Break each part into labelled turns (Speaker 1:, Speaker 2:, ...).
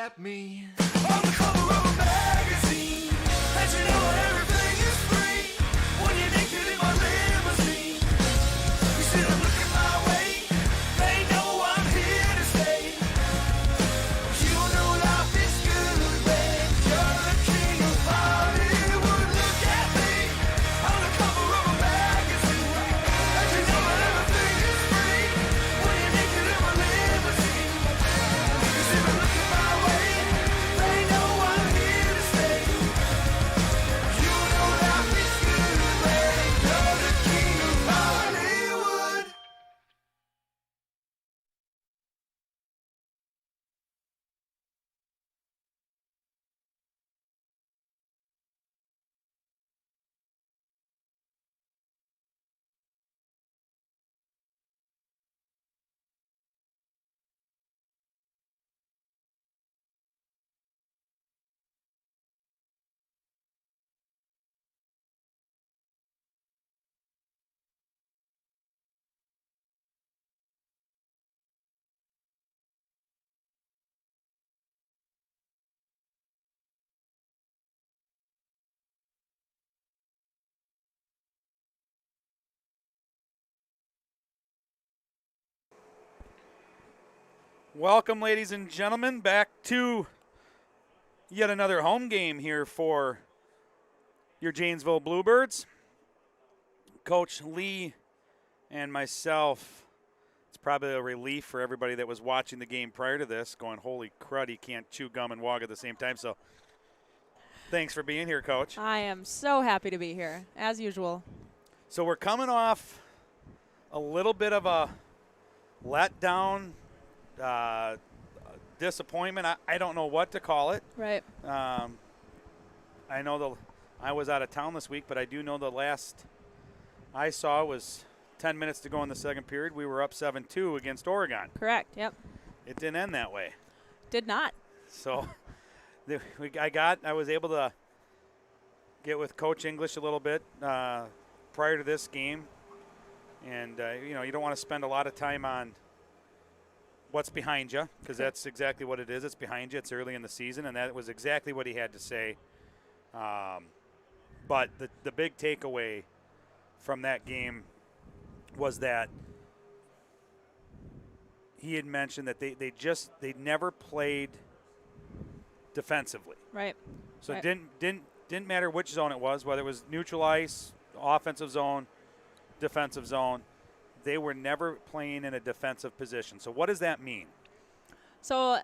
Speaker 1: at me. On the cover of a magazine, and you know everything is free. When you're naked in my limousine, you see them looking my way. They know I'm here to stay. You know life is good when you're the king of Hollywood. Look at me, on the cover of a magazine, and you know everything is free. When you're naked in my limousine, you see them looking my way. They know I'm here to stay. You know life is good when you're the king of Hollywood.
Speaker 2: Welcome, ladies and gentlemen, back to yet another home game here for your Janesville Bluebirds. Coach Lee and myself, it's probably a relief for everybody that was watching the game prior to this, going, holy crud, he can't chew gum and walk at the same time. So thanks for being here, Coach.
Speaker 3: I am so happy to be here, as usual.
Speaker 2: So we're coming off a little bit of a letdown, disappointment. I don't know what to call it.
Speaker 3: Right.
Speaker 2: I know I was out of town this week, but I do know the last I saw was 10 minutes to go in the second period. We were up 7-2 against Oregon.
Speaker 3: Correct, yep.
Speaker 2: It didn't end that way.
Speaker 3: Did not.
Speaker 2: So I was able to get with Coach English a little bit prior to this game. And, you don't want to spend a lot of time on what's behind you, because that's exactly what it is. It's behind you. It's early in the season, and that was exactly what he had to say. But the big takeaway from that game was that he had mentioned that they never played defensively.
Speaker 3: Right.
Speaker 2: So
Speaker 3: right.
Speaker 2: it didn't matter which zone it was, whether it was neutral ice, offensive zone, defensive zone. They were never playing in a defensive position. So what does that mean?
Speaker 3: So,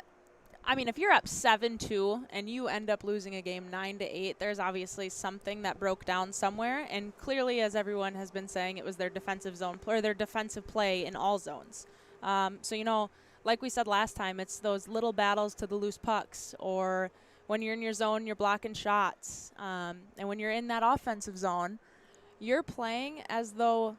Speaker 3: if you're up 7-2 and you end up losing a game 9-8, there's obviously something that broke down somewhere. And clearly, as everyone has been saying, it was their defensive zone or their defensive play in all zones. Like we said last time, it's those little battles to the loose pucks, or when you're in your zone, you're blocking shots. And when you're in that offensive zone, you're playing as though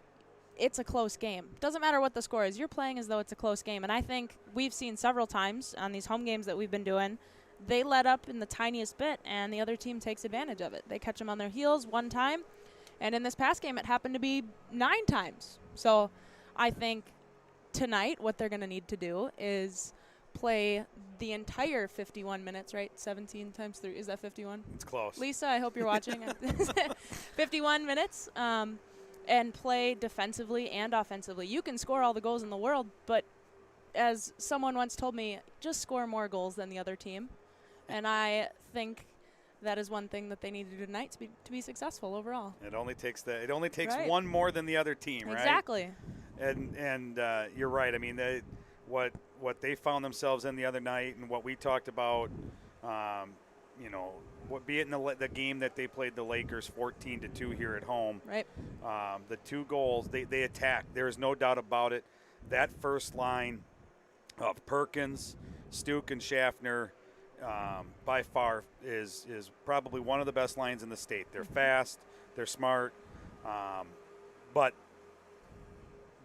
Speaker 3: it's a close game. Doesn't matter what the score is. You're playing as though it's a close game. And I think we've seen several times on these home games that we've been doing, they let up in the tiniest bit, and the other team takes advantage of it. They catch them on their heels one time, and in this past game it happened to be 9 times. So I think tonight what they're going to need to do is play the entire 51 minutes, right? 17 times 3. Is that 51?
Speaker 2: It's close.
Speaker 3: Lisa, I hope you're watching. 51 minutes. And play defensively and offensively. You can score all the goals in the world, but as someone once told me, just score more goals than the other team. And I think that is one thing that they need to do tonight to be successful overall.
Speaker 2: It only takes
Speaker 3: Right.
Speaker 2: one more than the other team, right?
Speaker 3: Exactly.
Speaker 2: And you're right. What they found themselves in the other night, and what we talked about, be it in the game that they played the Lakers 14-2 here at home.
Speaker 3: Right.
Speaker 2: The 2 goals, they attacked. There is no doubt about it. That first line of Perkins, Stuke, and Schaffner by far is probably one of the best lines in the state. They're fast. They're smart. But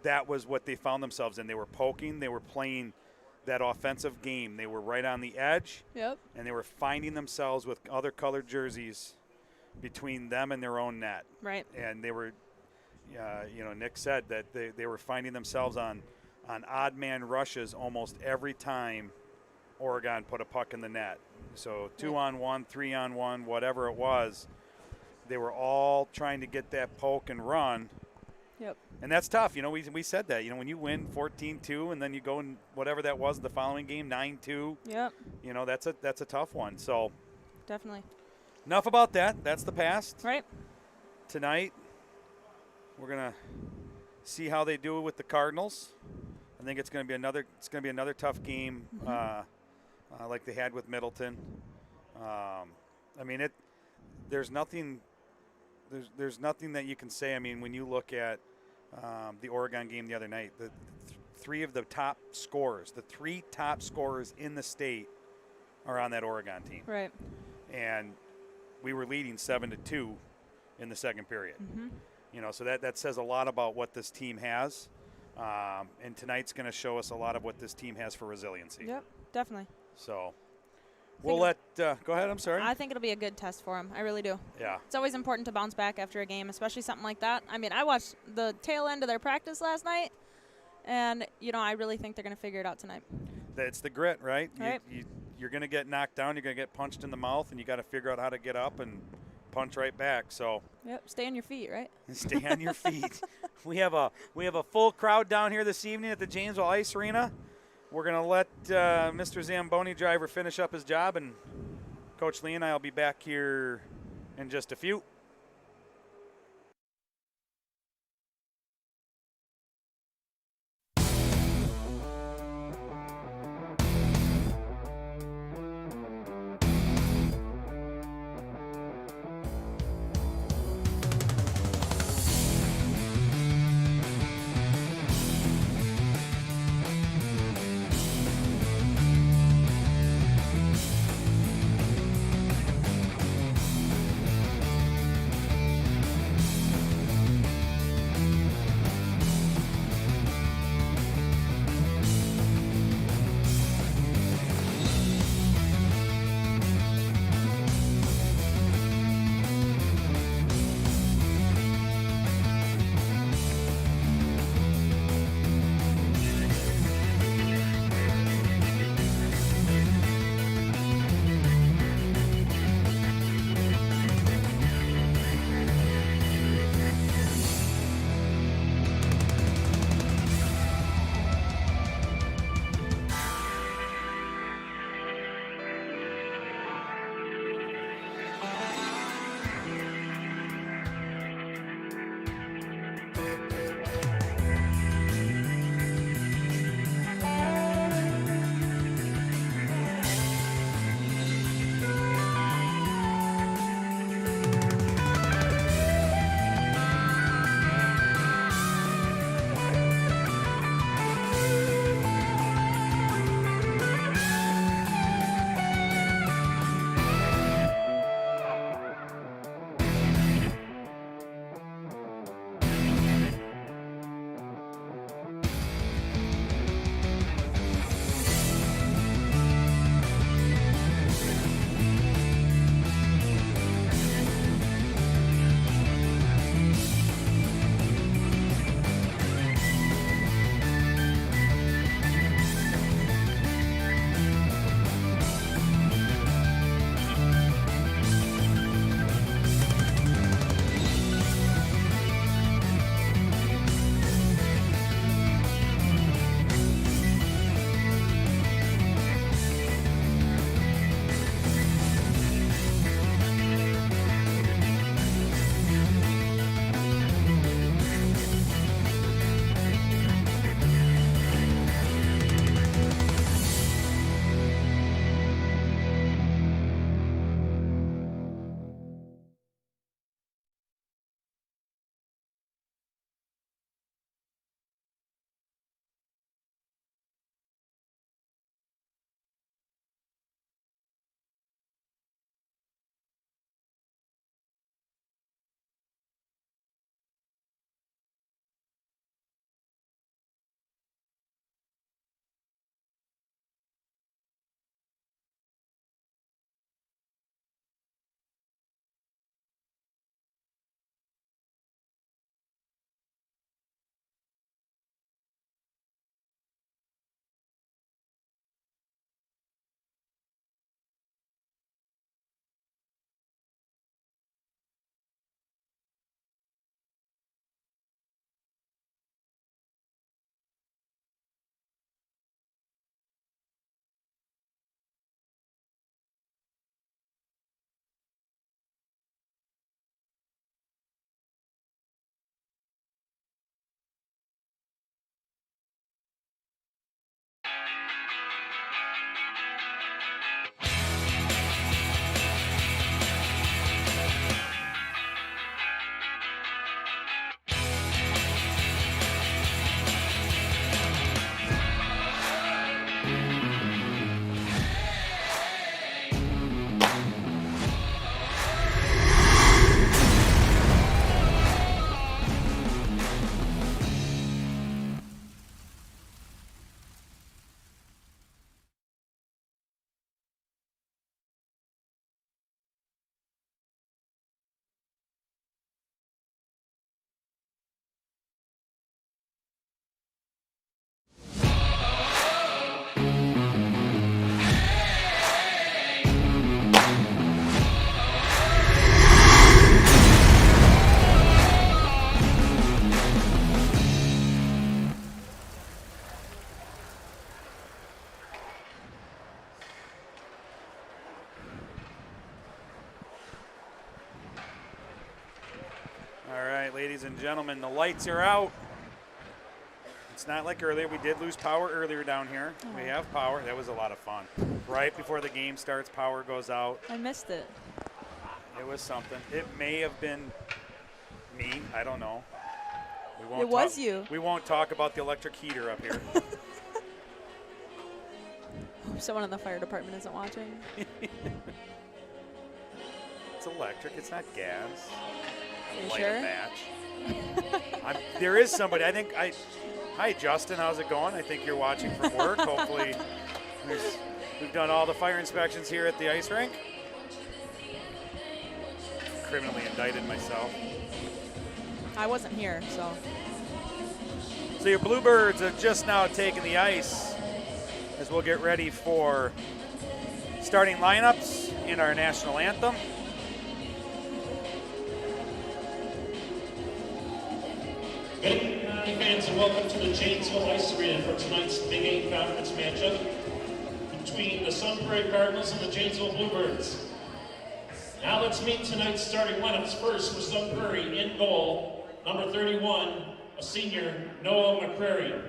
Speaker 2: that was what they found themselves in. They were poking. They were playing that offensive game. They were right on the edge.
Speaker 3: Yep.
Speaker 2: And they were finding themselves with other colored jerseys between them and their own net.
Speaker 3: Right.
Speaker 2: And they were, Nick said that they were finding themselves on odd man rushes almost every time Oregon put a puck in the net. So 2-on-1, 3-on-1, whatever it was, they were all trying to get that poke and run.
Speaker 3: Yep.
Speaker 2: And that's tough. We said that. When you win 14-2 and then you go in whatever that was the following game, 9-2.
Speaker 3: Yep.
Speaker 2: That's a tough one. So
Speaker 3: Definitely.
Speaker 2: enough about that. That's the past.
Speaker 3: Right.
Speaker 2: Tonight, we're gonna see how they do with the Cardinals. I think it's gonna be another tough game, like they had with Middleton. There's nothing that you can say. I mean, when you look at the Oregon game the other night, the three top scorers in the state are on that Oregon team.
Speaker 3: Right.
Speaker 2: And we were leading 7-2 in the second period. So that says a lot about what this team has. And tonight's going to show us a lot of what this team has for resiliency.
Speaker 3: Yep, definitely.
Speaker 2: So we'll let go ahead. I'm sorry.
Speaker 3: I think it'll be a good test for them. I really do.
Speaker 2: Yeah.
Speaker 3: It's always important to bounce back after a game, especially something like that. I mean, I watched the tail end of their practice last night, and, I really think they're going to figure it out tonight.
Speaker 2: It's the grit, right?
Speaker 3: Right.
Speaker 2: You're going to get knocked down. You're going to get punched in the mouth, and you got to figure out how to get up and punch right back. So
Speaker 3: Yep, stay on your feet, right?
Speaker 2: stay on your feet. We have a full crowd down here this evening at the Janesville Ice Arena. We're going to let Mr. Zamboni driver finish up his job, and Coach Lee and I will be back here in just a few. All right, ladies and gentlemen, the lights are out. It's not like earlier. We did lose power earlier down here.
Speaker 3: Oh.
Speaker 2: We have power. That was a lot of fun. Right before the game starts, power goes out.
Speaker 3: I missed it.
Speaker 2: It was something. It may have been me. I don't know.
Speaker 3: It was you.
Speaker 2: We won't talk about the electric heater up here.
Speaker 3: Hope someone in the fire department isn't watching.
Speaker 2: It's electric. It's not gas.
Speaker 3: You
Speaker 2: Light
Speaker 3: sure?
Speaker 2: a match. There is somebody. Hi, Justin. How's it going? I think you're watching from work. Hopefully, we've done all the fire inspections here at the ice rink. Criminally indicted myself.
Speaker 3: I wasn't here, so.
Speaker 2: So your Bluebirds have just now taken the ice as we'll get ready for starting lineups in our national anthem.
Speaker 4: Good evening, fans, and welcome to the Janesville Ice Arena for tonight's Big 8 Conference matchup between the Sun Prairie Cardinals and the Janesville Bluebirds. Now let's meet tonight's starting lineups. First for Sun Prairie, in goal, number 31, a senior, Noah McCrary.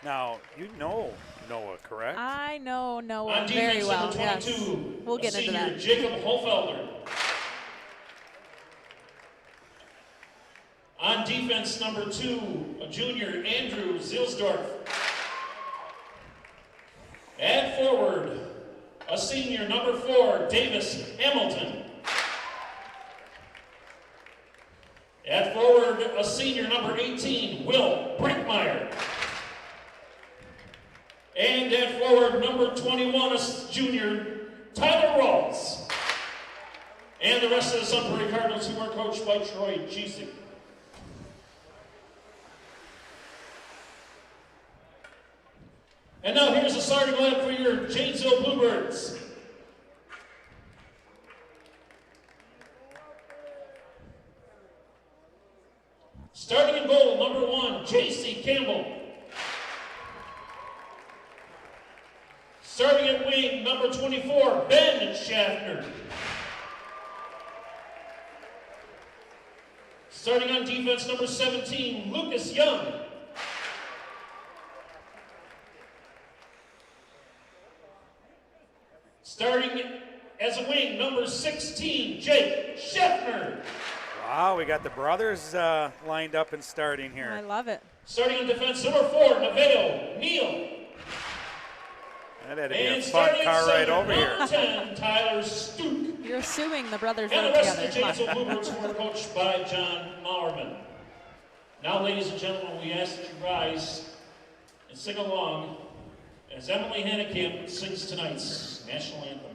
Speaker 2: Now, you know Noah, correct?
Speaker 3: I know Noah
Speaker 4: On
Speaker 3: very
Speaker 4: defense,
Speaker 3: well.
Speaker 4: number
Speaker 3: Yes.
Speaker 4: 22,
Speaker 3: We'll get
Speaker 4: a
Speaker 3: into
Speaker 4: senior,
Speaker 3: that.
Speaker 4: Jacob Holfelder. On defense, number 2, a junior, Andrew Zilsdorf. At forward, a senior, number 4, Davis Hamilton. At forward, a senior, number 18, Will Brinkmeyer. And at forward, number 21, a junior, Tyler Rawls. And the rest of the Sun Prairie Cardinals, who are coached by Troy Chesik. And now here's the starting lineup for your Janesville Bluebirds. Starting in goal, number 1, J.C. Campbell. Starting at wing, number 24, Ben Schaffner. Starting on defense, number 17, Lucas Young. Starting as a wing, number 16, Jake Scheffner.
Speaker 2: Wow, we got the brothers lined up and starting
Speaker 3: I
Speaker 2: here.
Speaker 3: love it.
Speaker 4: Starting on defense, number 4, Neveo Neal.
Speaker 2: That had to be a
Speaker 4: And
Speaker 2: fun
Speaker 4: starting
Speaker 2: car
Speaker 4: at
Speaker 2: ride
Speaker 4: center,
Speaker 2: over here.
Speaker 4: number 10, Tyler Stuke.
Speaker 3: You're assuming the brothers
Speaker 4: And the
Speaker 3: rode
Speaker 4: rest of the
Speaker 3: together. Come on.
Speaker 4: Janesville Bluebirds were coached by John Maurman. Now, ladies and gentlemen, we ask that you rise and sing along as Emily Hannekamp sings tonight's national anthem.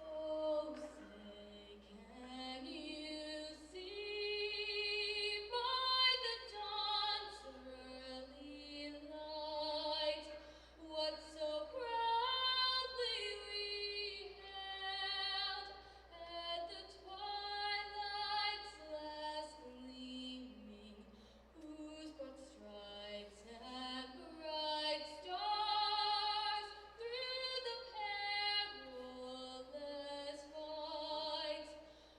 Speaker 5: Oh, say, can you see by the dawn's early light what so proudly we hailed at the twilight's last gleaming, whose broad stripes and bright stars through the perilous fight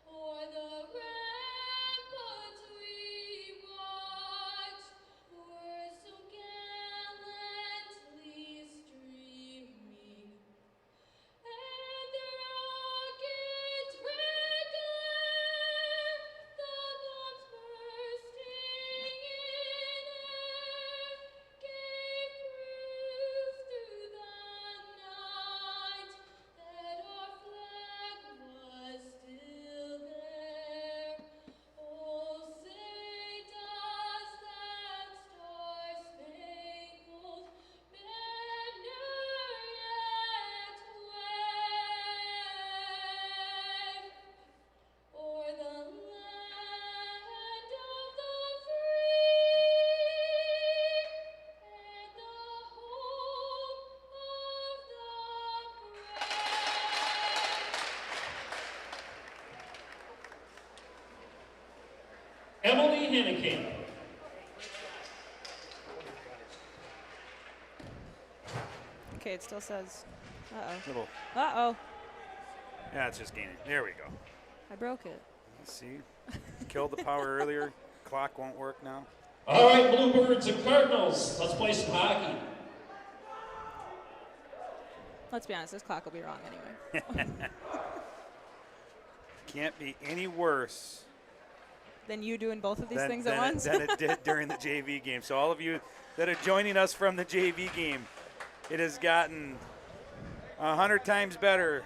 Speaker 5: o'er the ramparts we watched were so gallantly streaming, and the rocket's red glare, the bombs bursting in air, gave proof through the night that our flag was still there. Oh, say does that star-spangled banner yet wave o'er the land of the free and the home of the brave?
Speaker 4: Emily Hannekamp.
Speaker 3: Okay, it still says. Uh-oh.
Speaker 2: Little
Speaker 3: Uh-oh.
Speaker 2: Yeah, it's just gaining. There we go.
Speaker 3: I broke it.
Speaker 2: Let's see. Killed the power earlier. Clock won't work now.
Speaker 4: All right, Bluebirds and Cardinals, let's play some hockey.
Speaker 3: Let's be honest, this clock will be wrong anyway.
Speaker 2: Can't be any worse
Speaker 3: Then you doing both of these things at
Speaker 2: than
Speaker 3: once?
Speaker 2: than it did during the JV game. So all of you that are joining us from the JV game, it has gotten 100 times better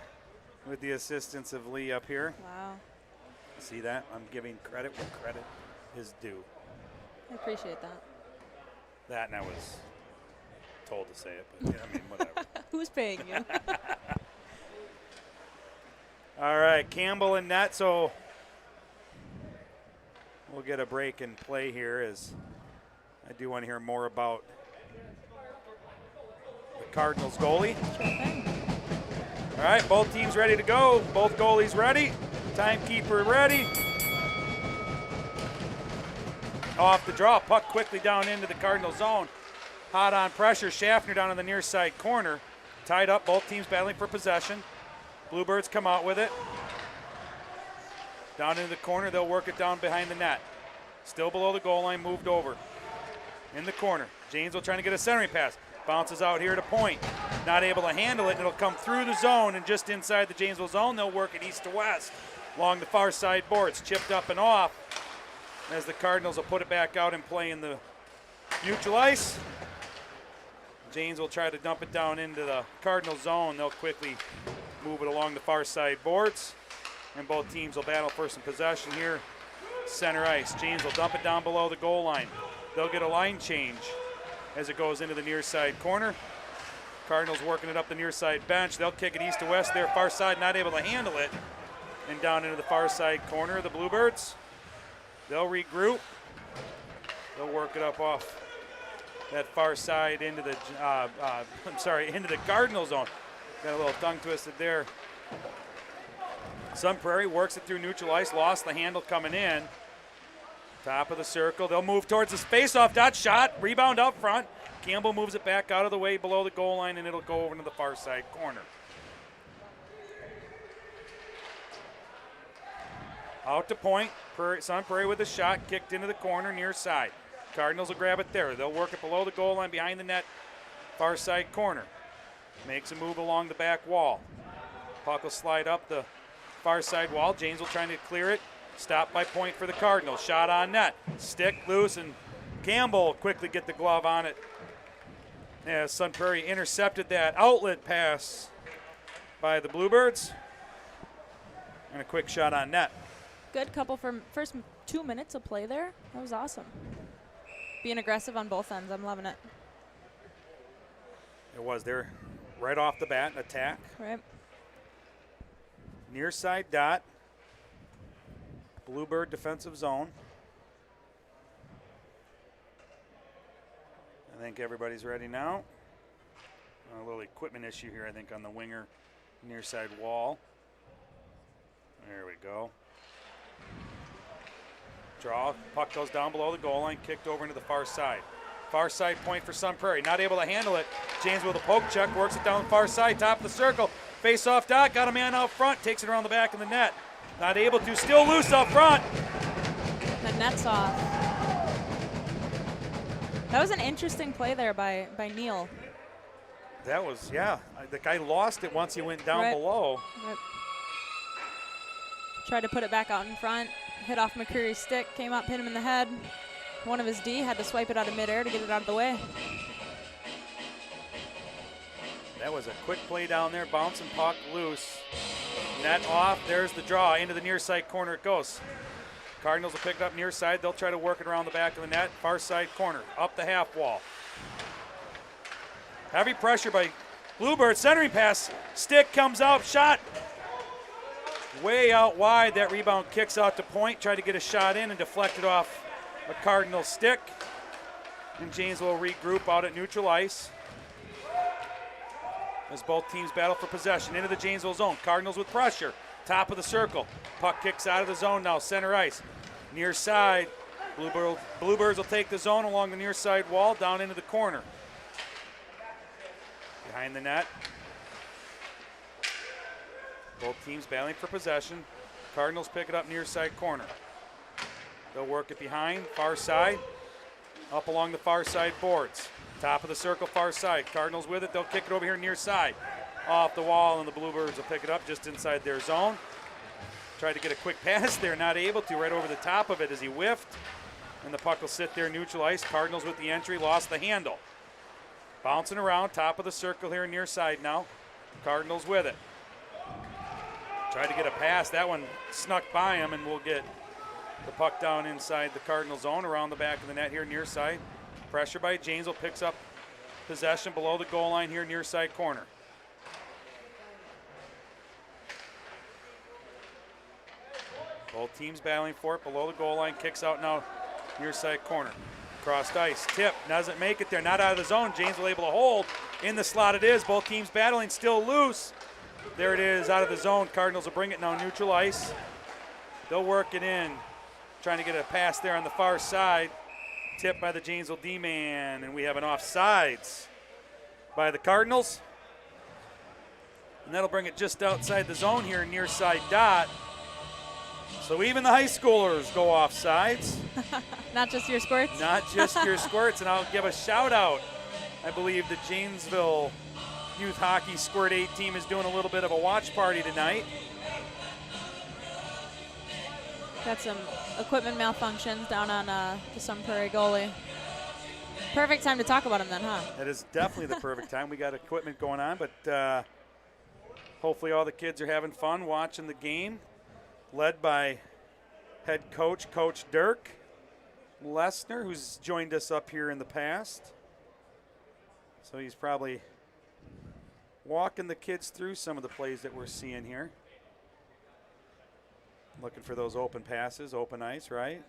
Speaker 2: with the assistance of Lee up here.
Speaker 3: Wow.
Speaker 2: See that? I'm giving credit where credit is due.
Speaker 3: I appreciate that.
Speaker 2: That, and I was told to say it, but yeah, I mean, whatever.
Speaker 3: Who's paying you?
Speaker 2: All right, Campbell and net, so we'll get a break and play here as I do want to hear more about the Cardinals goalie. All right, both teams ready to go. Both goalies ready. Timekeeper ready. Off the draw, puck quickly down into the Cardinal zone. Hot on pressure, Schaffner down in the near side corner. Tied up, both teams battling for possession. Bluebirds come out with it. Down into the corner, they'll work it down behind the net. Still below the goal line, moved over. In the corner, Janesville trying to get a centering pass. Bounces out here to point. Not able to handle it, and it'll come through the zone, and just inside the Janesville zone, they'll work it east to west. Along the far side boards, chipped up and off. As the Cardinals will put it back out and play in the neutral ice. Janes will try to dump it down into the Cardinal zone. They'll quickly move it along the far side boards. And both teams will battle for some possession here. Center ice. Janes will dump it down below the goal line. They'll get a line change as it goes into the near side corner. Cardinals working it up the near side bench. They'll kick it east to west there. Far side not able to handle it. And down into the far side corner of the Bluebirds. They'll regroup. They'll work it up off that far side into the, into the Cardinal zone. Got a little tongue twisted there. Sun Prairie works it through neutral ice, lost the handle coming in. Top of the circle. They'll move towards the face-off dot shot. Rebound up front. Campbell moves it back out of the way below the goal line, and it'll go over to the far side corner. Out to point. Sun Prairie with a shot, kicked into the corner near side. Cardinals will grab it there. They'll work it below the goal line, behind the net, far side corner. Makes a move along the back wall. Puck will slide up the far side wall. Janesville trying to clear it. Stop by point for the Cardinals. Shot on net. Stick loose, and Campbell quickly get the glove on it. As Sun Prairie intercepted that outlet pass by the Bluebirds. And a quick shot on net.
Speaker 3: Good couple for first 2 minutes of play there. That was awesome. Being aggressive on both ends. I'm loving it.
Speaker 2: It was there right off the bat, an attack.
Speaker 3: Right.
Speaker 2: Near side dot. Bluebird defensive zone. I think everybody's ready now. A little equipment issue here, I think, on the winger near side wall. There we go. Draw, puck goes down below the goal line, kicked over into the far side. Far side point for Sun Prairie, not able to handle it. James with a poke check, works it down the far side, top of the circle. Face off dot, got a man out front, takes it around the back of the net. Not able to, still loose up front.
Speaker 3: The net's off. That was an interesting play there by Neal.
Speaker 2: That was, yeah, the guy lost it once he went down below.
Speaker 3: Right. Tried to put it back out in front. Hit off McCreary's stick, came up, hit him in the head. One of his D had to swipe it out of midair to get it out of the way.
Speaker 2: That was a quick play down there, bouncing puck loose. Net off, there's the draw, into the near side corner it goes. Cardinals will pick it up near side, they'll try to work it around the back of the net, far side corner, up the half wall. Heavy pressure by Bluebird, centering pass, stick comes out, shot. Way out wide, that rebound kicks out to point, tried to get a shot in and deflected off a Cardinal stick. And James will regroup out at neutral ice as both teams battle for possession into the Janesville zone. Cardinals with pressure, top of the circle. Puck kicks out of the zone now, center ice. Near side, Bluebirds will take the zone along the near side wall down into the corner. Behind the net. Both teams battling for possession. Cardinals pick it up near side corner. They'll work it behind, far side, up along the far side boards. Top of the circle, far side. Cardinals with it. They'll kick it over here near side. Off the wall, and the Bluebirds will pick it up just inside their zone. Tried to get a quick pass there, not able to, right over the top of it as he whiffed. And the puck will sit there neutral ice. Cardinals with the entry, lost the handle. Bouncing around, top of the circle here near side now. Cardinals with it. Tried to get a pass. That one snuck by him, and we'll get the puck down inside the Cardinal zone around the back of the net here near side. Pressure by Janesville, picks up possession below the goal line here near side corner. Both teams battling for it below the goal line. Kicks out now near side corner. Crossed ice, tip, doesn't make it there, not out of the zone. Janesville able to hold. In the slot it is, both teams battling, still loose. There it is, out of the zone. Cardinals will bring it now neutral ice. They'll work it in, trying to get a pass there on the far side. Tipped by the Janesville D-man, and we have an offsides by the Cardinals. And that'll bring it just outside the zone here near side dot. So even the high schoolers go offsides.
Speaker 3: Not just your squirts?
Speaker 2: Not just your squirts, and I'll give a shout out. I believe the Janesville Youth Hockey Squirt 8 team is doing a little bit of a watch party tonight.
Speaker 3: Got some equipment malfunctions down on the Sun Prairie goalie. Perfect time to talk about him then, huh?
Speaker 2: That is definitely the perfect time. We got equipment going on, but hopefully all the kids are having fun watching the game, led by head coach, Coach Dirk Lesnar, who's joined us up here in the past. So he's probably walking the kids through some of the plays that we're seeing here. Looking for those open passes, open ice, right?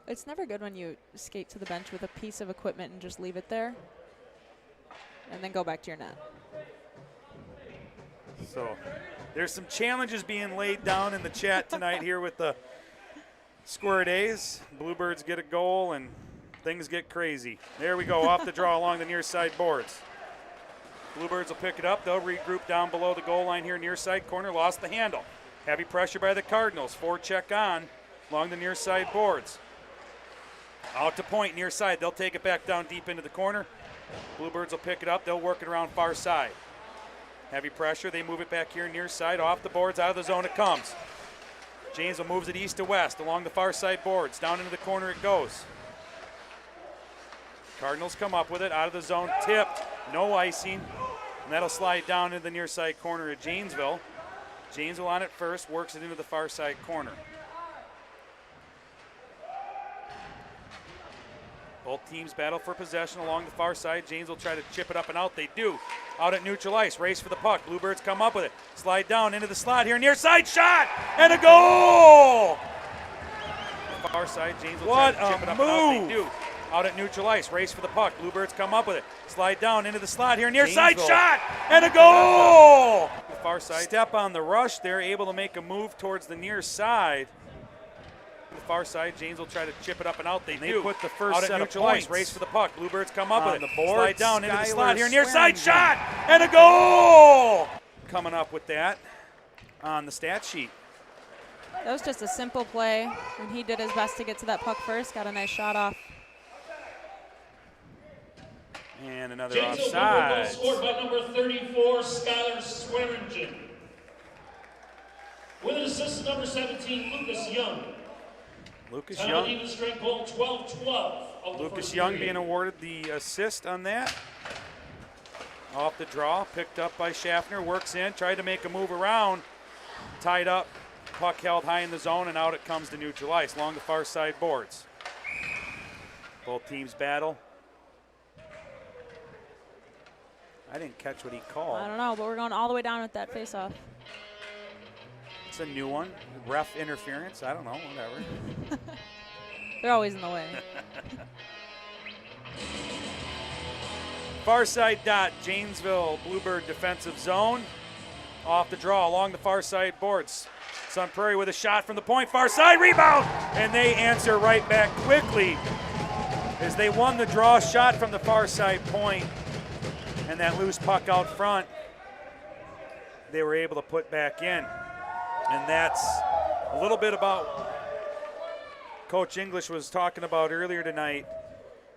Speaker 3: It's never good when you skate to the bench with a piece of equipment and just leave it there and then go back to your net.
Speaker 2: So there's some challenges being laid down in the chat tonight here with the Squirt A's. Bluebirds get a goal and things get crazy. There we go, off the draw along the near side boards. Bluebirds will pick it up. They'll regroup down below the goal line here near side corner. Lost the handle. Heavy pressure by the Cardinals. Forecheck on along the near side boards. Out to point near side. They'll take it back down deep into the corner. Bluebirds will pick it up. They'll work it around far side. Heavy pressure. They move it back here near side. Off the boards. Out of the zone it comes. Janesville moves it east to west along the far side boards. Down into the corner it goes. Cardinals come up with it. Out of the zone. Tipped. No icing. And that'll slide down into the near side corner of Janesville. Janesville on it first. Works it into the far side corner. Both teams battle for possession along the far side. Janesville try to chip it up and out. They do. Out at neutral ice. Race for the puck. Bluebirds come up with it. Slide down into the slot here. Near side shot. And a goal! The far side. Janesville try to chip it up and out. They do. Out at neutral ice. Race for the puck. Bluebirds come up with it. Slide down into the slot here. Near side shot. And a goal! The far side. Step on the rush. They're able to make a move towards the near side. The far side, Janesville try to chip it up and out. They do. Put the first out set at neutral ice. Race for the puck. Bluebirds come up with it. The board. Slide down into the slot here. Near side shot and a goal. Coming up with that on the stat sheet.
Speaker 3: That was just a simple play, and he did his best to get to that puck first. Got a nice shot off.
Speaker 2: And another
Speaker 4: Janesville
Speaker 2: offside.
Speaker 4: Bluebird goal scored by number 34, Skylar Swearingen. With an assist, number 17, Lucas Young.
Speaker 2: Lucas
Speaker 4: Time
Speaker 2: Young.
Speaker 4: even strength goal 12-12 of the
Speaker 2: Lucas
Speaker 4: first
Speaker 2: Young
Speaker 4: period.
Speaker 2: being awarded the assist on that. Off the draw, picked up by Schaffner, works in, tried to make a move around, tied up, puck held high in the zone, and out it comes to neutral ice along the far side boards. Both teams battle. I didn't catch what he called.
Speaker 3: I don't know, but we're going all the way down with that faceoff.
Speaker 2: It's a new one. Ref interference. I don't know. Whatever.
Speaker 3: They're always in the way.
Speaker 2: Far side dot. Janesville Bluebird defensive zone. Off the draw along the far side boards. Sun Prairie with a shot from the point. Far side rebound. And they answer right back quickly. As they won the draw shot from the far side point and that loose puck out front, they were able to put back in. And that's a little bit about Coach English was talking about earlier tonight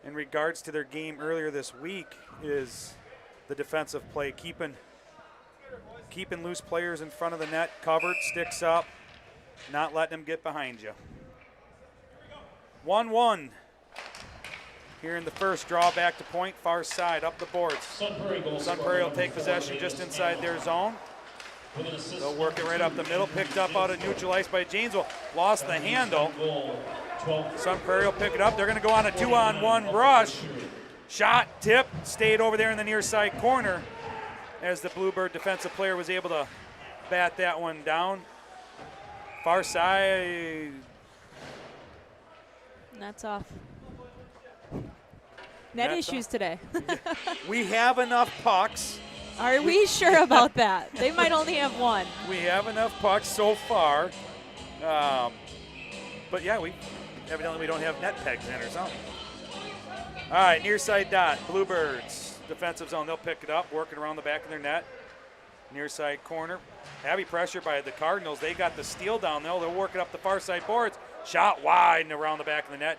Speaker 2: in regards to their game earlier this week is the defensive play, keeping loose players in front of the net, covered, sticks up, not letting them get behind you. 1-1 here in the first. Draw back to point, far side, up the boards. Sun Prairie will take possession just inside their zone. They'll work it right up the middle, picked up out of neutral ice by Janesville, lost the handle. Sun Prairie will pick it up. They're going to go on a 2-on-1 rush. Shot, tip, stayed over there in the near side corner as the Bluebird defensive player was able to bat that one down. Far side.
Speaker 3: That's off. Net
Speaker 2: Net's
Speaker 3: issues
Speaker 2: off.
Speaker 3: Today.
Speaker 2: We have enough pucks.
Speaker 3: Are we sure about that? They might only have one.
Speaker 2: We have enough pucks so far. But yeah, evidently we don't have net pegs in or something. All right, near side dot, Bluebirds, defensive zone. They'll pick it up, working around the back of their net. Near side corner. Heavy pressure by the Cardinals. They got the steal down there. They'll work it up the far side boards. Shot wide and around the back of the net.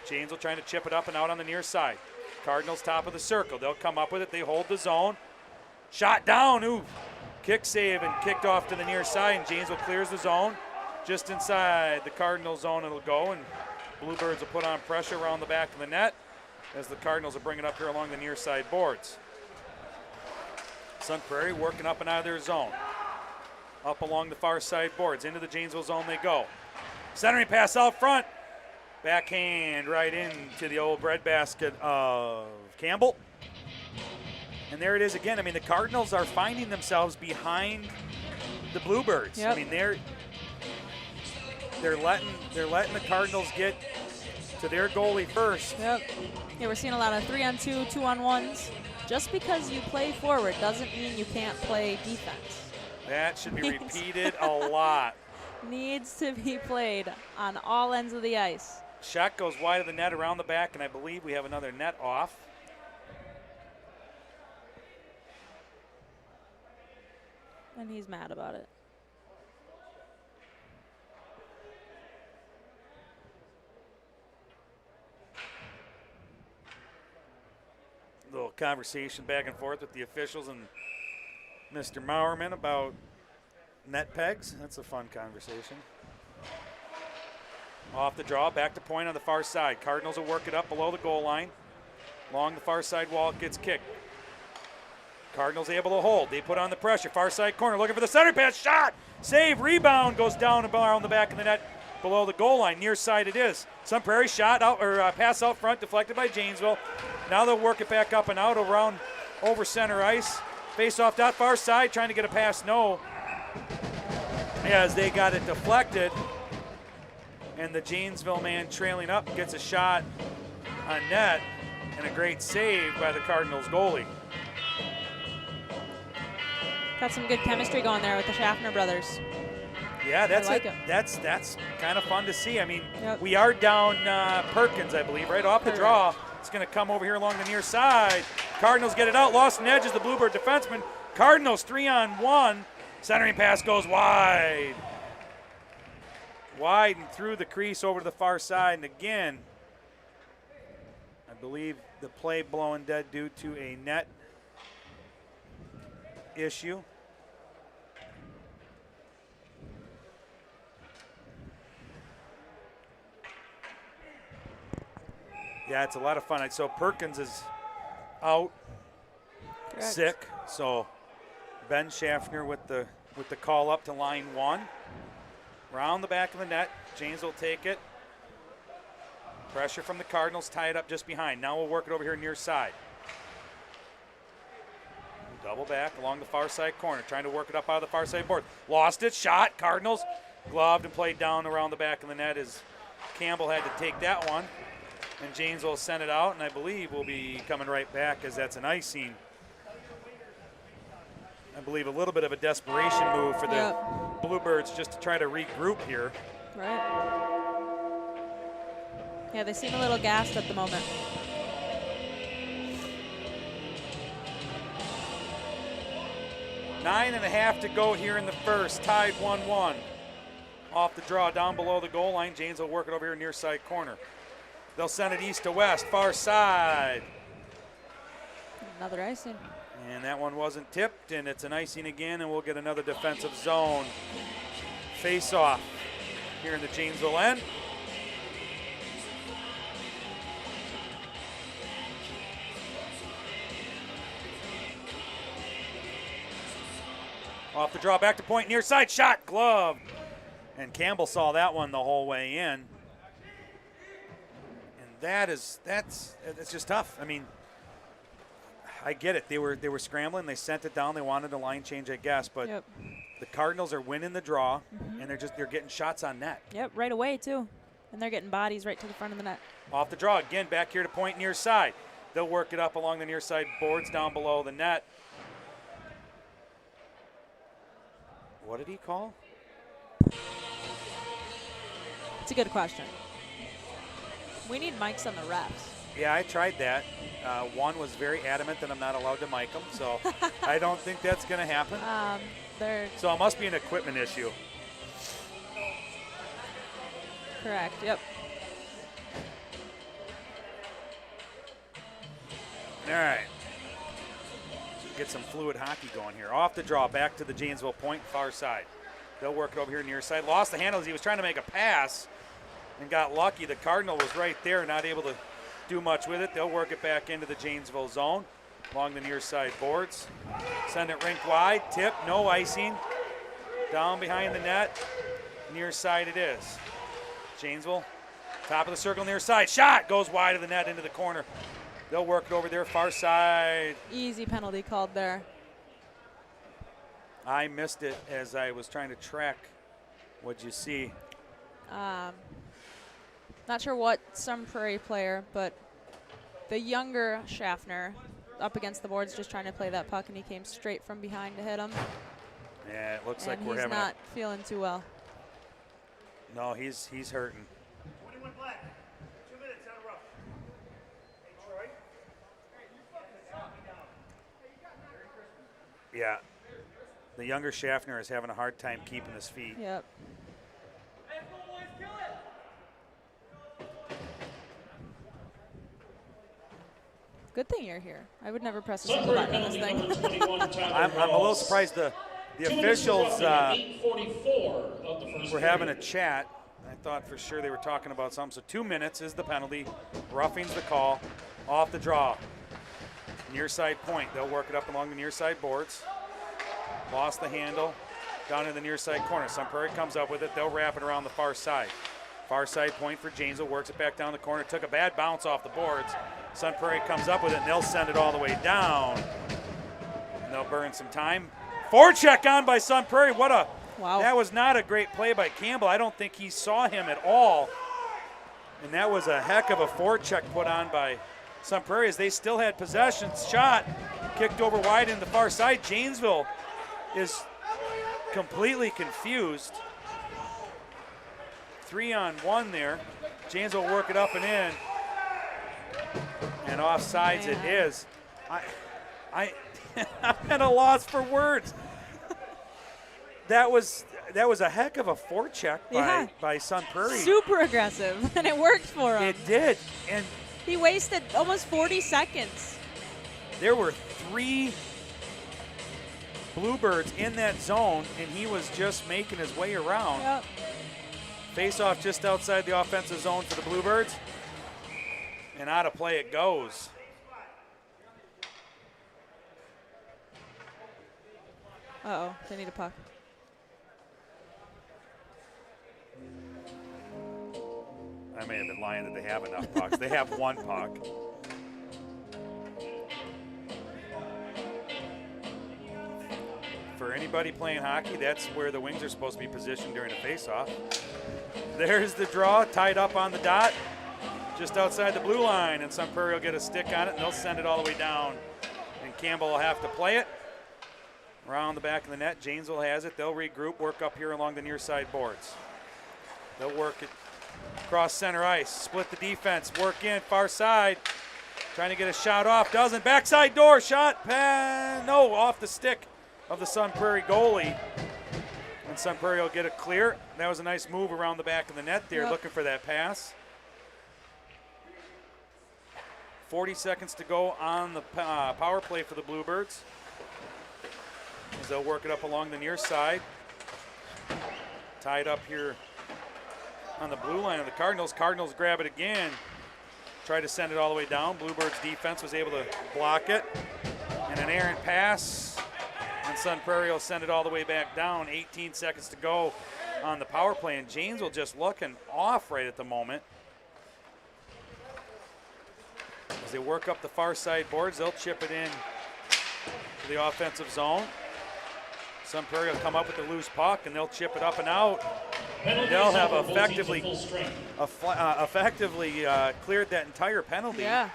Speaker 2: Janesville trying to chip it up and out on the near side. Cardinals top of the circle. They'll come up with it. They hold the zone. Shot down. Ooh. Kick save and kicked off to the near side. And Janesville clears the zone. Just inside the Cardinal zone it'll go. And Bluebirds will put on pressure around the back of the net as the Cardinals will bring it up here along the near side boards. Sun Prairie working up and out of their zone. Up along the far side boards. Into the Janesville zone they go. Centering pass out front. Backhand right into the old breadbasket of Campbell. And there it is again. I mean, the Cardinals are finding themselves behind the Bluebirds.
Speaker 3: Yep.
Speaker 2: I mean, they're letting the Cardinals get to their goalie first.
Speaker 3: Yep. Yeah, we're seeing a lot of 3-on-2, 2-on-1s. Just because you play forward doesn't mean you can't play defense.
Speaker 2: That should be repeated a lot.
Speaker 3: Needs to be played on all ends of the ice.
Speaker 2: Shot goes wide of the net around the back, and I believe we have another net off.
Speaker 3: And he's mad about it.
Speaker 2: Little conversation back and forth with the officials and Mr. Mauerman about net pegs. That's a fun conversation. Off the draw, back to point on the far side. Cardinals will work it up below the goal line. Along the far side wall, it gets kicked. Cardinals able to hold. They put on the pressure. Far side corner, looking for the center pass. Shot! Save, rebound, goes down and around the back of the net below the goal line. Near side it is. Sun Prairie shot out, or pass out front, deflected by Janesville. Now they'll work it back up and out around over center ice. Face off dot far side, trying to get a pass. No. As they got it deflected. And the Janesville man trailing up gets a shot on net. And a great save by the Cardinals goalie.
Speaker 3: Got some good chemistry going there with the Schaffner brothers.
Speaker 2: Yeah, that's
Speaker 3: like
Speaker 2: it.
Speaker 3: it.
Speaker 2: That's kind of fun to see. I mean,
Speaker 3: Yep.
Speaker 2: we are down Perkins, I believe, right off the draw. It's going to come over here along the near side. Cardinals get it out. Lost in edges, the Bluebird defenseman. Cardinals 3-on-1. Centering pass goes wide. Wide and through the crease over to the far side. And again, I believe the play blowing dead due to a net issue. Yeah, it's a lot of fun. So Perkins is out,
Speaker 3: Correct.
Speaker 2: sick. So Ben Schaffner with the call up to line one. Round the back of the net. James will take it. Pressure from the Cardinals, tie it up just behind. Now we'll work it over here near side. Double back along the far side corner, trying to work it up out of the far side board. Lost it, shot. Cardinals gloved and played down around the back of the net as Campbell had to take that one. And James will send it out, and I believe we'll be coming right back as that's an icing. I believe a little bit of a desperation move for the Bluebirds just to try to regroup here.
Speaker 3: Right. Yeah, they seem a little gassed at the moment.
Speaker 2: Nine and a half to go here in the first. Tied 1-1. Off the draw down below the goal line. Janes will work it over here near side corner. They'll send it east to west, far side.
Speaker 3: Another icing.
Speaker 2: And that one wasn't tipped, and it's an icing again, and we'll get another defensive zone face-off here in the Janesville end. Off the draw, back to point, near side, shot, glove. And Campbell saw that one the whole way in. And that's just tough. I mean, I get it. They were scrambling. They sent it down. They wanted a line change, I guess. But
Speaker 3: Yep.
Speaker 2: the Cardinals are winning the draw, and they're getting shots on net.
Speaker 3: Yep, right away, too. And they're getting bodies right to the front of the net.
Speaker 2: Off the draw, again, back here to point near side. They'll work it up along the near side boards down below the net. What did he call?
Speaker 3: It's a good question. We need mics on the refs.
Speaker 2: Yeah, I tried that. One was very adamant that I'm not allowed to mic them, so I don't think that's going to happen.
Speaker 3: They're
Speaker 2: So it must be an equipment issue.
Speaker 3: correct. Yep.
Speaker 2: All right. Get some fluid hockey going here. Off the draw, back to the Janesville point, far side. They'll work it over here near side. Lost the handle as he was trying to make a pass and got lucky. The Cardinal was right there, not able to do much with it. They'll work it back into the Janesville zone along the near side boards. Send it rink wide, tip, no icing. Down behind the net, near side it is. Janesville, top of the circle, near side. Shot goes wide of the net into the corner. They'll work it over there, far side.
Speaker 3: Easy penalty called there.
Speaker 2: I missed it as I was trying to track. What'd you see?
Speaker 3: Not sure what some Prairie player, but the younger Schaffner up against the boards just trying to play that puck, and he came straight from behind to hit him.
Speaker 2: Yeah, it looks like
Speaker 3: And
Speaker 2: we're
Speaker 3: he's
Speaker 2: having
Speaker 3: not feeling too well.
Speaker 2: No, he's hurting.
Speaker 1: 21 black. 2 minutes on a rough. Hey, Troy.
Speaker 2: Yeah. The younger Schaffner is having a hard time keeping his feet.
Speaker 3: Yep. Good thing you're here. I would never press a single
Speaker 4: Sunbury
Speaker 3: button on this
Speaker 4: penalty
Speaker 3: thing.
Speaker 4: number 21, Tyler
Speaker 2: I'm a little
Speaker 4: Rawls.
Speaker 2: surprised the
Speaker 4: 2 minutes for
Speaker 2: officials
Speaker 4: roughing, 8:44 of the first
Speaker 2: were having a
Speaker 4: period.
Speaker 2: chat. I thought for sure they were talking about something. So 2 minutes is the penalty. Roughing's the call. Off the draw. Near side point. They'll work it up along the near side boards. Lost the handle. Down in the near side corner. Sun Prairie comes up with it. They'll wrap it around the far side. Far side point for Janesville. Works it back down the corner. Took a bad bounce off the boards. Sun Prairie comes up with it, and they'll send it all the way down. And they'll burn some time. Forecheck on by Sun Prairie. What a
Speaker 3: Wow.
Speaker 2: That was not a great play by Campbell. I don't think he saw him at all. And that was a heck of a forecheck put on by Sun Prairie as they still had possession. Shot kicked over wide in the far side. Janesville is completely confused. 3-on-1 there. Janesville work it up and in. And offsides it is. I'm at a loss for words. That was a heck of a forecheck by Sun Prairie.
Speaker 3: Super aggressive, and it worked for him.
Speaker 2: It did, and
Speaker 3: He wasted almost 40 seconds.
Speaker 2: there were 3 Bluebirds in that zone, and he was just making his way around.
Speaker 3: Yep.
Speaker 2: Face-off just outside the offensive zone for the Bluebirds, and out of play it goes.
Speaker 3: Uh-oh, they need a puck.
Speaker 2: I may have been lying that they have enough pucks. They have 1 puck. For anybody playing hockey, that's where the wings are supposed to be positioned during a face-off. There's the draw, tied up on the dot, just outside the blue line, and Sun Prairie will get a stick on it, and they'll send it all the way down. And Campbell will have to play it. Around the back of the net, Janesville has it. They'll regroup, work up here along the near side boards. They'll work it Cross center ice, split the defense, work in, far side. Trying to get a shot off, doesn't. Backside door, shot, no, off the stick of the Sun Prairie goalie. And Sun Prairie will get it clear. That was a nice move around the back of the net there, looking for that pass. 40 seconds to go on the power play for the Bluebirds, as they'll work it up along the near side. Tied up here on the blue line of the Cardinals. Cardinals grab it again. Try to send it all the way down. Bluebirds defense was able to block it. And an errant pass. And Sun Prairie will send it all the way back down. 18 seconds to go on the power play. And Janesville just looking off right at the moment. As they work up the far side boards, they'll chip it in to the offensive zone. Sun Prairie will come up with the loose puck, and they'll chip it up and out. They'll have effectively cleared that entire penalty.
Speaker 3: Yeah.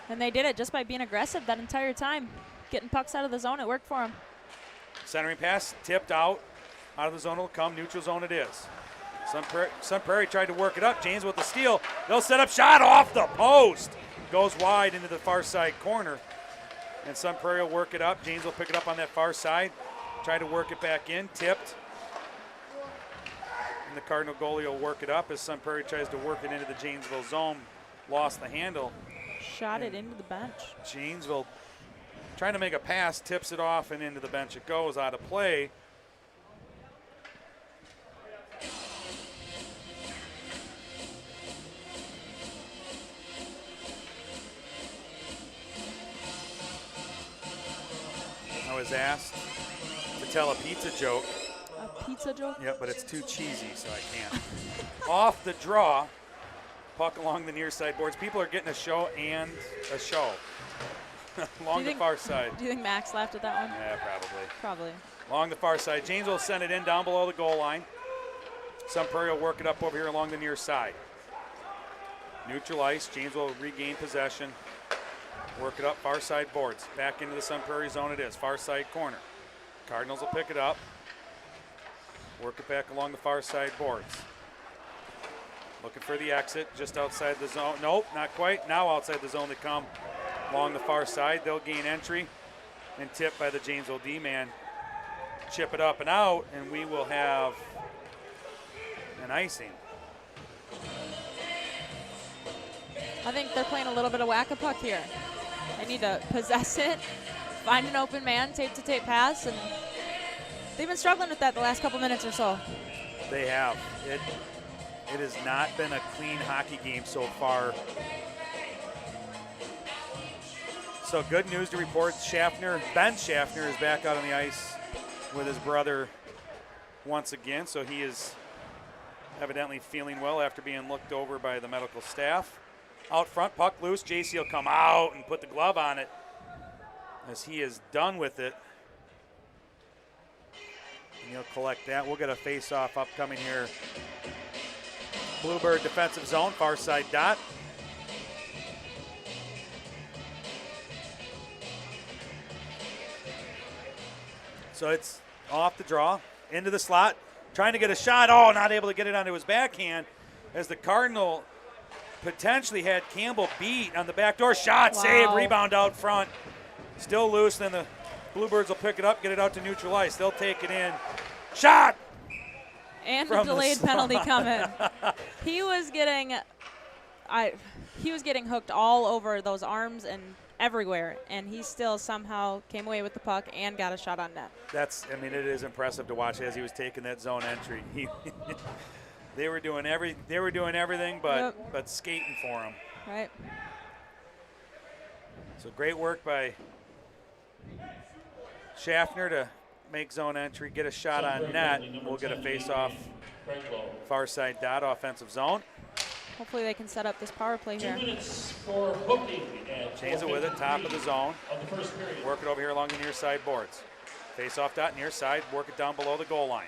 Speaker 3: And they did it just by being aggressive that entire time. Getting pucks out of the zone, it worked for them.
Speaker 2: Centering pass, tipped out. Out of the zone will come, neutral zone it is. Sun Prairie tried to work it up. James with the steal. They'll set up, shot off the post. Goes wide into the far side corner. And Sun Prairie will work it up. James will pick it up on that far side. Try to work it back in, tipped. And the Cardinal goalie will work it up as Sun Prairie tries to work it into the Janesville zone. Lost the handle.
Speaker 3: Shot it into the bench.
Speaker 2: Janesville trying to make a pass, tips it off and into the bench it goes, out of play. I was asked to tell a pizza joke.
Speaker 3: A pizza joke?
Speaker 2: Yep, but it's too cheesy, so I can't. Off the draw, puck along the near side boards. People are getting a show and a show along the far side.
Speaker 3: Do you think Max laughed at that one?
Speaker 2: Yeah, probably.
Speaker 3: Probably.
Speaker 2: Along the far side. James will send it in down below the goal line. Sun Prairie will work it up over here along the near side. Neutral ice. James will regain possession. Work it up, far side boards. Back into the Sun Prairie zone it is, far side corner. Cardinals will pick it up. Work it back along the far side boards. Looking for the exit, just outside the zone. Nope, not quite. Now outside the zone they come along the far side. They'll gain entry and tip by the Janesville D-man. Chip it up and out, and we will have an icing.
Speaker 3: I think they're playing a little bit of whack-a-puck here. They need to possess it, find an open man, tape-to-tape pass, and they've been struggling with that the last couple minutes or so.
Speaker 2: They have. It has not been a clean hockey game so far. So good news to report. Ben Schaffner is back out on the ice with his brother once again. So he is evidently feeling well after being looked over by the medical staff. Out front, puck loose. JC will come out and put the glove on it as he is done with it. And he'll collect that. We'll get a face-off upcoming here. Bluebird defensive zone, far side dot. So it's off the draw, into the slot, trying to get a shot. Oh, not able to get it onto his backhand as the Cardinal potentially had Campbell beat on the back door. Shot, save, rebound out front. Still loose, then the Bluebirds will pick it up, get it out to neutral ice. They'll take it in. Shot!
Speaker 3: And a delayed penalty coming. He was getting hooked all over those arms and everywhere, and he still somehow came away with the puck and got a shot on net.
Speaker 2: It is impressive to watch as he was taking that zone entry. They were doing everything but skating for him.
Speaker 3: Right.
Speaker 2: So great work by Schaffner to make zone entry, get a shot on net. We'll get a face-off far side dot, offensive zone.
Speaker 3: Hopefully they can set up this power play
Speaker 4: 2
Speaker 3: here.
Speaker 4: minutes for hooking.
Speaker 2: Change it with it, top of the zone.
Speaker 4: Of the first period.
Speaker 2: Work it over here along the near side boards. Face-off dot, near side, work it down below the goal line.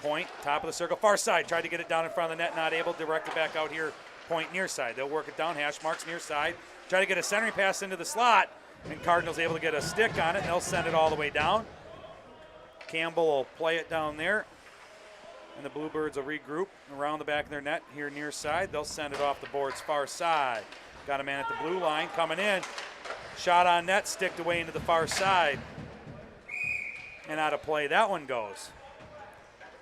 Speaker 2: Point, top of the circle, far side. Tried to get it down in front of the net, not able. Direct it back out here, point near side. They'll work it down, hash marks near side. Try to get a centering pass into the slot, and Cardinals able to get a stick on it, and they'll send it all the way down. Campbell will play it down there. And the Bluebirds will regroup around the back of their net here near side. They'll send it off the board's far side. Got a man at the blue line coming in. Shot on net, sticked away into the far side. And out of play, that one goes.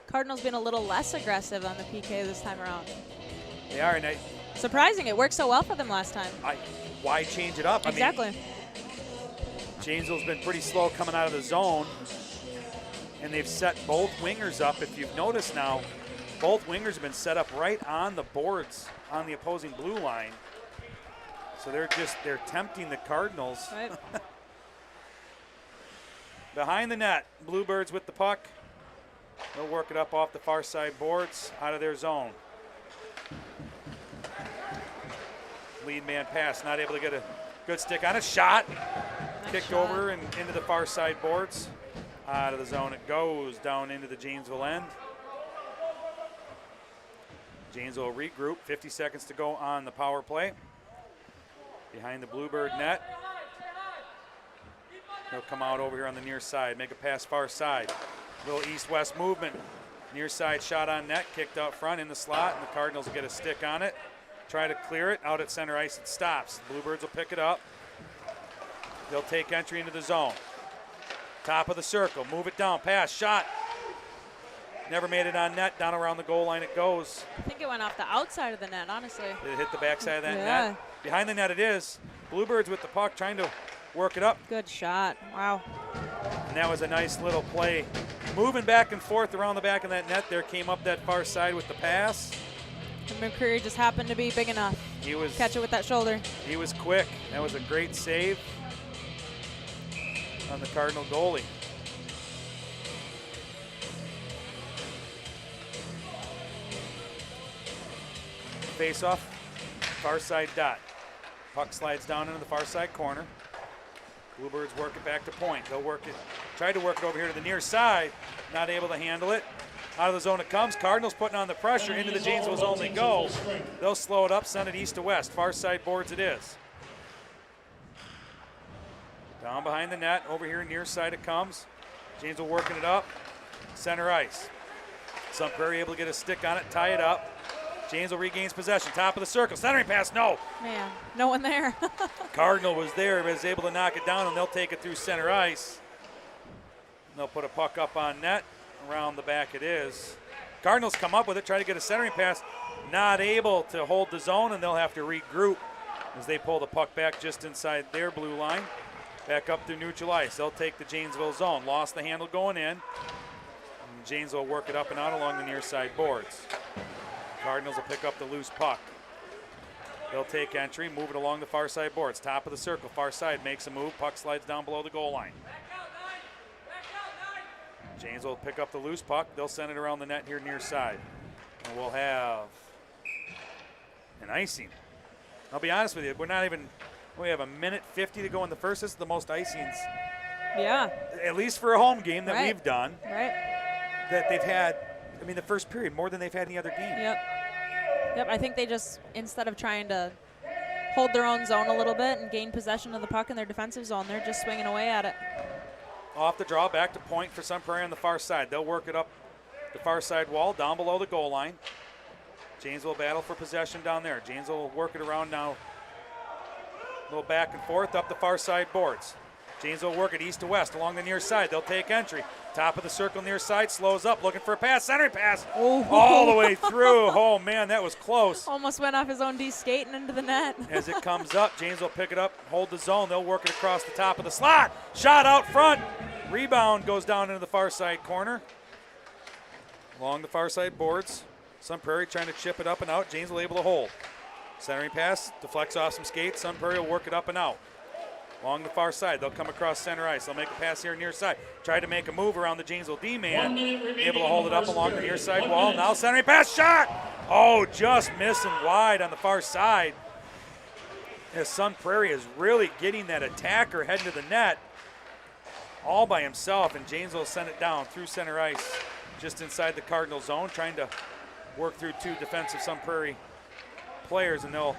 Speaker 3: Cardinals been a little less aggressive on the PK this time around.
Speaker 2: They are, and
Speaker 3: Surprising, it worked so well for them last time.
Speaker 2: why change it up?
Speaker 3: Exactly.
Speaker 2: I mean, Janesville's been pretty slow coming out of the zone, and they've set both wingers up. If you've noticed now, both wingers have been set up right on the boards on the opposing blue line. So they're tempting the Cardinals.
Speaker 3: Right.
Speaker 2: Behind the net, Bluebirds with the puck. They'll work it up off the far side boards out of their zone. Lead man pass, not able to get a good stick on it. Shot, kicked
Speaker 3: shot.
Speaker 2: over and into the far side boards. Out of the zone it goes, down into the Janesville end. Janesville regroup, 50 seconds to go on the power play. Behind the Bluebird net. He'll come out over here on the near side, make a pass far side. Little east-west movement. Near side shot on net, kicked out front in the slot, and the Cardinals will get a stick on it. Try to clear it, out at center ice it stops. The Bluebirds will pick it up. They'll take entry into the zone. Top of the circle, move it down, pass, shot. Never made it on net, down around the goal line it goes.
Speaker 3: I think it went off the outside of the net, honestly.
Speaker 2: Did it hit the backside of that
Speaker 3: Yeah.
Speaker 2: net? Behind the net it is. Bluebirds with the puck trying to work it up.
Speaker 3: Good shot. Wow.
Speaker 2: And that was a nice little play. Moving back and forth around the back of that net there, came up that far side with the pass.
Speaker 3: And McCreary just happened to be big enough.
Speaker 2: He was
Speaker 3: Catch it with that shoulder.
Speaker 2: He was quick. That was a great save on the Cardinal goalie. Face off, far side dot. Puck slides down into the far side corner. Bluebirds work it back to point. They'll work it, tried to work it over here to the near side, not able to handle it. Out of the zone it comes. Cardinals putting on the pressure, into the Janesville zone they go. They'll slow it up, send it east to west. Far side boards it is. Down behind the net, over here near side it comes. Janesville working it up, center ice. Sun Prairie able to get a stick on it, tie it up. Janesville regains possession, top of the circle, centering pass, no.
Speaker 3: Man, no one there.
Speaker 2: Cardinal was there, but was able to knock it down, and they'll take it through center ice. And they'll put a puck up on net. Around the back it is. Cardinals come up with it, try to get a centering pass, not able to hold the zone, and they'll have to regroup as they pull the puck back just inside their blue line. Back up through neutral ice. They'll take the Janesville zone. Lost the handle going in. And Janesville will work it up and out along the near side boards. Cardinals will pick up the loose puck. They'll take entry, move it along the far side boards. Top of the circle, far side makes a move. Puck slides down below the goal line. Janesville will pick up the loose puck. They'll send it around the net here near side. And we'll have an icing. I'll be honest with you, we have a minute 50 to go in the first. This is the most icings,
Speaker 3: Yeah.
Speaker 2: at least for a home game that
Speaker 3: Right.
Speaker 2: we've done,
Speaker 3: Right.
Speaker 2: that they've had, the first period, more than they've had any other game.
Speaker 3: Yep, I think they just, instead of trying to hold their own zone a little bit and gain possession of the puck in their defensive zone, they're just swinging away at it.
Speaker 2: Off the draw, back to point for Sun Prairie on the far side. They'll work it up the far side wall, down below the goal line. Janesville battle for possession down there. Janesville will work it around now. A little back and forth up the far side boards. Janesville will work it east to west along the near side. They'll take entry. Top of the circle near side, slows up, looking for a pass. Centering pass all the way through. Oh, man, that was close.
Speaker 3: Almost went off his own D skating into the net.
Speaker 2: As it comes up, Janesville will pick it up, hold the zone. They'll work it across the top of the slot. Shot out front. Rebound goes down into the far side corner. Along the far side boards. Sun Prairie trying to chip it up and out. Janesville able to hold. Centering pass, deflects off some skates. Sun Prairie will work it up and out. Along the far side, they'll come across center ice. They'll make a pass here near side. Tried to make a move around the Janesville D-man. Able to hold it up along the near side wall. Now centering pass, shot! Oh, just missing wide on the far side. As Sun Prairie is really getting that attacker heading to the net all by himself, and Janesville sent it down through center ice just inside the Cardinal zone, trying to work through two defensive Sun Prairie players, and they'll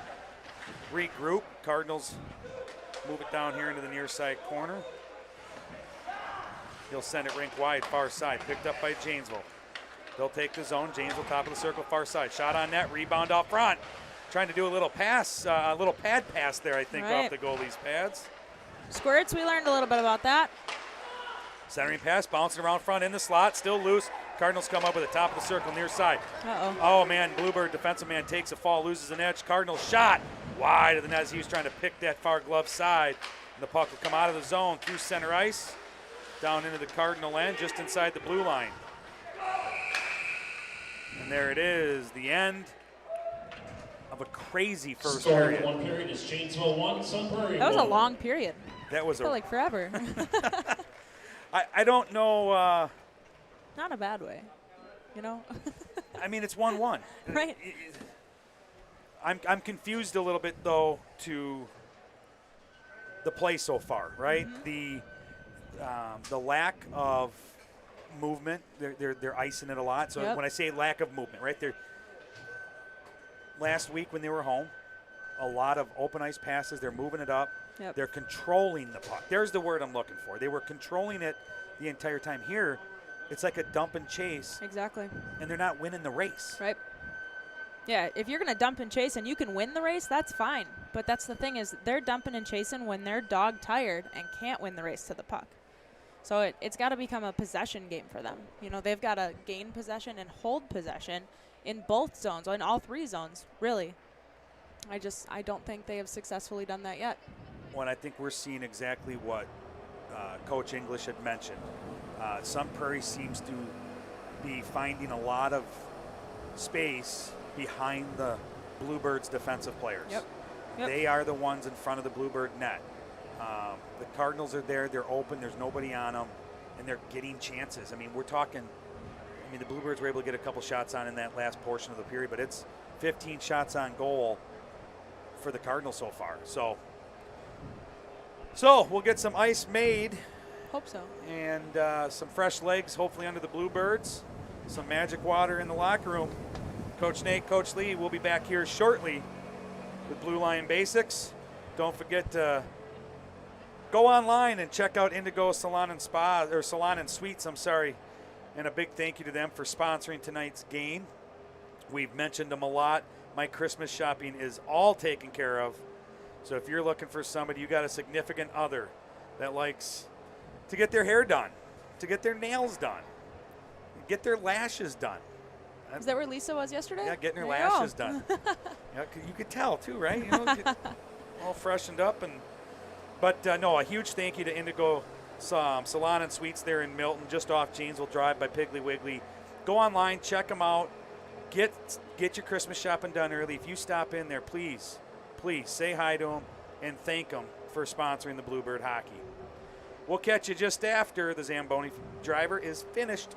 Speaker 2: regroup. Cardinals move it down here into the near side corner. He'll send it rink wide, far side, picked up by Janesville. They'll take the zone. Janesville top of the circle, far side. Shot on net, rebound out front. Trying to do a little pass, a little pad pass there, I think,
Speaker 3: Right.
Speaker 2: off the goalie's pads.
Speaker 3: Squirts, we learned a little bit about that.
Speaker 2: Centering pass, bouncing around front in the slot, still loose. Cardinals come up with the top of the circle, near side.
Speaker 3: Uh-oh.
Speaker 2: Oh, man, Bluebird defensive man takes a fall, loses an edge. Cardinals shot wide of the net as he was trying to pick that far glove side. And the puck will come out of the zone through center ice, down into the Cardinal end, just inside the blue line. And there it is, the end of a crazy first
Speaker 4: Score
Speaker 2: period.
Speaker 4: of one period is Janesville 1, Sun Prairie
Speaker 3: That was a
Speaker 4: 1.
Speaker 3: long period.
Speaker 2: That was
Speaker 3: Felt like forever.
Speaker 2: I don't know.
Speaker 3: Not in a bad way, you know?
Speaker 2: I mean, it's 1-1.
Speaker 3: Right.
Speaker 2: I'm confused a little bit though to the play so far. Right, the lack of movement. They're icing it a lot. So
Speaker 3: Yep.
Speaker 2: when I say lack of movement, right there. Last week when they were home, a lot of open ice passes. They're moving it up.
Speaker 3: Yep.
Speaker 2: They're controlling the puck. There's the word I'm looking for. They were controlling it the entire time. Here, it's like a dump and chase,
Speaker 3: Exactly.
Speaker 2: and they're not winning the race.
Speaker 3: Right. Yeah, if you're going to dump and chase and you can win the race, that's fine. But that's the thing is they're dumping and chasing when they're dog tired and can't win the race to the puck. So it's got to become a possession game for them. You know, they've got to gain possession and hold possession in both zones, in all three zones, really. I don't think they have successfully done that yet.
Speaker 2: When I think we're seeing exactly what Coach English had mentioned. Sun Prairie seems to be finding a lot of space behind the Bluebirds' defensive players.
Speaker 3: Yep.
Speaker 2: They are the ones in front of the Bluebird net. The Cardinals are there. They're open. There's nobody on them, and they're getting chances. I mean, we're talking – I mean, the Bluebirds were able to get a couple shots on in that last portion of the period, but it's 15 shots on goal for the Cardinals so far. So we'll get some ice made
Speaker 3: Hope so.
Speaker 2: and some fresh legs hopefully under the Bluebirds, some magic water in the locker room. Coach Nate, Coach Lee will be back here shortly with Blue Line Basics. Don't forget to go online and check out Indigo Salon and Spa, or Salon and Suites, and a big thank you to them for sponsoring tonight's game. We've mentioned them a lot. My Christmas shopping is all taken care of. So if you're looking for somebody, you got a significant other that likes to get their hair done, to get their nails done, get their lashes done.
Speaker 3: Is that where Lisa was yesterday?
Speaker 2: Yeah, getting her
Speaker 3: There you go.
Speaker 2: lashes done. Yeah, you could tell too, right? You know, get all freshened up. But no, a huge thank you to Indigo Salon and Suites there in Milton, just off Janesville Drive by Piggly Wiggly. Go online, check them out. Get your Christmas shopping done early. If you stop in there, please say hi to them and thank them for sponsoring the Bluebird hockey. We'll catch you just after the Zamboni driver is finished.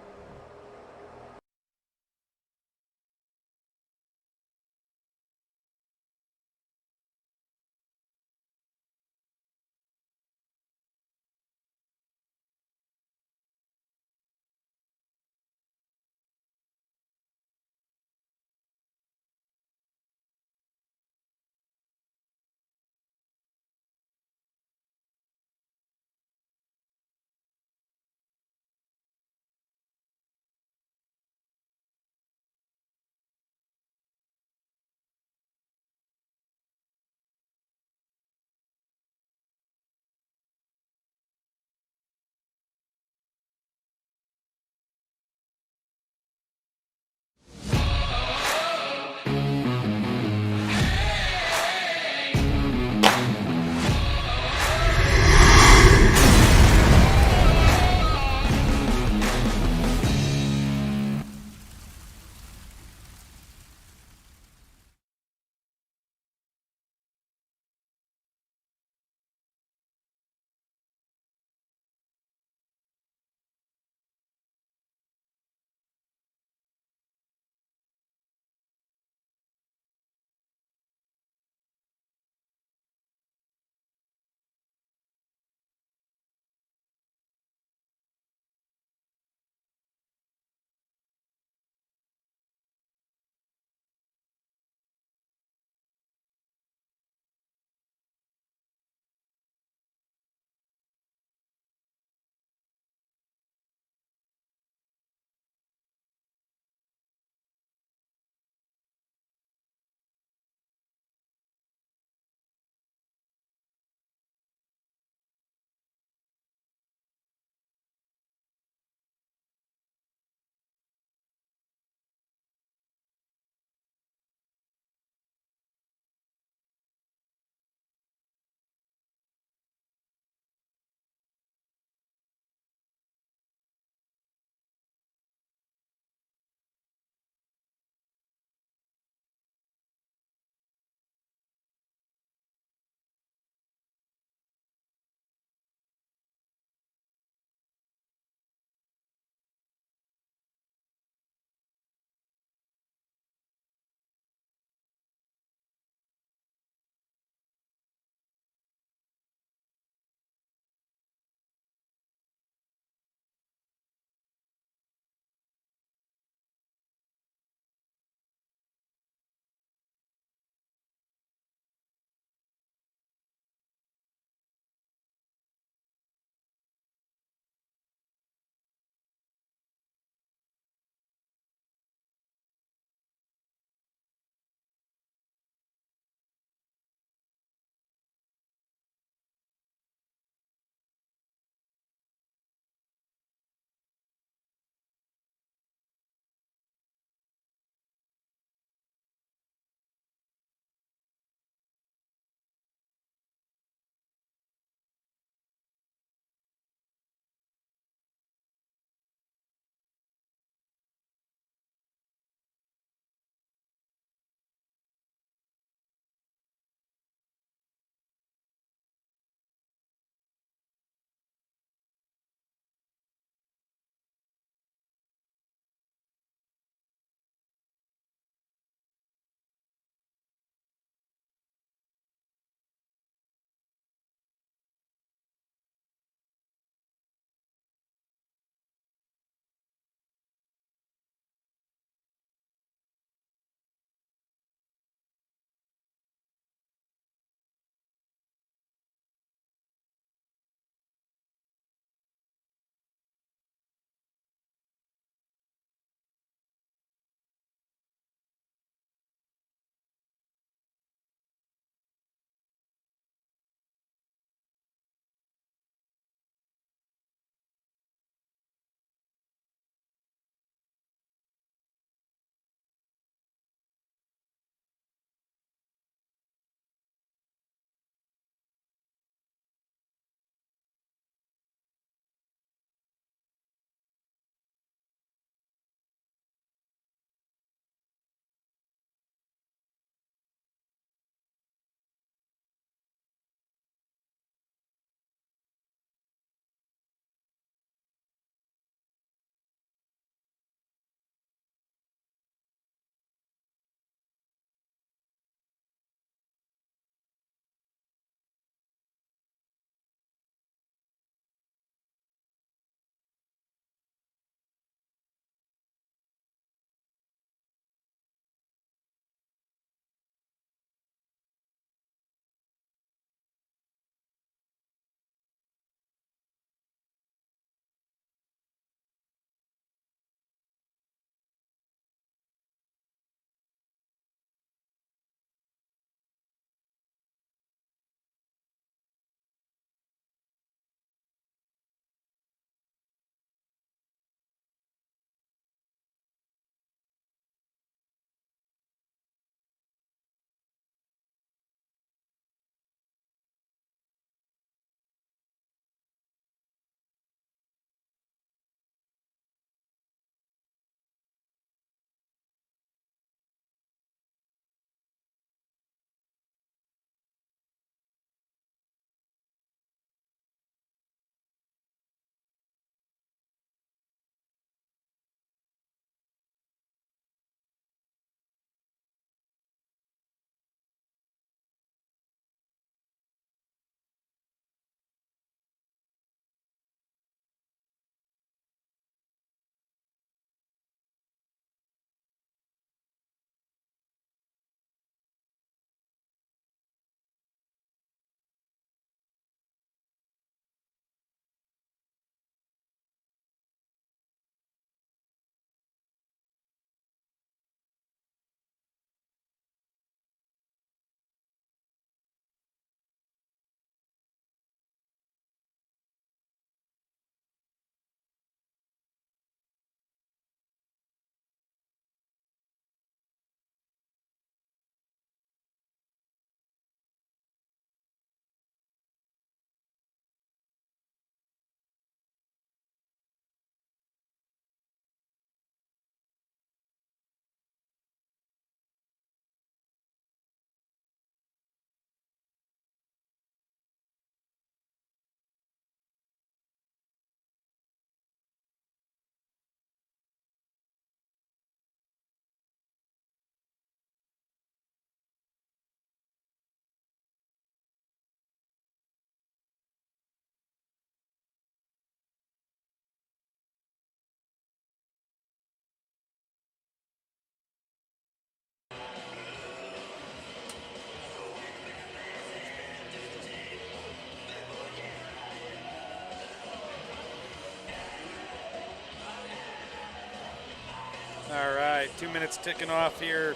Speaker 2: 2 minutes ticking off here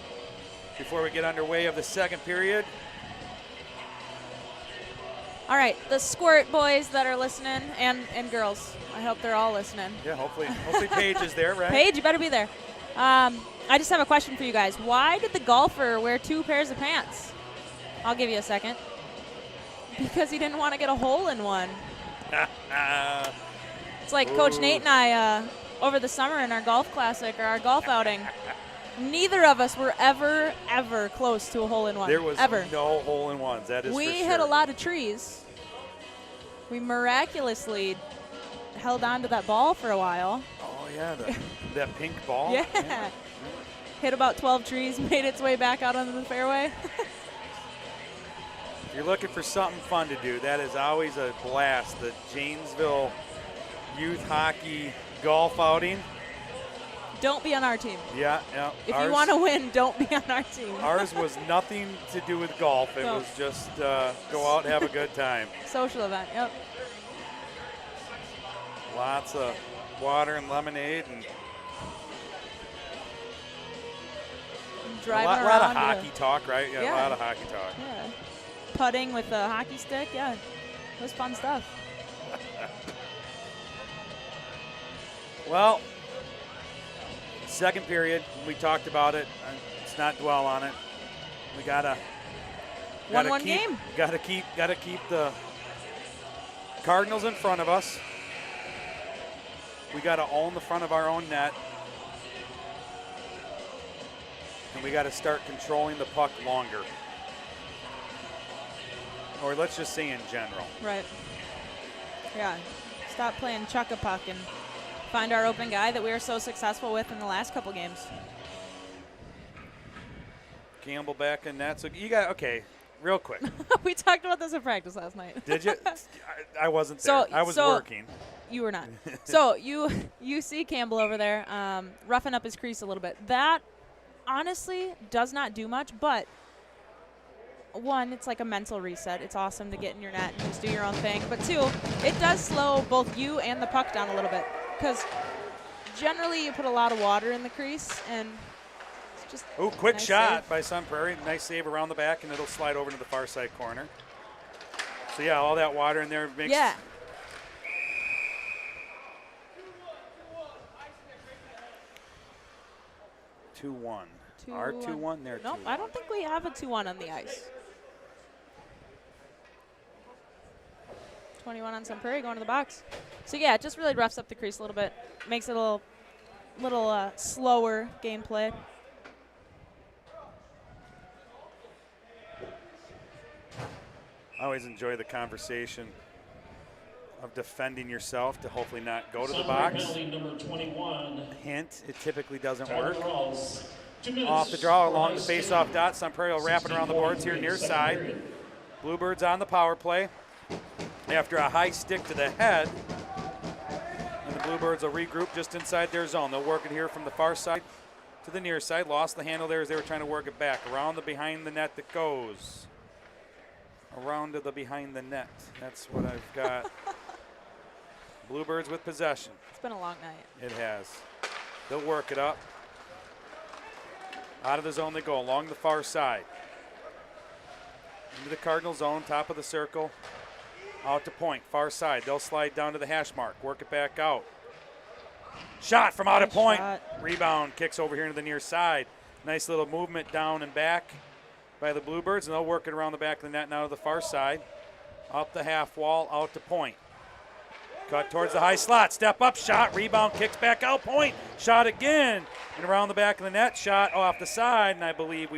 Speaker 2: before we get underway of the second period.
Speaker 3: All right, the Squirt boys that are listening, and girls. I hope they're all listening.
Speaker 2: Yeah, hopefully Paige is there, right?
Speaker 3: Paige, you better be there. I just have a question for you guys. Why did the golfer wear 2 pairs of pants? I'll give you a second. Because he didn't want to get a hole in one. It's like Coach Nate and I over the summer in our golf classic or our golf outing. Neither of us were ever close to a hole in one.
Speaker 2: There was
Speaker 3: ever.
Speaker 2: no hole in ones. That is
Speaker 3: We
Speaker 2: for sure.
Speaker 3: hit a lot of trees. We miraculously held on to that ball for a while.
Speaker 2: Oh yeah, that pink ball.
Speaker 3: Yeah. Hit about 12 trees, made its way back out onto the fairway.
Speaker 2: If you're looking for something fun to do, that is always a blast. The Janesville Youth Hockey Golf Outing.
Speaker 3: Don't be on our team.
Speaker 2: Yeah.
Speaker 3: If you want to win, don't be on our team.
Speaker 2: Ours was nothing to do with golf. It
Speaker 3: No.
Speaker 2: was just go out and have a good time.
Speaker 3: Social event, yep.
Speaker 2: Lots of water and lemonade and
Speaker 3: Driving
Speaker 2: a lot
Speaker 3: around.
Speaker 2: of hockey talk, right? Yeah,
Speaker 3: Yeah.
Speaker 2: a lot of hockey talk.
Speaker 3: Yeah. Putting with a hockey stick, yeah. It was fun stuff.
Speaker 2: Well, second period, we talked about it. Let's not dwell on it. We gotta
Speaker 3: 1-1 game.
Speaker 2: Gotta keep the Cardinals in front of us. We gotta own the front of our own net. And we gotta start controlling the puck longer. Or let's just say in general.
Speaker 3: Right. Yeah. Stop playing chuck-a-puck and find our open guy that we were so successful with in the last couple games.
Speaker 2: Campbell back in net. So you got, okay, real quick.
Speaker 3: We talked about this in practice last night.
Speaker 2: Did you? I wasn't there. I was working.
Speaker 3: You were not. So you see Campbell over there roughing up his crease a little bit. That honestly does not do much, but one, it's like a mental reset. It's awesome to get in your net and just do your own thing. But two, it does slow both you and the puck down a little bit because generally you put a lot of water in the crease and it's just
Speaker 2: Oh, quick
Speaker 3: nice
Speaker 2: shot
Speaker 3: save.
Speaker 2: by Sun Prairie. Nice save around the back, and it'll slide over to the far side corner. So, yeah, all that water in there makes
Speaker 3: Yeah.
Speaker 2: Two-one. Our 2-1, their 2-1.
Speaker 3: Nope, I don't think we have a 2-1 on the ice. 21 on Sun Prairie going to the box. So, yeah, it just really roughs up the crease a little bit. Makes it a little slower gameplay.
Speaker 2: I always enjoy the conversation of defending yourself to hopefully not go to the box.
Speaker 4: Penalty number 21.
Speaker 2: Hint, it typically doesn't
Speaker 4: Tyler
Speaker 2: work.
Speaker 4: Rawls. 2 minutes.
Speaker 2: Off the draw along the
Speaker 4: Rise
Speaker 2: face-off dot. Sun Prairie will wrap it around the boards here near side. Bluebirds on the power play. After a high stick to the head, and the Bluebirds will regroup just inside their zone. They'll work it here from the far side to the near side. Lost the handle there as they were trying to work it back. Around the behind the net that goes. Around to the behind the net. That's what I've got. Bluebirds with possession.
Speaker 3: It's been a long night.
Speaker 2: It has. They'll work it up. Out of the zone they go, along the far side. Into the Cardinal zone, top of the circle. Out to point, far side. They'll slide down to the hash mark, work it back out. Shot from out of
Speaker 3: Nice
Speaker 2: point.
Speaker 3: shot.
Speaker 2: Rebound, kicks over here to the near side. Nice little movement down and back by the Bluebirds, and they'll work it around the back of the net now to the far side. Up the half wall, out to point. Cut towards the high slot, step up, shot, rebound, kicks back out, point, shot again, and around the back of the net, shot off the side, and I believe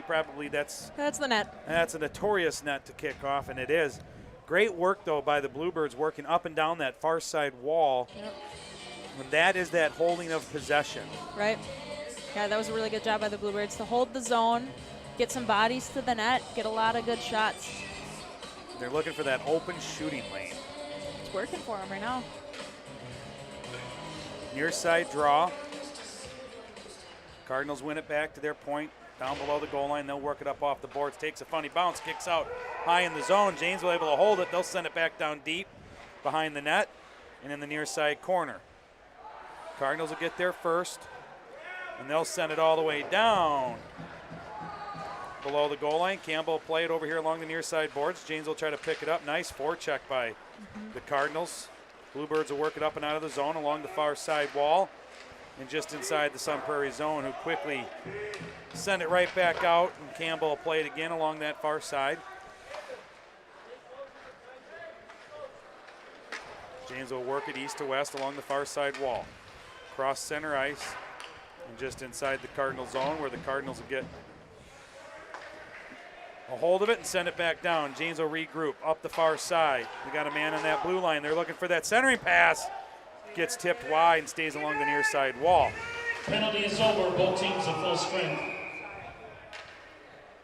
Speaker 2: that's
Speaker 3: That's the net.
Speaker 2: a notorious net to kick off, and it is. Great work, though, by the Bluebirds working up and down that far side wall, and that is that holding of possession.
Speaker 3: Right? Yeah, that was a really good job by the Bluebirds to hold the zone, get some bodies to the net, get a lot of good shots.
Speaker 2: They're looking for that open shooting lane.
Speaker 3: It's working for them right now.
Speaker 2: Near side draw. Cardinals win it back to their point. Down below the goal line, they'll work it up off the boards. Takes a funny bounce, kicks out high in the zone. Janesville able to hold it. They'll send it back down deep behind the net and in the near side corner. Cardinals will get there first. And they'll send it all the way down below the goal line. Campbell will play it over here along the near side boards. James will try to pick it up. Nice forecheck by the Cardinals. Bluebirds will work it up and out of the zone along the far side wall. And just inside the Sun Prairie zone, who quickly send it right back out. And Campbell will play it again along that far side. James will work it east to west along the far side wall. Cross center ice and just inside the Cardinal zone where the Cardinals will get a hold of it and send it back down. James will regroup up the far side. We got a man on that blue line. They're looking for that centering pass. Gets tipped wide and stays along the near side wall.
Speaker 4: Penalty is over. Both teams at full strength.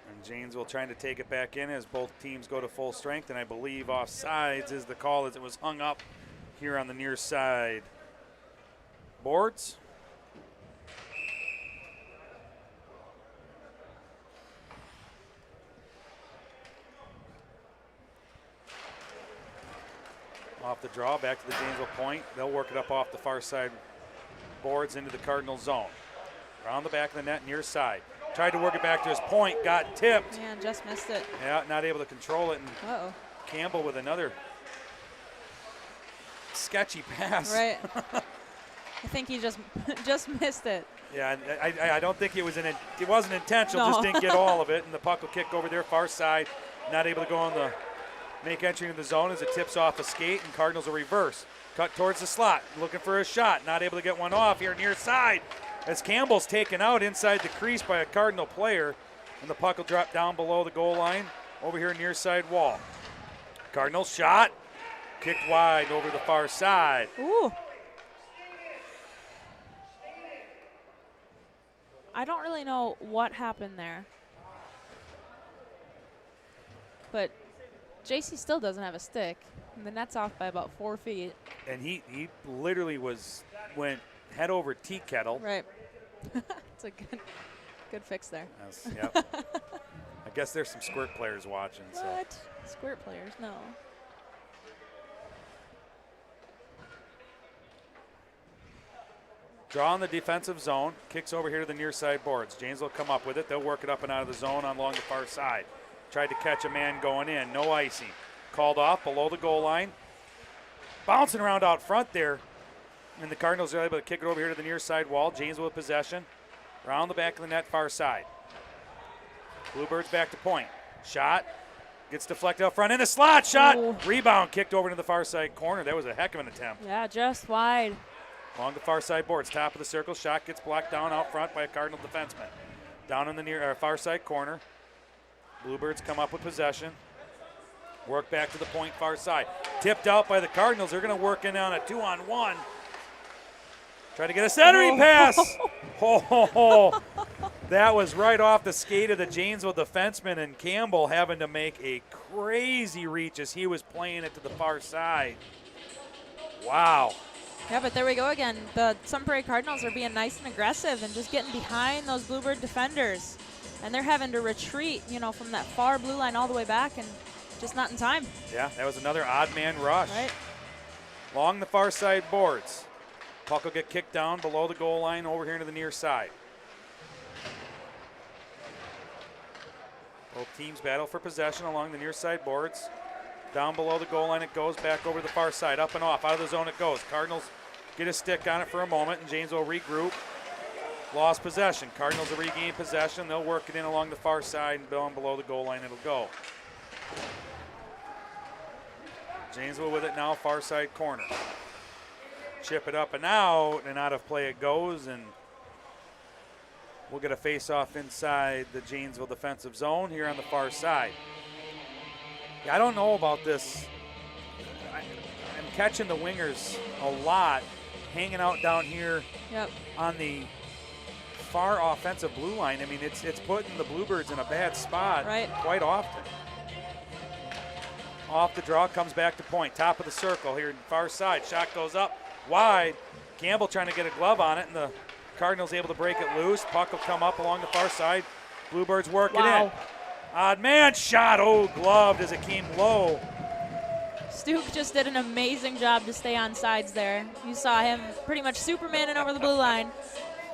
Speaker 2: And Janesville trying to take it back in as both teams go to full strength. And I believe offsides is the call as it was hung up here on the near side boards. Off the draw, back to the Janesville point. They'll work it up off the far side boards into the Cardinal zone. Around the back of the net, near side. Tried to work it back to his point, got tipped.
Speaker 3: Man, just missed it.
Speaker 2: Yeah, not able to control it. And
Speaker 3: Uh-oh.
Speaker 2: Campbell with another sketchy pass.
Speaker 3: Right. I think he just missed it.
Speaker 2: Yeah, and I don't think it wasn't intentional,
Speaker 3: No.
Speaker 2: just didn't get all of it. And the puck will kick over there, far side. Not able to go on the make entry into the zone as it tips off a skate, and Cardinals will reverse. Cut towards the slot, looking for a shot. Not able to get one off here near side as Campbell's taken out inside the crease by a Cardinal player, and the puck will drop down below the goal line over here near side wall. Cardinals shot, kicked wide over the far side.
Speaker 3: Ooh. I don't really know what happened there. But JC still doesn't have a stick. And the net's off by about 4 feet.
Speaker 2: And he literally went head over tea kettle.
Speaker 3: Right. It's a good fix there.
Speaker 2: Yep. I guess there's some squirt players watching. So.
Speaker 3: What? Squirt players? No.
Speaker 2: Draw in the defensive zone. Kicks over here to the near side boards. James will come up with it. They'll work it up and out of the zone along the far side. Tried to catch a man going in. No icing. Called off below the goal line. Bouncing around out front there. And the Cardinals are able to kick it over here to the near side wall. James with possession. Around the back of the net, far side. Bluebirds back to point. Shot. Gets deflected out front in the slot. Shot.
Speaker 3: Ooh.
Speaker 2: Rebound kicked over to the far side corner. That was a heck of an attempt.
Speaker 3: Yeah, just wide.
Speaker 2: Along the far side boards, top of the circle. Shot gets blocked down out front by a Cardinal defenseman. Down in the far side corner. Bluebirds come up with possession. Work back to the point far side. Tipped out by the Cardinals. They're going to work in on a 2-on-1. Try to get a centering pass. Oh, that was right off the skate of the Janesville defenseman, and Campbell having to make a crazy reach as he was playing it to the far side. Wow.
Speaker 3: Yeah, but there we go again. The Sun Prairie Cardinals are being nice and aggressive and just getting behind those Bluebird defenders. And they're having to retreat, from that far blue line all the way back and just not in time.
Speaker 2: Yeah, that was another odd man rush.
Speaker 3: Right.
Speaker 2: Along the far side boards. Puck will get kicked down below the goal line over here to the near side. Both teams battle for possession along the near side boards. Down below the goal line it goes, back over the far side, up and off, out of the zone it goes. Cardinals get a stick on it for a moment, and James will regroup. Lost possession. Cardinals will regain possession. They'll work it in along the far side, and down below the goal line it'll go. Janesville with it now, far side corner. Chip it up and out of play it goes, and we'll get a face-off inside the Janesville defensive zone here on the far side. Yeah, I don't know about this. I'm catching the wingers a lot, hanging out down here on the far offensive blue line. I mean, it's putting the Bluebirds in a bad spot quite often. Off the draw, comes back to point. Top of the circle here, far side. Shot goes up, wide. Campbell trying to get a glove on it, and the Cardinals able to break it loose. Puck will come up along the far side. Bluebirds work it in. Odd man shot, gloved as it came low.
Speaker 3: Stuke just did an amazing job to stay on sides there. You saw him pretty much Supermaning over the blue line.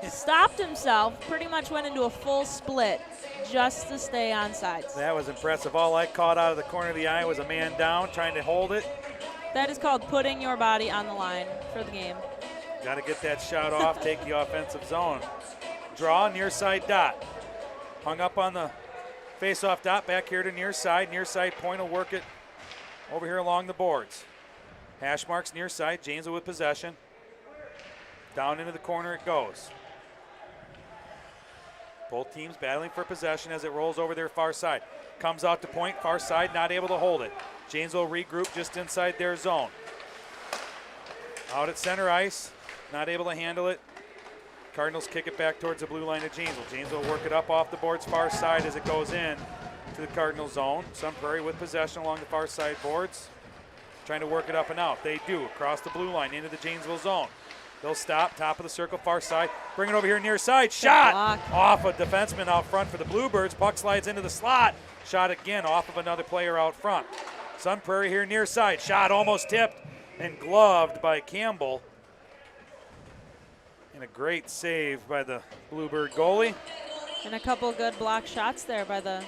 Speaker 3: stopped himself, pretty much went into a full split just to stay on sides.
Speaker 2: That was impressive. All I caught out of the corner of the eye was a man down trying to hold it.
Speaker 3: That is called putting your body on the line for the game.
Speaker 2: Got to get that shot off, take the offensive zone. Draw, near side dot. Hung up on the face-off dot, back here to near side. Near side point will work it over here along the boards. Hash marks near side, Janesville with possession. Down into the corner it goes. Both teams battling for possession as it rolls over their far side. Comes out to point, far side, not able to hold it. Janesville regroup just inside their zone. Out at center ice, not able to handle it. Cardinals kick it back towards the blue line of Janesville. Janesville work it up off the boards far side as it goes in to the Cardinal zone. Sun Prairie with possession along the far side boards. Trying to work it up and out. They do, across the blue line into the Janesville zone. They'll stop, top of the circle, far side. Bring it over here near side. Shot off a defenseman out front for the Bluebirds. Puck slides into the slot. Shot again off of another player out front. Sun Prairie here near side. Shot almost tipped and gloved by Campbell. And a great save by the Bluebird goalie.
Speaker 3: And a couple good block shots there by the,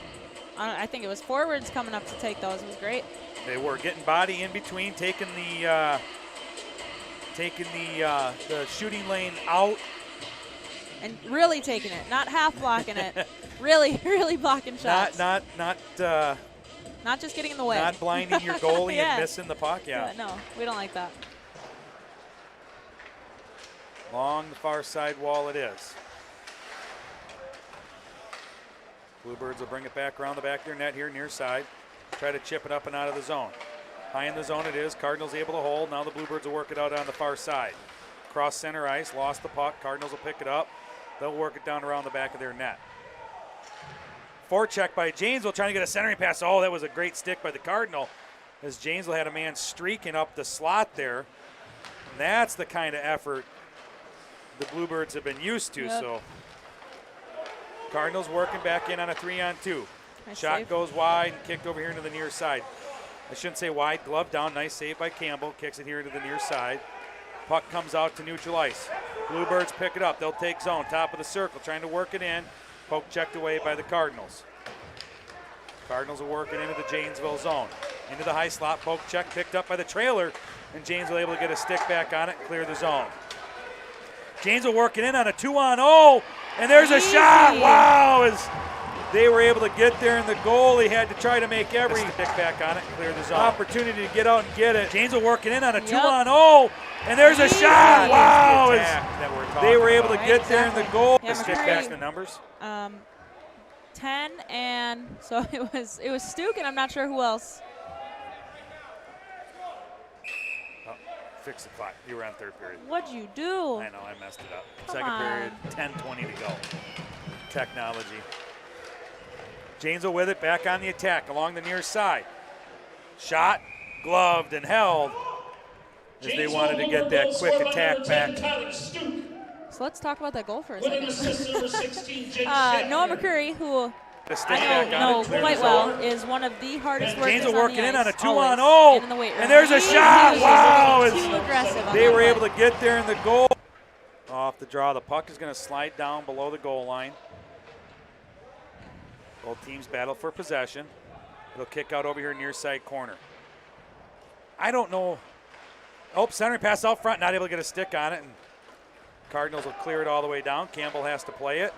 Speaker 3: I think it was forwards coming up to take those. It was great.
Speaker 2: They were getting body in between, taking the shooting lane out.
Speaker 3: And really taking it, not half blocking it. really blocking shots.
Speaker 2: Not
Speaker 3: just getting in the way.
Speaker 2: Not blinding your goalie
Speaker 3: Yeah.
Speaker 2: and missing the puck. Yeah.
Speaker 3: No, we don't like that.
Speaker 2: Along the far side wall it is. Bluebirds will bring it back around the back of their net here near side. Try to chip it up and out of the zone. High in the zone it is. Cardinals able to hold. Now the Bluebirds will work it out on the far side. Cross center ice, lost the puck. Cardinals will pick it up. They'll work it down around the back of their net. Forecheck by Janesville trying to get a centering pass. Oh, that was a great stick by the Cardinal as Janesville had a man streaking up the slot there. And that's the kind of effort the Bluebirds have been used to.
Speaker 3: Yep.
Speaker 2: So Cardinals working back in on a 3-on-2.
Speaker 3: Nice
Speaker 2: Shot
Speaker 3: save.
Speaker 2: goes wide and kicked over here into the near side. I shouldn't say wide, glove down. Nice save by Campbell. Kicks it here into the near side. Puck comes out to neutral ice. Bluebirds pick it up. They'll take zone. Top of the circle, trying to work it in. Poke checked away by the Cardinals. Cardinals will work it into the Janesville zone. Into the high slot. Poke check picked up by the trailer. And Janesville able to get a stick back on it and clear the zone. Janesville working in on a 2-on-0. And there's a shot. Wow. As they were able to get there, and the goalie had to try to make every stick back on it and clear the zone. Opportunity to get out and get it. Janesville working in on a 2-on-0. And there's a shot. Wow. As they were able to get there, and the goal.
Speaker 3: Yeah,
Speaker 2: The stick back to the numbers.
Speaker 3: 10 and so it was Stuke and I'm not sure who else.
Speaker 2: Oh, fix the clock. You were on third period.
Speaker 3: What'd you do?
Speaker 2: I know, I messed it up.
Speaker 3: Come
Speaker 2: Second
Speaker 3: on.
Speaker 2: period, 10:20 to go. Technology. Janesville with it, back on the attack along the near side. Shot, gloved, and held as they wanted to get that quick attack back.
Speaker 3: So let's talk about that goal for a
Speaker 4: Winning
Speaker 3: second.
Speaker 4: assist number 16, Jake
Speaker 3: Noah McCurry, who
Speaker 2: The stick
Speaker 3: I
Speaker 2: back on
Speaker 3: know
Speaker 2: it, clear
Speaker 3: quite
Speaker 2: the
Speaker 3: well,
Speaker 2: zone.
Speaker 3: is one of the hardest workers
Speaker 2: Janesville
Speaker 3: on
Speaker 2: working
Speaker 3: the
Speaker 2: in on a
Speaker 3: ice,
Speaker 2: 2-on-0.
Speaker 3: always, and in the weight room.
Speaker 2: And there's a
Speaker 3: He
Speaker 2: shot.
Speaker 3: is
Speaker 2: Wow.
Speaker 3: too aggressive on
Speaker 2: They
Speaker 3: that
Speaker 2: were able
Speaker 3: play.
Speaker 2: to get there in the goal. Off the draw, the puck is going to slide down below the goal line. Both teams battle for possession. It'll kick out over here near side corner. I don't know. Oh, centering pass out front, not able to get a stick on it. And Cardinals will clear it all the way down. Campbell has to play it.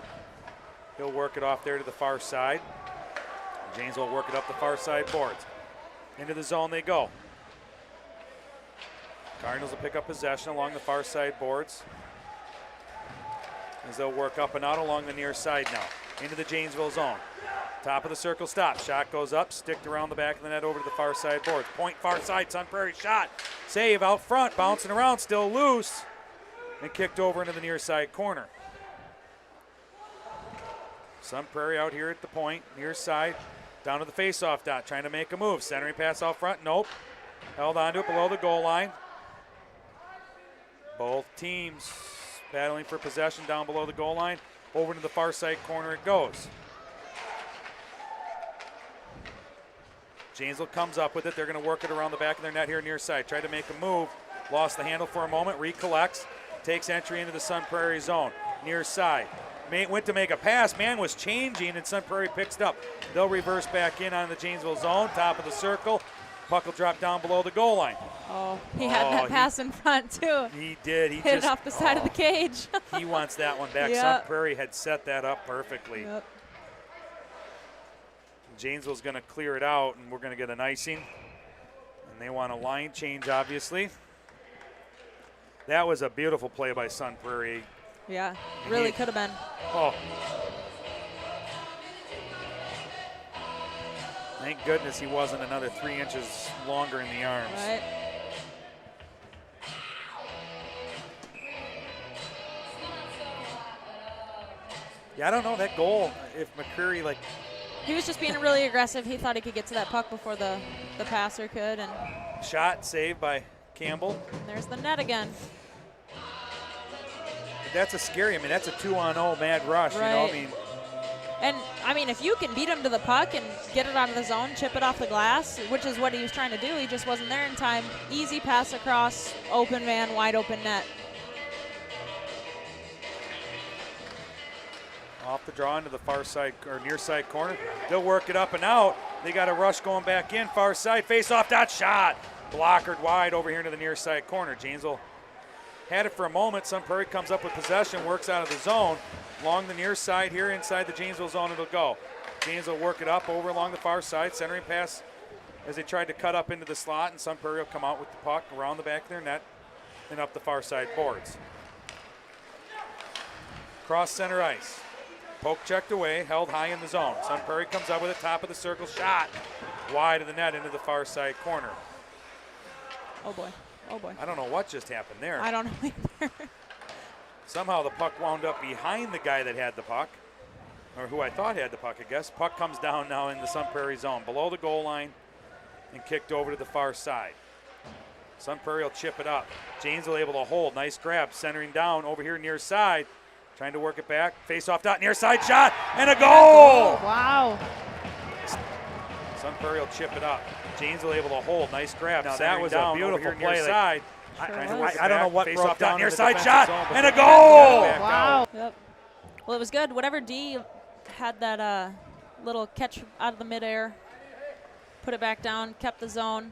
Speaker 2: He'll work it off there to the far side. James will work it up the far side boards. Into the zone they go. Cardinals will pick up possession along the far side boards as they'll work up and out along the near side now. Into the Janesville zone. Top of the circle stop. Shot goes up, sticked around the back of the net over to the far side boards. Point far side, Sun Prairie shot. Save out front, bouncing around, still loose. And kicked over into the near side corner. Sun Prairie out here at the point, near side, down to the face-off dot, trying to make a move. Centering pass out front, nope. Held onto it below the goal line. Both teams battling for possession down below the goal line. Over to the far side corner it goes. Janesville comes up with it. They're going to work it around the back of their net here near side. Tried to make a move. Lost the handle for a moment. Recollects. Takes entry into the Sun Prairie zone. near side. Went to make a pass. Man was changing, and Sun Prairie picks it up. They'll reverse back in on the Janesville zone, top of the circle. Puck will drop down below the goal line.
Speaker 3: Oh, he had that pass in front, too.
Speaker 2: He did. He
Speaker 3: hit
Speaker 2: just,
Speaker 3: it off the side of the cage.
Speaker 2: He wants that one back.
Speaker 3: Yep.
Speaker 2: Sun Prairie had set that up perfectly.
Speaker 3: Yep.
Speaker 2: Janesville's going to clear it out, and we're going to get an icing. And they want a line change, obviously. That was a beautiful play by Sun Prairie.
Speaker 3: Yeah, really could have been.
Speaker 2: Oh. Thank goodness he wasn't another 3 inches longer in the arms.
Speaker 3: Right.
Speaker 2: Yeah, I don't know that goal. If McCreary, like,
Speaker 3: He was just being really aggressive. He thought he could get to that puck before the passer could, and
Speaker 2: shot saved by Campbell.
Speaker 3: there's the net again.
Speaker 2: That's a scary. I mean, that's a 2-on-0 mad rush.
Speaker 3: Right.
Speaker 2: You know, I mean,
Speaker 3: And, I mean, if you can beat him to the puck and get it out of the zone, chip it off the glass, which is what he was trying to do, he just wasn't there in time. Easy pass across, open man, wide open net.
Speaker 2: off the draw into the far side or near side corner. They'll work it up and out. They got a rush going back in. Far side, face off, that shot. Blockered wide over here into the near side corner. Janesville had it for a moment. Sun Prairie comes up with possession, works out of the zone. Along the near side here, inside the Janesville zone, it'll go. Janesville work it up over along the far side. Centering pass as they tried to cut up into the slot, and Sun Prairie will come out with the puck around the back of their net and up the far side boards. Cross center ice. Poke checked away, held high in the zone. Sun Prairie comes up with a top of the circle shot. Wide of the net into the far side corner.
Speaker 3: Oh, boy. Oh, boy.
Speaker 2: I don't know what just happened there.
Speaker 3: I don't know either.
Speaker 2: Somehow the puck wound up behind the guy that had the puck, or who I thought had the puck, I guess. Puck comes down now in the Sun Prairie zone, below the goal line, and kicked over to the far side. Sun Prairie will chip it up. Janesville able to hold. Nice grab, centering down over here near side. Trying to work it back. Face off dot, near side shot, and a goal!
Speaker 3: Wow.
Speaker 2: Sun Prairie will chip it up. Janesville able to hold. Nice grab. Now that was
Speaker 6: down
Speaker 2: a beautiful
Speaker 6: over here
Speaker 2: play.
Speaker 6: near
Speaker 2: side.
Speaker 3: Sure
Speaker 2: I don't know what
Speaker 6: Face
Speaker 2: broke
Speaker 6: off
Speaker 2: down
Speaker 6: down
Speaker 2: near
Speaker 6: in the
Speaker 2: side
Speaker 6: defensive
Speaker 2: shot,
Speaker 6: zone, but
Speaker 2: and a
Speaker 6: they
Speaker 2: goal!
Speaker 6: back
Speaker 3: Wow. Yep. Well, it was good. Whatever D had that little catch out of the midair, put it back down, kept the zone,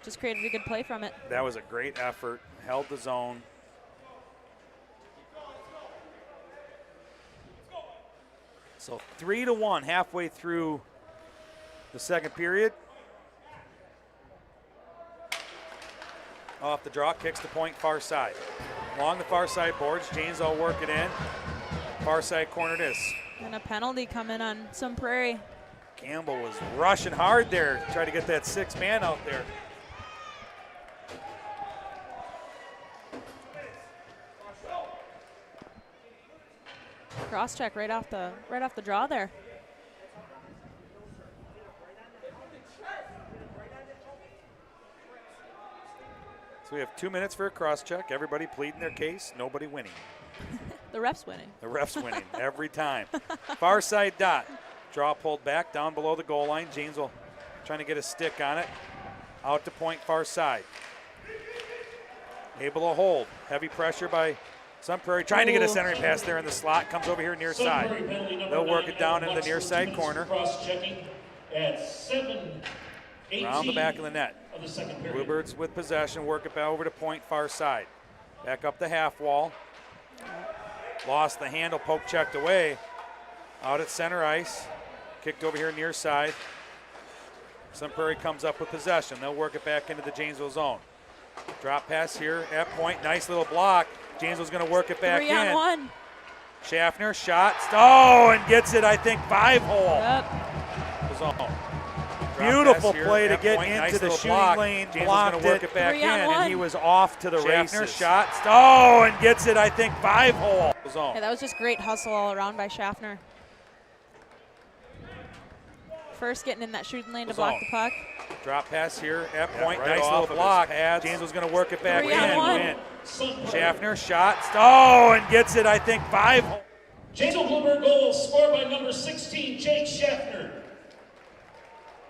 Speaker 3: just created a good play from it.
Speaker 2: That was a great effort. Held the zone. So 3-1 halfway through the second period. Off the draw, kicks the point far side. Along the far side boards, Janesville will work it in. Far side corner it is.
Speaker 3: And a penalty coming on Sun Prairie.
Speaker 2: Campbell was rushing hard there, try to get that sixth man out there.
Speaker 3: Cross check right off the draw there.
Speaker 2: So we have 2 minutes for a cross check. Everybody pleading their case, nobody winning.
Speaker 3: The ref's winning.
Speaker 2: The ref's winning every time. Far side dot. Draw pulled back down below the goal line. Janesville trying to get a stick on it. Out to point far side. Able to hold. Heavy pressure by Sun Prairie. Trying to get a centering pass there in the slot. Comes over here near side. They'll work it down in the near side corner.
Speaker 4: Cross-checking at 7:18
Speaker 2: Around the back of the net.
Speaker 4: of the second period.
Speaker 2: Bluebirds with possession. Work it back over to point far side. Back up the half wall. Lost the handle. Poke checked away. Out at center ice. Kicked over here near side. Sun Prairie comes up with possession. They'll work it back into the Janesville zone. Drop pass here at point. Nice little block. Janesville's going to work it back
Speaker 3: 3-on-1.
Speaker 2: Schaffner shot. Oh, and gets it, I think, 5-hole.
Speaker 3: Yep.
Speaker 2: The zone. Drop
Speaker 6: Beautiful
Speaker 2: pass here
Speaker 6: play to
Speaker 2: at
Speaker 6: get
Speaker 2: point.
Speaker 6: into
Speaker 2: Nice
Speaker 6: the
Speaker 2: little
Speaker 6: shooting
Speaker 2: block.
Speaker 6: lane,
Speaker 2: Janesville's
Speaker 6: blocked
Speaker 2: going to work
Speaker 6: it.
Speaker 2: it back in.
Speaker 3: 3-on-1.
Speaker 2: And he was off to the
Speaker 6: Schaffner
Speaker 2: races.
Speaker 6: shot.
Speaker 2: Oh, and gets it, I think, 5-hole. The zone.
Speaker 3: Yeah, that was just great hustle all around by Schaffner. First getting in that shooting lane to block
Speaker 2: Zone.
Speaker 3: the puck.
Speaker 2: Drop pass here at point.
Speaker 6: right
Speaker 2: Nice
Speaker 6: off
Speaker 2: little
Speaker 6: of his
Speaker 2: block.
Speaker 6: pads.
Speaker 2: Janesville's going to work it back
Speaker 3: 3-on-1.
Speaker 2: in. Schaffner shot. Oh, and gets it, I think, 5-hole.
Speaker 4: Janesville Bluebird goal scored by number 16, Jake Schaffner.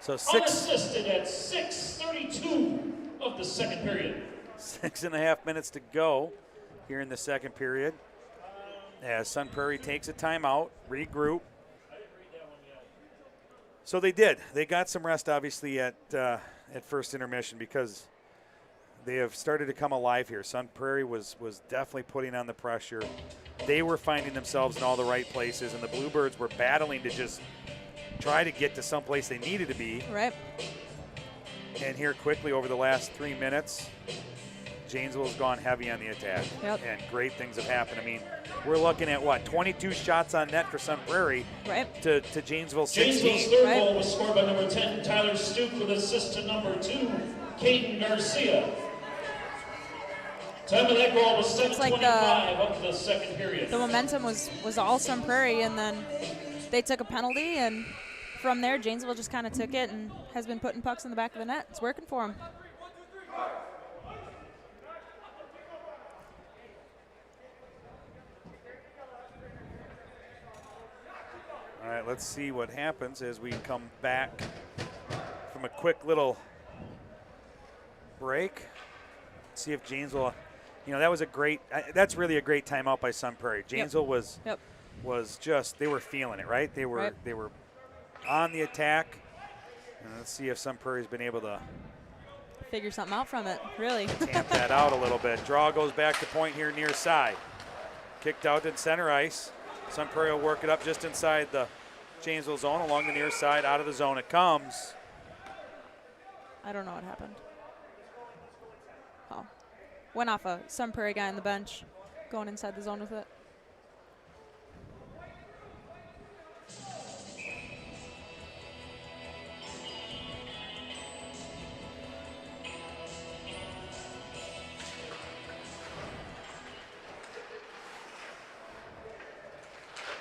Speaker 2: So
Speaker 4: Unassisted at 6:32 of the second period.
Speaker 2: 6.5 minutes to go here in the second period. as Sun Prairie takes a timeout, regroup. So they did. They got some rest, obviously, at first intermission because they have started to come alive here. Sun Prairie was definitely putting on the pressure. They were finding themselves in all the right places, and the Bluebirds were battling to just try to get to someplace they needed to be.
Speaker 3: Right.
Speaker 2: And here quickly over the last 3 minutes, Janesville's gone heavy on the attack.
Speaker 3: Yep.
Speaker 2: And great things have happened. I mean, we're looking at, 22 shots on net for Sun Prairie to Janesville 16.
Speaker 4: Janesville's third goal was scored by number 10, Tyler Stuke, with assist to number 2, Caden Garcia. Time of that goal was 7:25 up to the second period.
Speaker 3: The momentum was all Sun Prairie, and then they took a penalty, and from there, Janesville just kind of took it and has been putting pucks in the back of the net. It's working for them.
Speaker 2: All right, let's see what happens as we come back from a quick little break. See if Janesville, that was that's really a great timeout by Sun Prairie. Janesville was just, they were feeling it, right? They were on the attack. And let's see if Sun Prairie's been able to
Speaker 3: figure something out from it, really.
Speaker 2: tamp that out a little bit. Draw goes back to point here near side. Kicked out in center ice. Sun Prairie will work it up just inside the Janesville zone along the near side. Out of the zone it comes.
Speaker 3: I don't know what happened. Oh. Went off a Sun Prairie guy on the bench going inside the zone with it.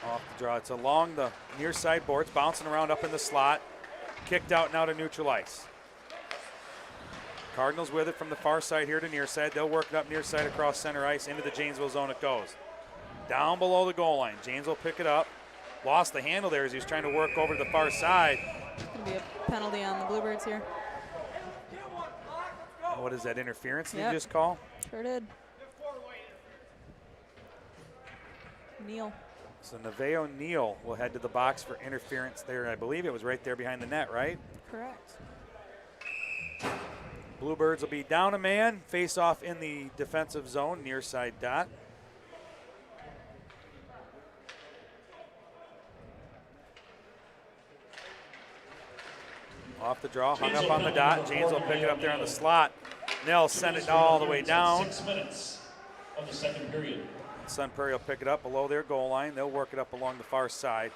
Speaker 2: Off the draw. It's along the near side boards, bouncing around up in the slot. Kicked out now to neutral ice. Cardinals with it from the far side here to near side. They'll work it up near side across center ice. Into the Janesville zone it goes. Down below the goal line. Janesville pick it up. Lost the handle there as he was trying to work over to the far side.
Speaker 3: It's going to be a penalty on the Bluebirds here.
Speaker 2: What is that, interference did
Speaker 3: Yep.
Speaker 2: you just call?
Speaker 3: Sure did. Neal.
Speaker 2: So Neve O'Neill will head to the box for interference there. I believe it was right there behind the net, right?
Speaker 3: Correct.
Speaker 2: Bluebirds will be down a man, face off in the defensive zone, near side dot. Off the draw, hung up on the dot. James will pick it up there on the slot. They'll send it all the way down.
Speaker 4: 6 minutes of the second period.
Speaker 2: Sun Prairie will pick it up below their goal line. They'll work it up along the far side.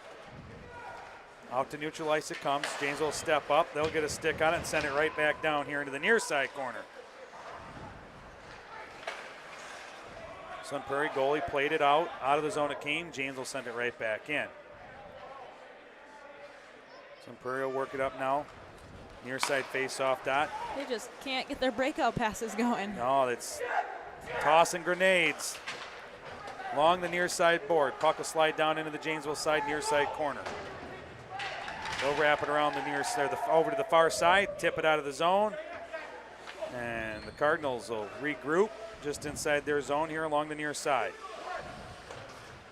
Speaker 2: Out to neutral ice it comes. James will step up. They'll get a stick on it and send it right back down here into the near side corner. Sun Prairie goalie played it out. Out of the zone it came. James will send it right back in. Sun Prairie will work it up now. Near side face-off dot.
Speaker 3: They just can't get their breakout passes going.
Speaker 2: No, it's tossing grenades along the near side board. Puck will slide down into the Janesville side near side corner. They'll wrap it around the near side, over to the far side, tip it out of the zone. And the Cardinals will regroup just inside their zone here along the near side.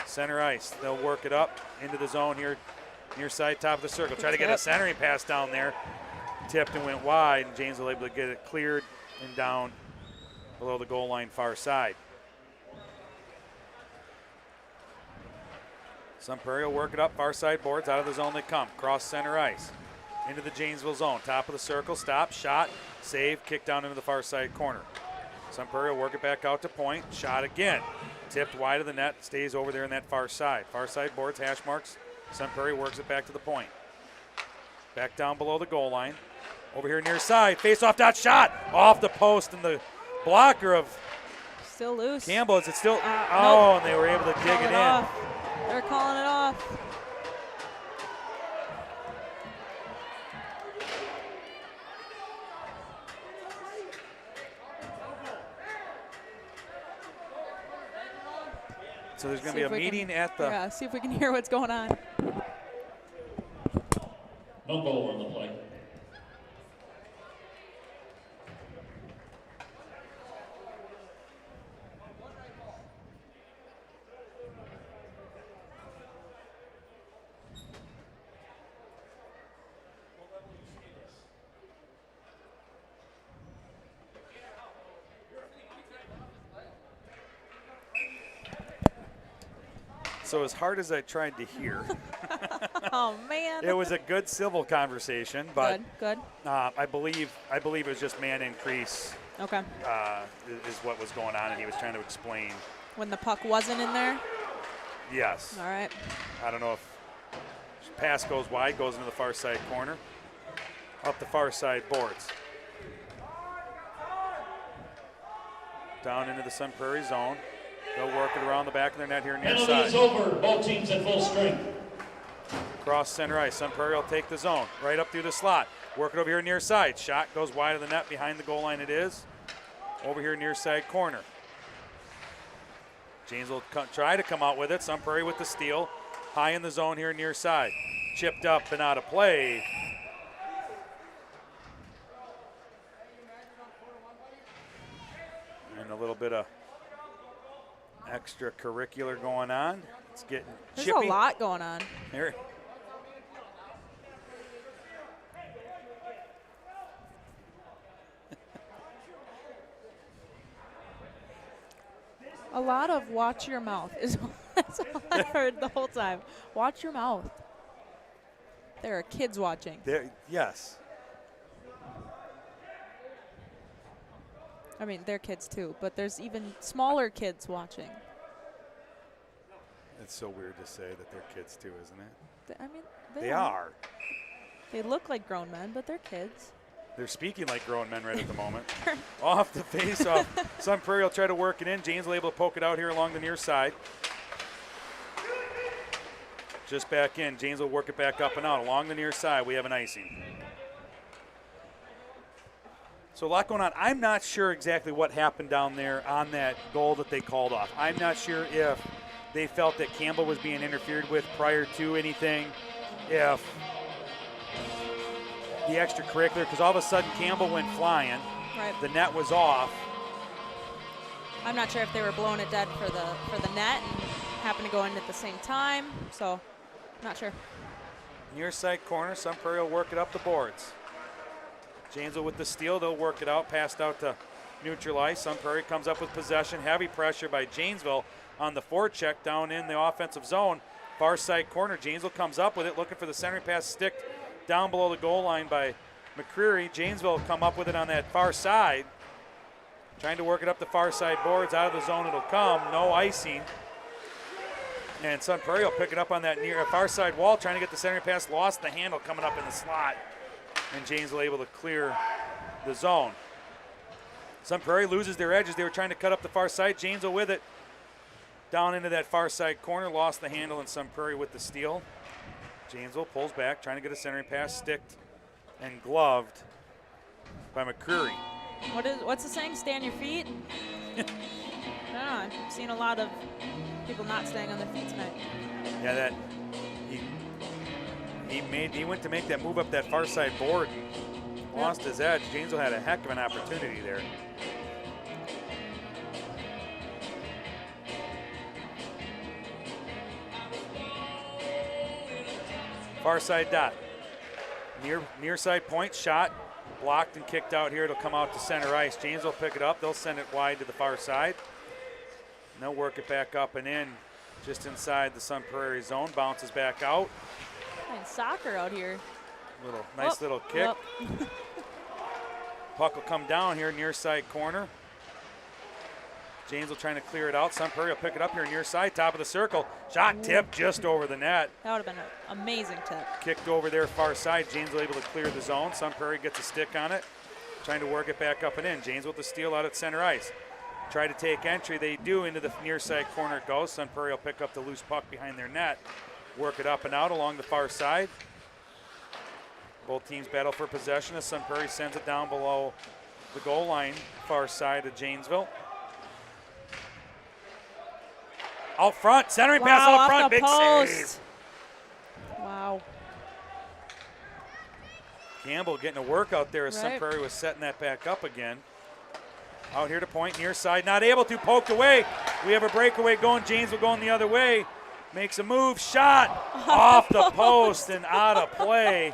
Speaker 2: Center ice, they'll work it up into the zone here, near side, top of the circle. Try to get a centering pass down there. Tipped and went wide, and James was able to get it cleared and down below the goal line far side. Sun Prairie will work it up, far side boards, out of the zone they come. Cross center ice, into the Janesville zone. Top of the circle, stop, shot, save, kick down into the far side corner. Sun Prairie will work it back out to point, shot again. Tipped wide of the net, stays over there in that far side. Far side boards, hash marks. Sun Prairie works it back to the point. Back down below the goal line. Over here near side, face-off dot shot off the post, and the blocker of
Speaker 3: Still loose.
Speaker 2: Campbell, is it still?
Speaker 3: Nope.
Speaker 2: And they were able to dig it in.
Speaker 3: Off. They're calling it off.
Speaker 2: So there's going to
Speaker 3: See
Speaker 2: be
Speaker 3: if
Speaker 2: a
Speaker 3: we
Speaker 2: meeting
Speaker 3: can-
Speaker 2: at the.
Speaker 3: Yeah, see if we can hear what's going on.
Speaker 4: No goal on the play.
Speaker 2: So as hard as I tried to hear,
Speaker 3: Oh man.
Speaker 2: it was a good civil conversation, but
Speaker 3: good.
Speaker 2: I believe it was just man increase
Speaker 3: Okay.
Speaker 2: is what was going on, and he was trying to explain.
Speaker 3: When the puck wasn't in there.
Speaker 2: Yes.
Speaker 3: All right.
Speaker 2: I don't know if pass goes wide, goes into the far side corner, up the far side boards. Down into the Sun Prairie zone. They'll work it around the back of their net here near
Speaker 4: Penalty
Speaker 2: side.
Speaker 4: is over. Both teams at full strength.
Speaker 2: Cross center ice. Sun Prairie will take the zone. Right up through the slot. Work it over here near side. Shot goes wide of the net. Behind the goal line it is. Over here near side corner. James will try to come out with it. Sun Prairie with the steal. High in the zone here near side. Chipped up and out of play. And a little bit of extracurricular going on. It's getting
Speaker 3: There's
Speaker 2: chippy.
Speaker 3: a lot going on.
Speaker 2: Here.
Speaker 3: A lot of watch your mouth is that's all I've heard the whole time. Watch your mouth. There are kids watching.
Speaker 2: Yes.
Speaker 3: I mean, they're kids too, but there's even smaller kids watching.
Speaker 2: It's so weird to say that they're kids too, isn't it?
Speaker 3: I mean,
Speaker 2: They are.
Speaker 3: They look like grown men, but they're kids.
Speaker 2: They're speaking like grown men right at the moment. Off the face-off. Sun Prairie will try to work it in. Janesville able to poke it out here along the near side. Just back in. Janesville will work it back up and out. Along the near side, we have an icing. So a lot going on. I'm not sure exactly what happened down there on that goal that they called off. I'm not sure if they felt that Campbell was being interfered with prior to anything, if the extracurricular, because all of a sudden Campbell went flying.
Speaker 3: Right.
Speaker 2: The net was off.
Speaker 3: I'm not sure if they were blowing it dead for the net and happened to go in at the same time. So, not sure.
Speaker 2: Near side corner, Sun Prairie will work it up the boards. Janesville with the steal, they'll work it out, passed out to neutral ice. Sun Prairie comes up with possession. Heavy pressure by Janesville on the forecheck down in the offensive zone. Far side corner, Janesville comes up with it, looking for the centering pass stick down below the goal line by McCreary. Janesville will come up with it on that far side. Trying to work it up the far side boards. Out of the zone it'll come. No icing. And Sun Prairie will pick it up on that near far side wall, trying to get the centering pass. Lost the handle coming up in the slot. And Janesville able to clear the zone. Sun Prairie loses their edges. They were trying to cut up the far side. Janesville with it. Down into that far side corner. Lost the handle, and Sun Prairie with the steal. Janesville pulls back, trying to get a centering pass sticked and gloved by McCreary.
Speaker 3: What's the saying? Stay on your feet? I don't know. I've seen a lot of people not staying on their feet tonight.
Speaker 2: Yeah, that he went to make that move up that far side board and lost his edge. Janesville had a heck of an opportunity there. Far side dot. Near side point, shot, blocked and kicked out here. It'll come out to center ice. James will pick it up. They'll send it wide to the far side. And they'll work it back up and in just inside the Sun Prairie zone. Bounces back out.
Speaker 3: Playing soccer out here.
Speaker 2: Nice little kick. Puck will come down here near side corner. James will trying to clear it out. Sun Prairie will pick it up here near side, top of the circle. Shot tipped just over the net.
Speaker 3: That would have been an amazing tip.
Speaker 2: Kicked over there far side. James will able to clear the zone. Sun Prairie gets a stick on it. Trying to work it back up and in. James with the steal out at center ice. Try to take entry. They do into the near side corner it goes. Sun Prairie will pick up the loose puck behind their net. Work it up and out along the far side. Both teams battle for possession as Sun Prairie sends it down below the goal line, far side of Janesville. Out front, centering pass out
Speaker 3: off
Speaker 2: front,
Speaker 3: the
Speaker 2: big
Speaker 3: post.
Speaker 2: save.
Speaker 3: Wow.
Speaker 2: Campbell getting a workout there as Sun
Speaker 3: Right.
Speaker 2: Prairie was setting that back up again. Out here to point, near side, not able to, poked away. We have a breakaway going, Janesville going the other way. Makes a move, shot off the post and out of play.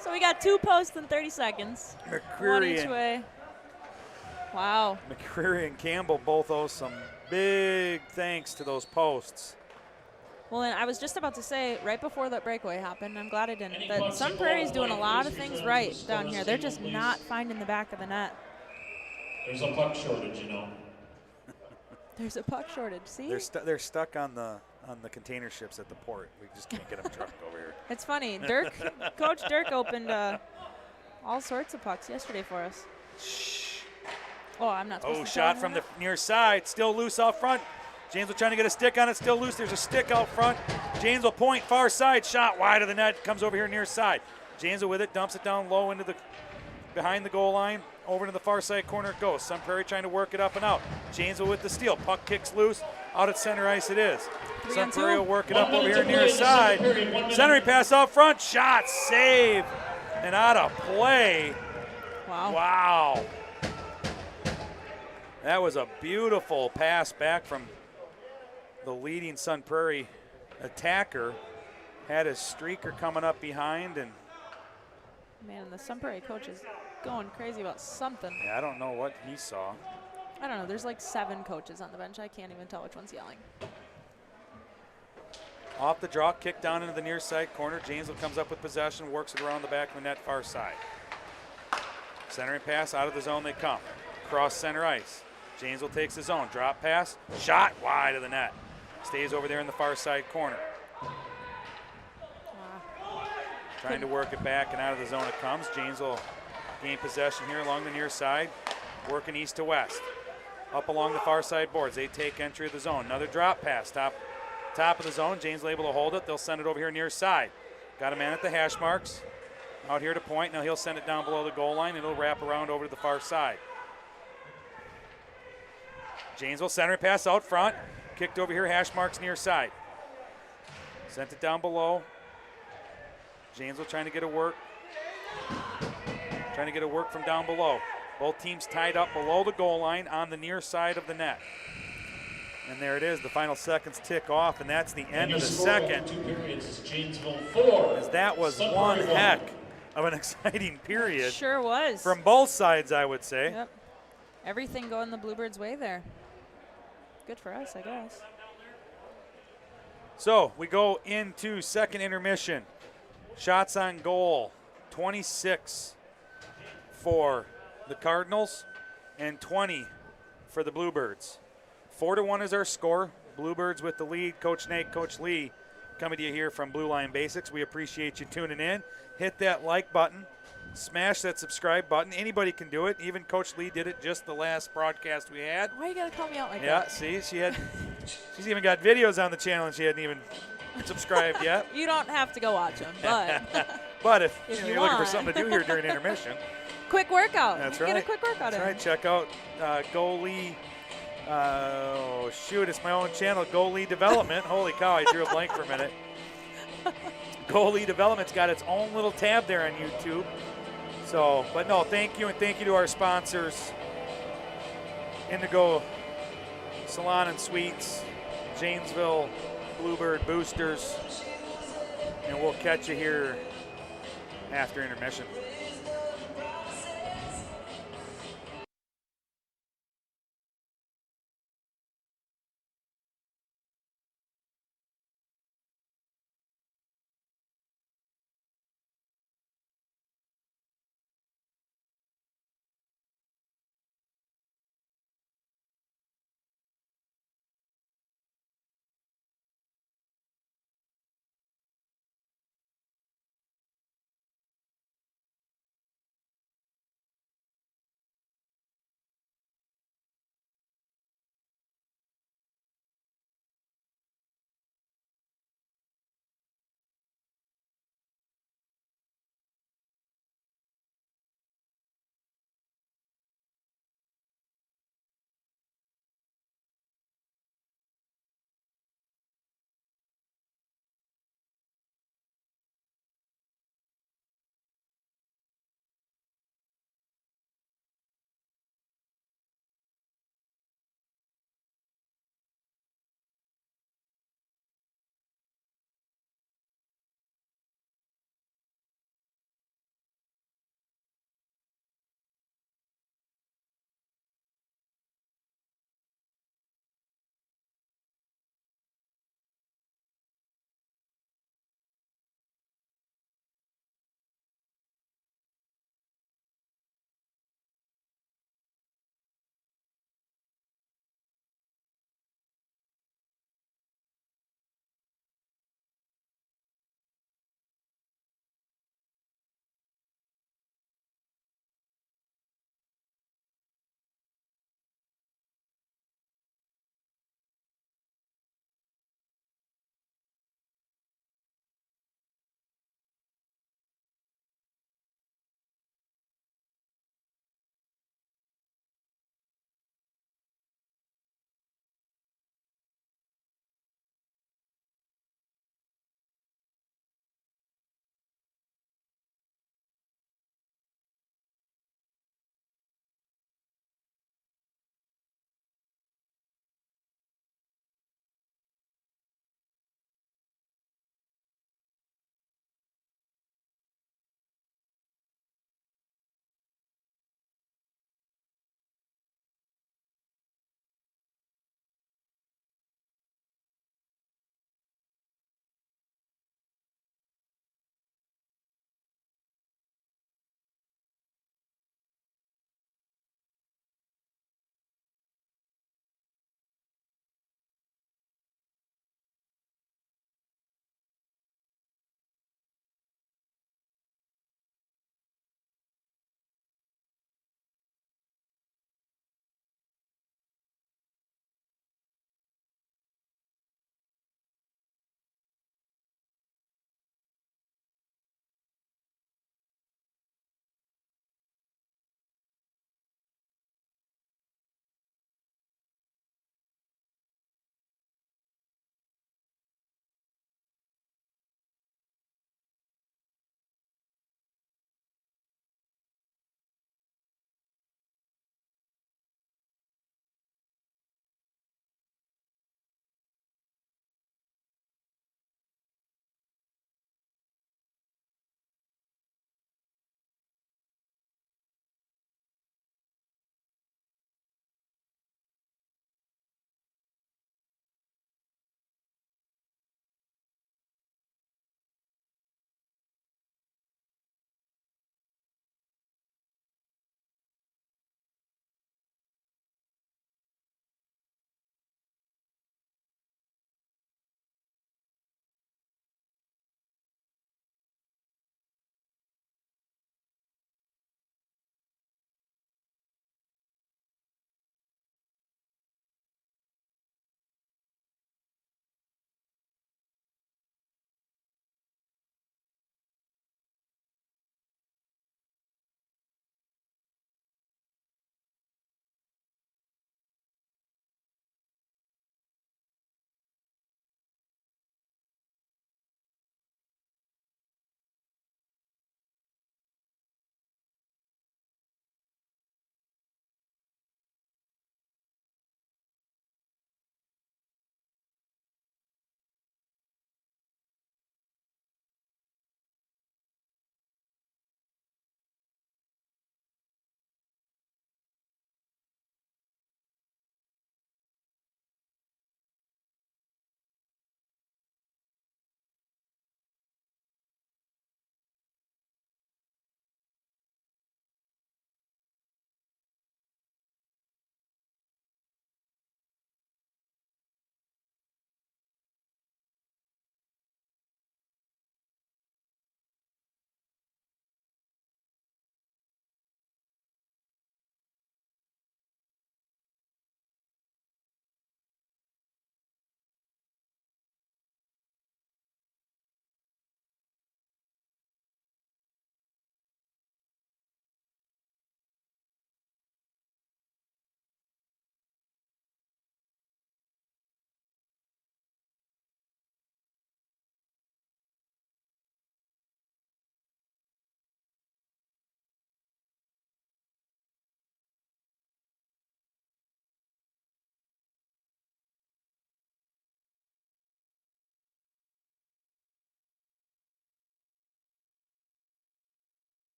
Speaker 3: So we got 2 posts in 30 seconds. One
Speaker 2: McCreary
Speaker 3: each
Speaker 2: and,
Speaker 3: way. Wow.
Speaker 2: McCreary and Campbell both owe some big thanks to those posts.
Speaker 3: Well, and I was just about to say, right before that breakaway happened, I'm glad I didn't,
Speaker 4: Any
Speaker 3: that
Speaker 4: pucks
Speaker 3: Sun
Speaker 4: that go
Speaker 3: Prairie's
Speaker 4: out
Speaker 3: doing a
Speaker 4: wide,
Speaker 3: lot of
Speaker 4: please
Speaker 3: things
Speaker 4: return
Speaker 3: right
Speaker 4: to
Speaker 3: down
Speaker 4: scorer's
Speaker 3: here. They're
Speaker 4: table,
Speaker 3: just
Speaker 4: please.
Speaker 3: not finding the back of the net.
Speaker 4: There's a puck shortage, you know.
Speaker 3: There's a puck shortage. See?
Speaker 2: They're stuck on the container ships at the port. We just can't get them trucked over here.
Speaker 3: It's funny. Coach Dirk opened all sorts of pucks yesterday for us. Oh, I'm not supposed
Speaker 2: Oh,
Speaker 3: to
Speaker 2: shot
Speaker 3: tell
Speaker 2: from
Speaker 3: him
Speaker 2: the near side. Still loose out front. Janesville trying to get a stick on it. Still loose. There's a stick out front. Janesville point far side. Shot wide of the net. Comes over here near side. Janesville with it. Dumps it down low into the behind the goal line. Over to the far side corner it goes. Sun Prairie trying to work it up and out. Janesville with the steal. Puck kicks loose. Out at center ice it is.
Speaker 3: 3
Speaker 2: Sun
Speaker 3: on 2.
Speaker 2: Prairie will work it
Speaker 4: 1
Speaker 2: up over
Speaker 4: minute
Speaker 2: here
Speaker 4: to
Speaker 2: near
Speaker 4: play in the second
Speaker 2: side.
Speaker 4: period. 1 minute.
Speaker 2: Centering pass out front. Shot. Save. And out of play.
Speaker 3: Wow.
Speaker 2: Wow. That was a beautiful pass back from the leading Sun Prairie attacker. Had his streaker coming up behind, and
Speaker 3: Man, the Sun Prairie coach is going crazy about something.
Speaker 2: yeah, I don't know what he saw.
Speaker 3: I don't know. There's like 7 coaches on the bench. I can't even tell which one's yelling.
Speaker 2: Off the draw, kick down into the near side corner. Janesville comes up with possession, works it around the back of the net far side. Centering pass, out of the zone they come. Cross center ice. Janesville takes the zone. Drop pass, shot wide of the net. Stays over there in the far side corner. Trying to work it back and out of the zone it comes. Janesville gain possession here along the near side, working east to west. Up along the far side boards, they take entry of the zone. Another drop pass, top of the zone. Janesville able to hold it. They'll send it over here near side. Got a man at the hash marks. Out here to point. Now he'll send it down below the goal line and it'll wrap around over to the far side. Janesville center pass out front. Kicked over here, hash marks near side. Sent it down below. Janesville trying to get a work. Trying to get a work from down below. Both teams tied up below the goal line on the near side of the net. And there it is. The final seconds tick off, and that's the end of the second.
Speaker 4: 2 periods is Janesville 4.
Speaker 2: As that was
Speaker 4: Sun
Speaker 2: one
Speaker 4: Prairie 1.
Speaker 2: heck of an exciting period
Speaker 3: Sure was.
Speaker 2: from both sides, I would say.
Speaker 3: Yep. Everything going the Bluebirds' way there. Good for us, I guess.
Speaker 2: So we go into second intermission. Shots on goal, 26 for the Cardinals and 20 for the Bluebirds. 4-1 is our score. Bluebirds with the lead. Coach Nate, Coach Lee coming to you here from Blue Line Basics. We appreciate you tuning in. Hit that like button. Smash that subscribe button. Anybody can do it. Even Coach Lee did it just the last broadcast we had.
Speaker 3: Why you gotta call me out like
Speaker 2: Yeah,
Speaker 3: that?
Speaker 2: see, she's even got videos on the channel and she hadn't even subscribed yet.
Speaker 3: You don't have to go watch them, but
Speaker 2: But if
Speaker 3: If
Speaker 2: you're
Speaker 3: you
Speaker 2: looking for
Speaker 3: want.
Speaker 2: something to do here during intermission,
Speaker 3: quick workout.
Speaker 2: that's
Speaker 3: You
Speaker 2: right.
Speaker 3: Get a quick workout
Speaker 2: That's
Speaker 3: in.
Speaker 2: right. Check out goalie. Oh shoot! It's my own channel, Goalie Development. Holy cow! I drew a blank for a minute. Goalie Development's got its own little tab there on YouTube. So, but no, thank you, and thank you to our sponsors, Indigo Salon and Suites, Janesville Bluebird Boosters, and we'll catch you here after intermission.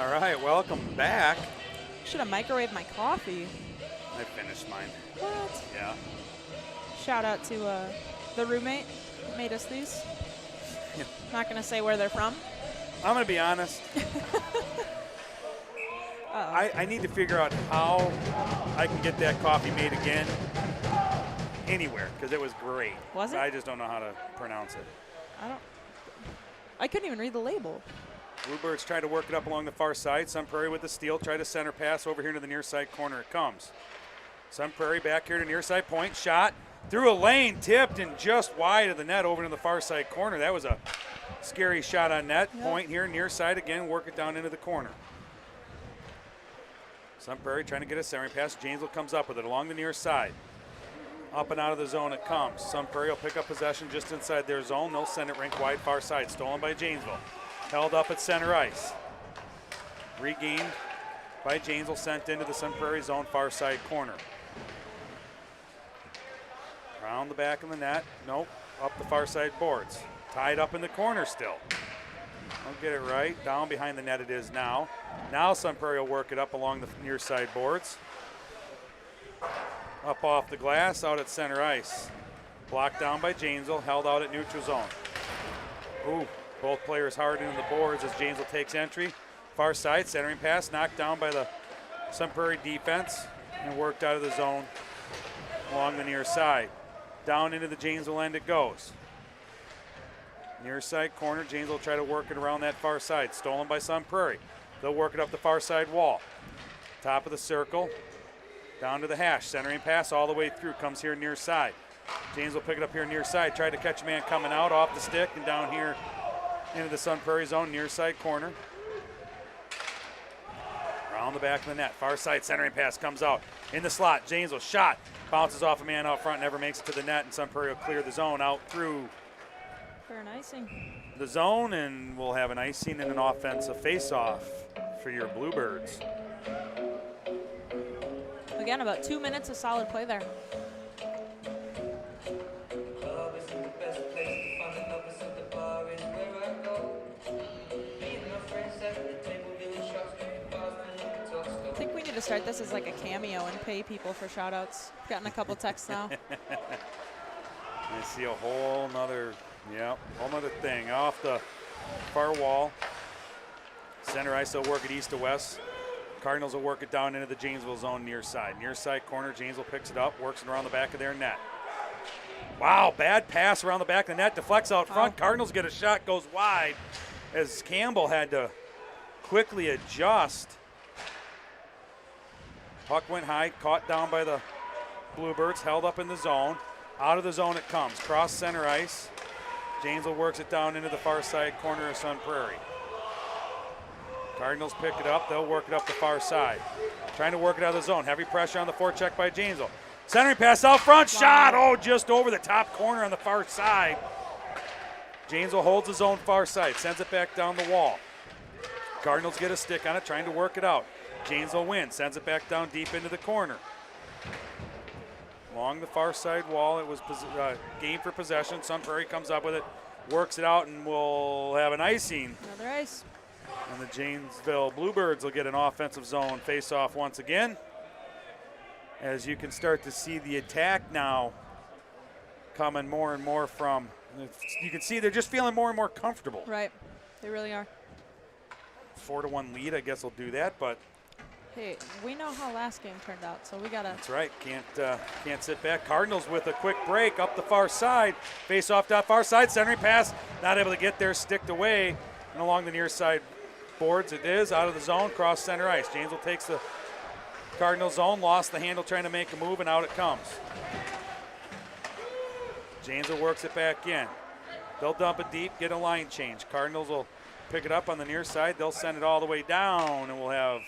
Speaker 2: All right, welcome back.
Speaker 3: Should have microwaved my coffee.
Speaker 2: I finished mine.
Speaker 3: What?
Speaker 2: Yeah.
Speaker 3: Shout out to the roommate that made us these. Not going to say where they're from.
Speaker 2: I'm going to be honest. I need to figure out how I can get that coffee made again anywhere, because it was great.
Speaker 3: Was it?
Speaker 2: I just don't know how to pronounce it.
Speaker 3: I couldn't even read the label.
Speaker 2: Bluebirds try to work it up along the far side. Sun Prairie with the steal. Try to center pass over here to the near side corner. It comes. Sun Prairie back here to near side point. Shot through a lane. Tipped and just wide of the net over to the far side corner. That was a scary shot on net.
Speaker 3: Yep.
Speaker 2: Point here near side again. Work it down into the corner. Sun Prairie trying to get a centering pass. Janesville comes up with it along the near side. Up and out of the zone it comes. Sun Prairie will pick up possession just inside their zone. They'll send it rink wide far side. Stolen by Janesville. Held up at center ice. Regained by Janesville, sent into the Sun Prairie zone far side corner. Around the back of the net. Nope. Up the far side boards. Tied up in the corner still. Don't get it right. Down behind the net it is now. Now Sun Prairie will work it up along the near side boards. Up off the glass, out at center ice. Blocked down by Janesville, held out at neutral zone. Ooh, both players hard into the boards as Janesville takes entry. Far side, centering pass, knocked down by the Sun Prairie defense and worked out of the zone along the near side. Down into the Janesville end it goes. Near side corner, Janesville try to work it around that far side. Stolen by Sun Prairie. They'll work it up the far side wall. Top of the circle, down to the hash. Centering pass all the way through, comes here near side. Janesville pick it up here near side. Tried to catch a man coming out off the stick and down here into the Sun Prairie zone, near side corner. Around the back of the net. Far side centering pass comes out. In the slot, Janesville shot. Bounces off a man out front, never makes it to the net, and Sun Prairie will clear the zone out through
Speaker 3: For an icing.
Speaker 2: the zone, and we'll have an icing and an offensive face-off for your Bluebirds.
Speaker 3: Again, about 2 minutes of solid play there.
Speaker 6: Love isn't the best place to find it, love isn't the bar, is where I go. Me and my friends sat at the table doing shots, drinking bars, and talk slow.
Speaker 3: I think we need to start this as like a cameo and pay people for shout-outs. Gotten a couple texts now.
Speaker 2: I see a whole nother thing off the far wall. Center ice will work it east to west. Cardinals will work it down into the Janesville zone near side. Near side corner, Janesville picks it up, works it around the back of their net. Wow, bad pass around the back of the net, deflects out front. Cardinals get a shot, goes wide as Campbell had to quickly adjust. Puck went high, caught down by the Bluebirds, held up in the zone. Out of the zone it comes, cross center ice. Janesville works it down into the far side corner of Sun Prairie. Cardinals pick it up. They'll work it up the far side. Trying to work it out of the zone. Heavy pressure on the forecheck by Janesville. Centering pass out front. Shot. Oh, just over the top corner on the far side. Janesville holds the zone far side. Sends it back down the wall. Cardinals get a stick on it, trying to work it out. Janesville wins. Sends it back down deep into the corner. Along the far side wall, it was game for possession. Sun Prairie comes up with it, works it out, and we'll have an icing.
Speaker 3: Another ice.
Speaker 2: And the Janesville Bluebirds will get an offensive zone face-off once again. As you can start to see the attack now coming more and more from, you can see they're just feeling more and more comfortable.
Speaker 3: Right. They really are.
Speaker 2: 4-1 lead, I guess will do that, but
Speaker 3: Hey, we know how last game turned out, so we got to.
Speaker 2: that's right. Can't sit back. Cardinals with a quick break up the far side. Face-off down far side, centering pass, not able to get there, sticked away, and along the near side boards it is, out of the zone, cross center ice. Janesville takes the Cardinal zone, lost the handle trying to make a move, and out it comes. Janesville works it back in. They'll dump it deep, get a line change. Cardinals will pick it up on the near side. They'll send it all the way down, and we'll have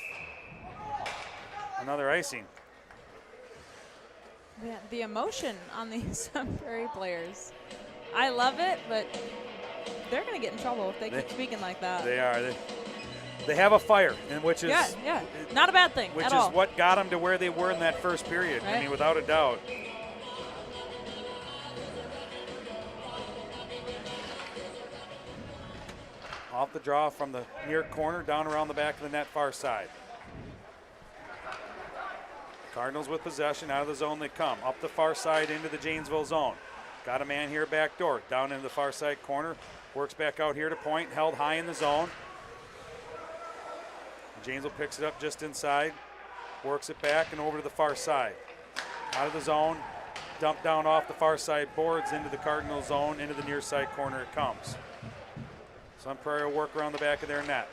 Speaker 2: another icing.
Speaker 3: Yeah, the emotion on these Sun Prairie players. I love it, but they're going to get in trouble if they keep speaking like that.
Speaker 2: They are. They have a fire, and which is
Speaker 3: yeah, not a bad thing
Speaker 2: which
Speaker 3: at
Speaker 2: is
Speaker 3: all.
Speaker 2: what got them to where they were in that first period. I
Speaker 3: Right.
Speaker 2: mean, without a doubt. Off the draw from the near corner, down around the back of the net, far side. Cardinals with possession, out of the zone they come. Up the far side into the Janesville zone. Got a man here back door, down into the far side corner. Works back out here to point, held high in the zone. Janesville picks it up just inside. Works it back and over to the far side. Out of the zone, dumped down off the far side boards into the Cardinal zone, into the near side corner it comes. Sun Prairie will work around the back of their net.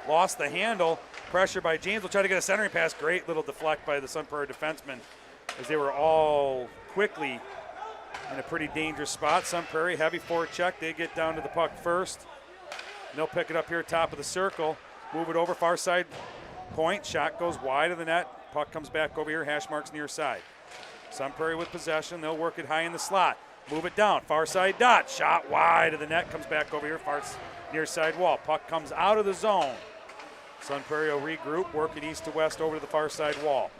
Speaker 2: Lost the handle. Pressure by Janesville. Try to get a centering pass. Great little deflect by the Sun Prairie defensemen as they were all quickly in a pretty dangerous spot. Sun Prairie, heavy forecheck. They get down to the puck first. And they'll pick it up here top of the circle. Move it over far side point. Shot goes wide of the net. Puck comes back over here. Hash marks near side. Sun Prairie with possession. They'll work it high in the slot. Move it down. Far side dot. Shot wide of the net. Comes back over here. Far near side wall. Puck comes out of the zone. Sun Prairie will regroup. Work it east to west over to the far side wall.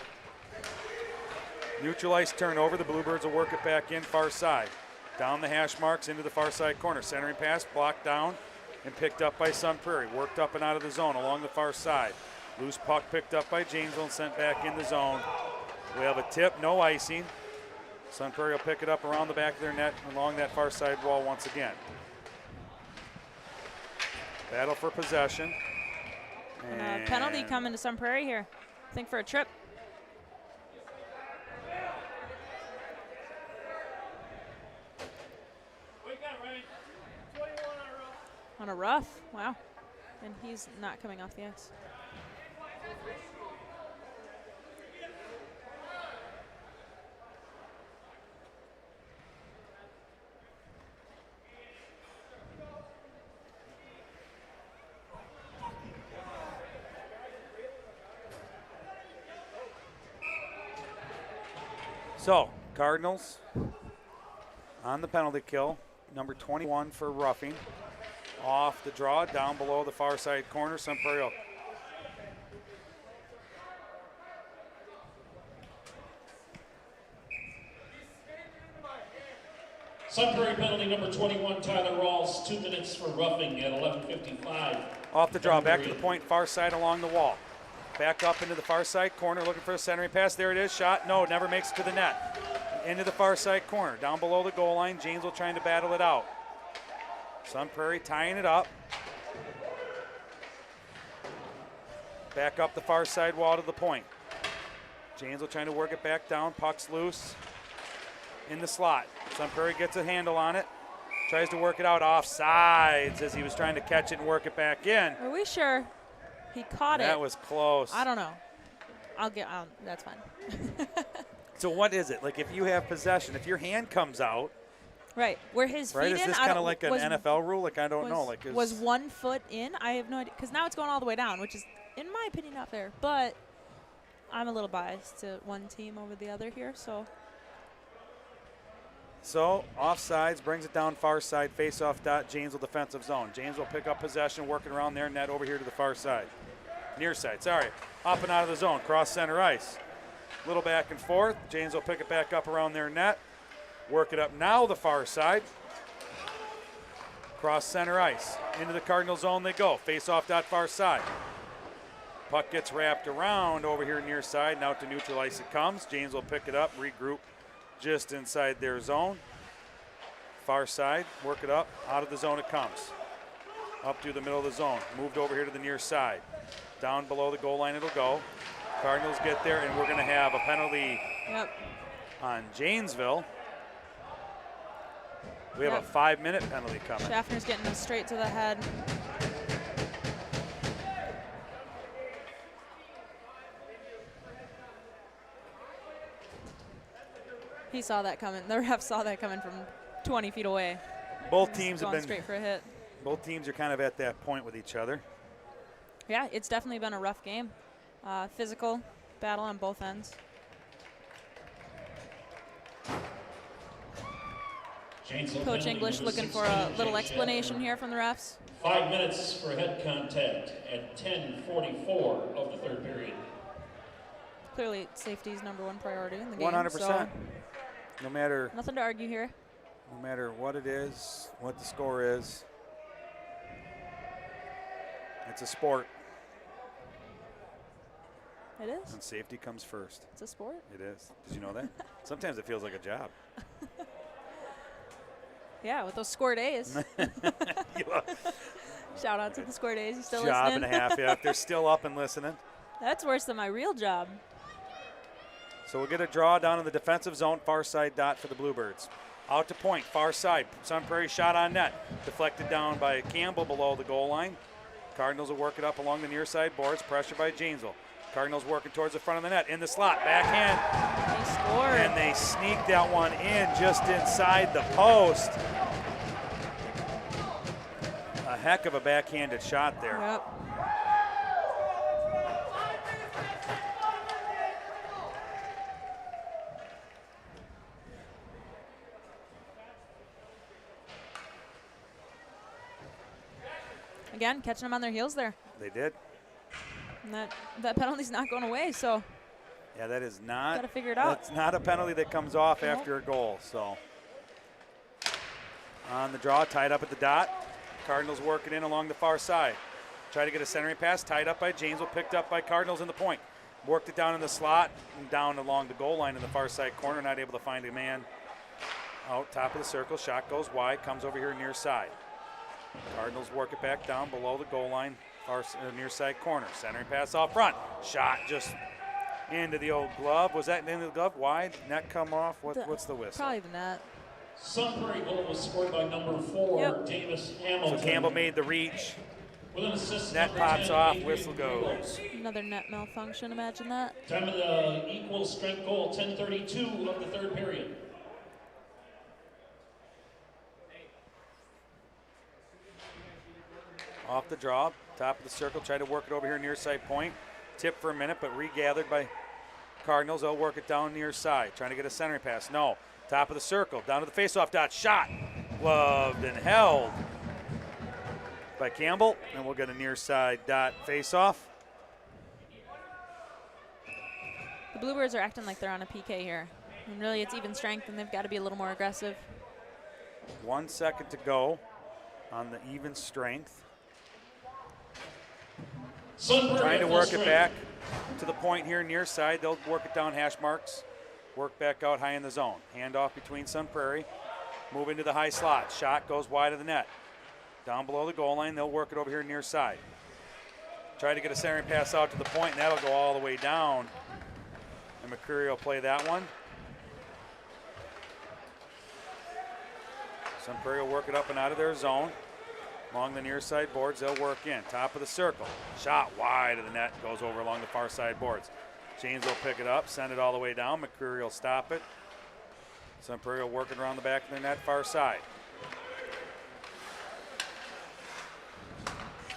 Speaker 2: Neutral ice turnover. The Bluebirds will work it back in far side. Down the hash marks into the far side corner. Centering pass blocked down and picked up by Sun Prairie. Worked up and out of the zone along the far side. Loose puck picked up by Janesville and sent back in the zone. We have a tip, no icing. Sun Prairie will pick it up around the back of their net along that far side wall once again. Battle for possession.
Speaker 3: Penalty coming to Sun Prairie here. I think for a trip. On a rough, wow. And he's not coming off the ice.
Speaker 2: So, Cardinals on the penalty kill. Number 21 for roughing. Off the draw, down below the far side corner. Sun Prairie.
Speaker 4: Sun Prairie penalty number 21, Tyler Rawls, 2 minutes for roughing at 11:55.
Speaker 2: Off the draw, back to the point, far side along the wall. Back up into the far side corner, looking for a centering pass. There it is, shot, no, never makes it to the net. Into the far side corner, down below the goal line. Janesville trying to battle it out. Sun Prairie tying it up. Back up the far side wall to the point. Janesville trying to work it back down, puck's loose in the slot. Sun Prairie gets a handle on it. Tries to work it out off sides as he was trying to catch it and work it back in.
Speaker 3: Are we sure he caught it?
Speaker 2: That was close.
Speaker 3: I don't know. That's fine.
Speaker 2: So what is it? Like if you have possession, if your hand comes out,
Speaker 3: right, where his feet
Speaker 2: right?
Speaker 3: in.
Speaker 2: Is this kind of like an NFL rule? Like I don't know. Like
Speaker 3: was 1 foot in? I have no idea because now it's going all the way down, which is, in my opinion, not fair. But I'm a little biased to one team over the other here, so.
Speaker 2: So offsides brings it down far side, face-off dot, Janesville defensive zone. Janesville pick up possession, working around their net over here to the far side. Near side, sorry. Up and out of the zone, cross center ice. Little back and forth. Janesville pick it back up around their net. Work it up now the far side. Cross center ice. Into the Cardinal zone they go. Face-off dot far side. Puck gets wrapped around over here near side. Now to neutral ice it comes. Janesville pick it up, regroup just inside their zone. Far side, work it up. Out of the zone it comes. Up through the middle of the zone. Moved over here to the near side. Down below the goal line it'll go. Cardinals get there, and we're going to have a penalty on Janesville. We have a 5-minute penalty coming.
Speaker 3: Schaffner's getting him straight to the head. He saw that coming. The ref saw that coming from 20 feet away.
Speaker 2: Both teams have
Speaker 3: going
Speaker 2: been
Speaker 3: straight for a hit.
Speaker 2: Both teams are kind of at that point with each other.
Speaker 3: Yeah, it's definitely been a rough game. Physical battle on both ends. Coach English looking for a little explanation here from the refs.
Speaker 4: 5 minutes for head contact at 10:44 of the third period.
Speaker 3: Clearly, safety is #1 priority in the game.
Speaker 2: 100%.
Speaker 3: So
Speaker 2: No matter
Speaker 3: nothing to argue here.
Speaker 2: what it is, what the score is. It's a sport,
Speaker 3: It is.
Speaker 2: and safety comes first.
Speaker 3: It's a sport.
Speaker 2: It is. Did you know that? Sometimes it feels like a job.
Speaker 3: Yeah, with those score days. Shout out to the score days. You still
Speaker 2: Job
Speaker 3: listening?
Speaker 2: and a half, yeah. If they're still up and listening.
Speaker 3: That's worse than my real job.
Speaker 2: So we'll get a draw down in the defensive zone, far side dot for the Bluebirds. Out to point, far side. Sun Prairie shot on net. Deflected down by Campbell below the goal line. Cardinals will work it up along the near side boards. Pressure by Janesville. Cardinals working towards the front of the net. In the slot, backhand.
Speaker 3: They scored.
Speaker 2: And they sneak that one in just inside the post. A heck of a backhanded shot there.
Speaker 3: Yep. Again, catching them on their heels there.
Speaker 2: They did.
Speaker 3: And that penalty's not going away, so
Speaker 2: Yeah, that is not.
Speaker 3: Gotta figure it out.
Speaker 2: That's not a penalty that comes off
Speaker 3: Nope.
Speaker 2: after a goal. So on the draw, tied up at the dot. Cardinals working in along the far side. Try to get a centering pass, tied up by Janesville, picked up by Cardinals in the point. Worked it down in the slot and down along the goal line in the far side corner. Not able to find a man out top of the circle. Shot goes wide, comes over here near side. Cardinals work it back down below the goal line, near side corner. Centering pass off front. Shot just into the old glove. Was that into the glove? Wide? Net come off? What's the whistle?
Speaker 3: probably the net.
Speaker 4: Sun Prairie goal was scored by number 4,
Speaker 3: Yep.
Speaker 4: Davis
Speaker 2: So
Speaker 4: Hamilton.
Speaker 2: Campbell made the reach.
Speaker 4: With an assist.
Speaker 2: Net
Speaker 4: number
Speaker 2: pops
Speaker 4: 10,
Speaker 2: off,
Speaker 4: Adrian
Speaker 2: whistle
Speaker 4: Guerrero.
Speaker 2: goes.
Speaker 3: Another net malfunction, imagine that.
Speaker 4: Time of the equal strength goal, 10:32 of the third period.
Speaker 2: Off the draw, top of the circle, try to work it over here near side point. Tip for a minute, but regathered by Cardinals. They'll work it down near side, trying to get a centering pass. No, top of the circle, down to the faceoff dot, shot, gloved and held by Campbell, and we'll get a near side dot faceoff.
Speaker 3: The Bluebirds are acting like they're on a PK here. And really, it's even strength, and they've got to be a little more aggressive.
Speaker 2: 1 second to go on the even strength.
Speaker 4: Sun Prairie
Speaker 2: Trying to
Speaker 4: at full
Speaker 2: work it
Speaker 4: strength.
Speaker 2: back to the point here near side. They'll work it down hash marks. Work back out high in the zone. Handoff between Sun Prairie. Move into the high slot. Shot goes wide of the net. Down below the goal line, they'll work it over here near side. Try to get a centering pass out to the point, and that'll go all the way down. And McCreary will play that one. Sun Prairie will work it up and out of their zone. Along the near side boards, they'll work in. Top of the circle. Shot wide of the net, goes over along the far side boards. James will pick it up, send it all the way down. McCreary will stop it. Sun Prairie will work it around the back of the net, far side.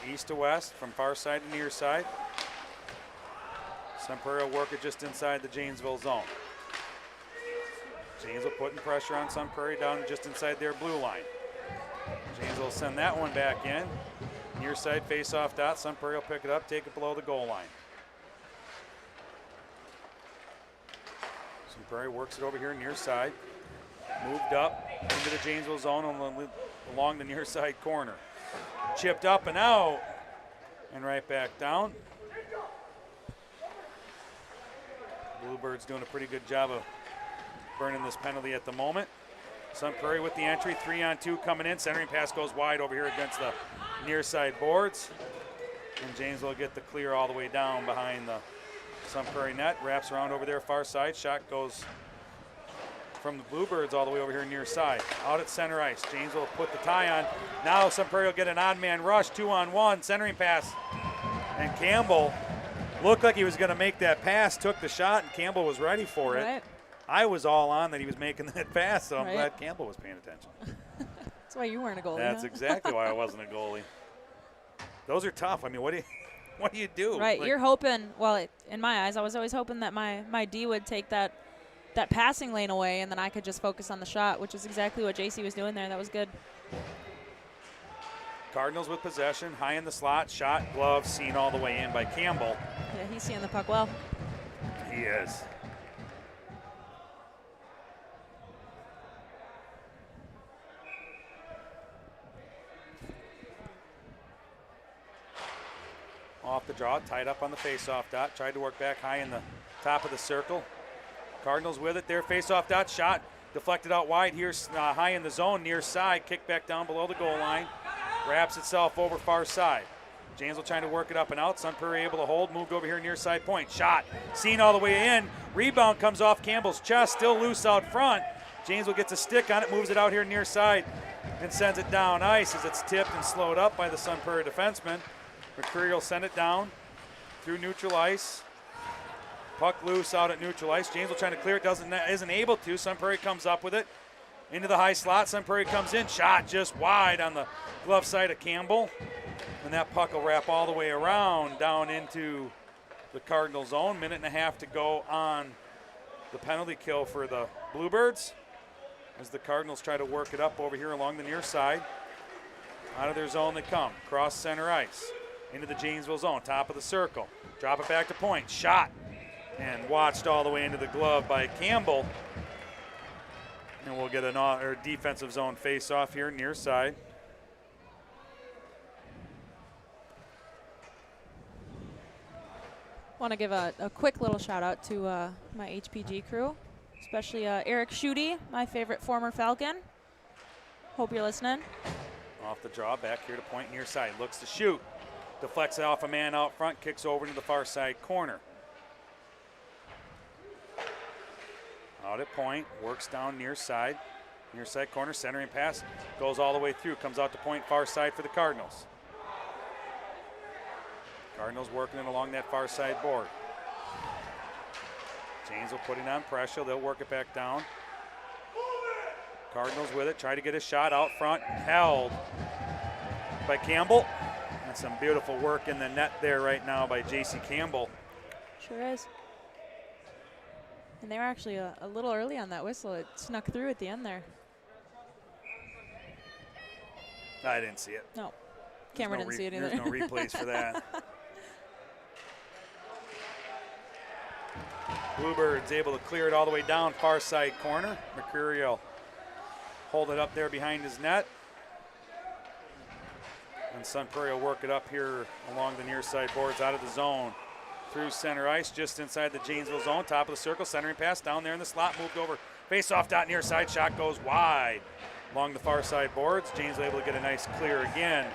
Speaker 2: East to west, from far side to near side. Sun Prairie will work it just inside the Janesville zone. Janesville putting pressure on Sun Prairie down just inside their blue line. James will send that one back in. Near side face-off dot. Sun Prairie will pick it up, take it below the goal line. Sun Prairie works it over here near side. Moved up into the Janesville zone along the near side corner. Chipped up and out. And right back down. Bluebirds doing a pretty good job of burning this penalty at the moment. Sun Prairie with the entry, 3-on-2 coming in. Centering pass goes wide over here against the near side boards. And James will get the clear all the way down behind the Sun Prairie net. Wraps around over there far side. Shot goes from the Bluebirds all the way over here near side. Out at center ice. James will put the tie on. Now Sun Prairie will get an odd man rush, 2-on-1. Centering pass. And Campbell looked like he was going to make that pass, took the shot, and Campbell was ready for it.
Speaker 3: Right.
Speaker 2: I was all on that he was making that pass, so I'm
Speaker 3: Right.
Speaker 2: glad Campbell was paying attention.
Speaker 3: That's why you weren't a goalie.
Speaker 2: That's
Speaker 3: huh?
Speaker 2: exactly why I wasn't a goalie. Those are tough. I mean, what do you do?
Speaker 3: Right,
Speaker 2: Like,
Speaker 3: you're hoping. Well, in my eyes, I was always hoping that my D would take that passing lane away, and then I could just focus on the shot, which is exactly what JC was doing there. That was good.
Speaker 2: Cardinals with possession, high in the slot, shot, glove, seen all the way in by Campbell.
Speaker 3: Yeah, he's seeing the puck well.
Speaker 2: He is. the draw, tied up on the face-off dot. Tried to work back high in the top of the circle. Cardinals with it there. Face-off dot shot. Deflected out wide here, high in the zone, near side. Kick back down below the goal line. Wraps itself over far side. Janesville trying to work it up and out. Sun Prairie able to hold. Moved over here near side point. Shot. Seen all the way in. Rebound comes off Campbell's chest. Still loose out front. Janesville gets a stick on it. Moves it out here near side and sends it down ice as it's tipped and slowed up by the Sun Prairie defenseman. McCreary will send it down through neutral ice. Puck loose out at neutral ice. Janesville trying to clear it. Isn't able to. Sun Prairie comes up with it. Into the high slot. Sun Prairie comes in. Shot just wide on the glove side of Campbell. And that puck will wrap all the way around down into the Cardinal zone. Minute and a half to go on the penalty kill for the Bluebirds as the Cardinals try to work it up over here along the near side. Out of their zone they come. Cross center ice. Into the Janesville zone. Top of the circle. Drop it back to point. Shot. And watched all the way into the glove by Campbell. And we'll get a defensive zone face-off here near side.
Speaker 3: Want to give a quick little shout out to my HPG crew, especially Eric Schutte, my favorite former Falcon. Hope you're listening.
Speaker 2: Off the draw, back here to point near side. Looks to shoot. Deflects it off a man out front, kicks over to the far side corner. Out at point, works down near side corner, centering pass, goes all the way through, comes out to point far side for the Cardinals. Cardinals working it along that far side board. Janesville putting on pressure, they'll work it back down. Cardinals with it, try to get a shot out front, held by Campbell. And some beautiful work in the net there right now by J.C. Campbell.
Speaker 3: Sure is. And they were actually a little early on that whistle. It snuck through at the end there.
Speaker 2: I didn't see it.
Speaker 3: No. Cameron didn't see it either.
Speaker 2: There's no replays for that. Bluebirds able to clear it all the way down far side corner. McCreary will hold it up there behind his net. And Sun Prairie will work it up here along the near side boards out of the zone. Through center ice, just inside the Janesville zone, top of the circle, centering pass down there in the slot, moved over, face-off dot near side, shot goes wide along the far side boards. Janesville able to get a nice clear again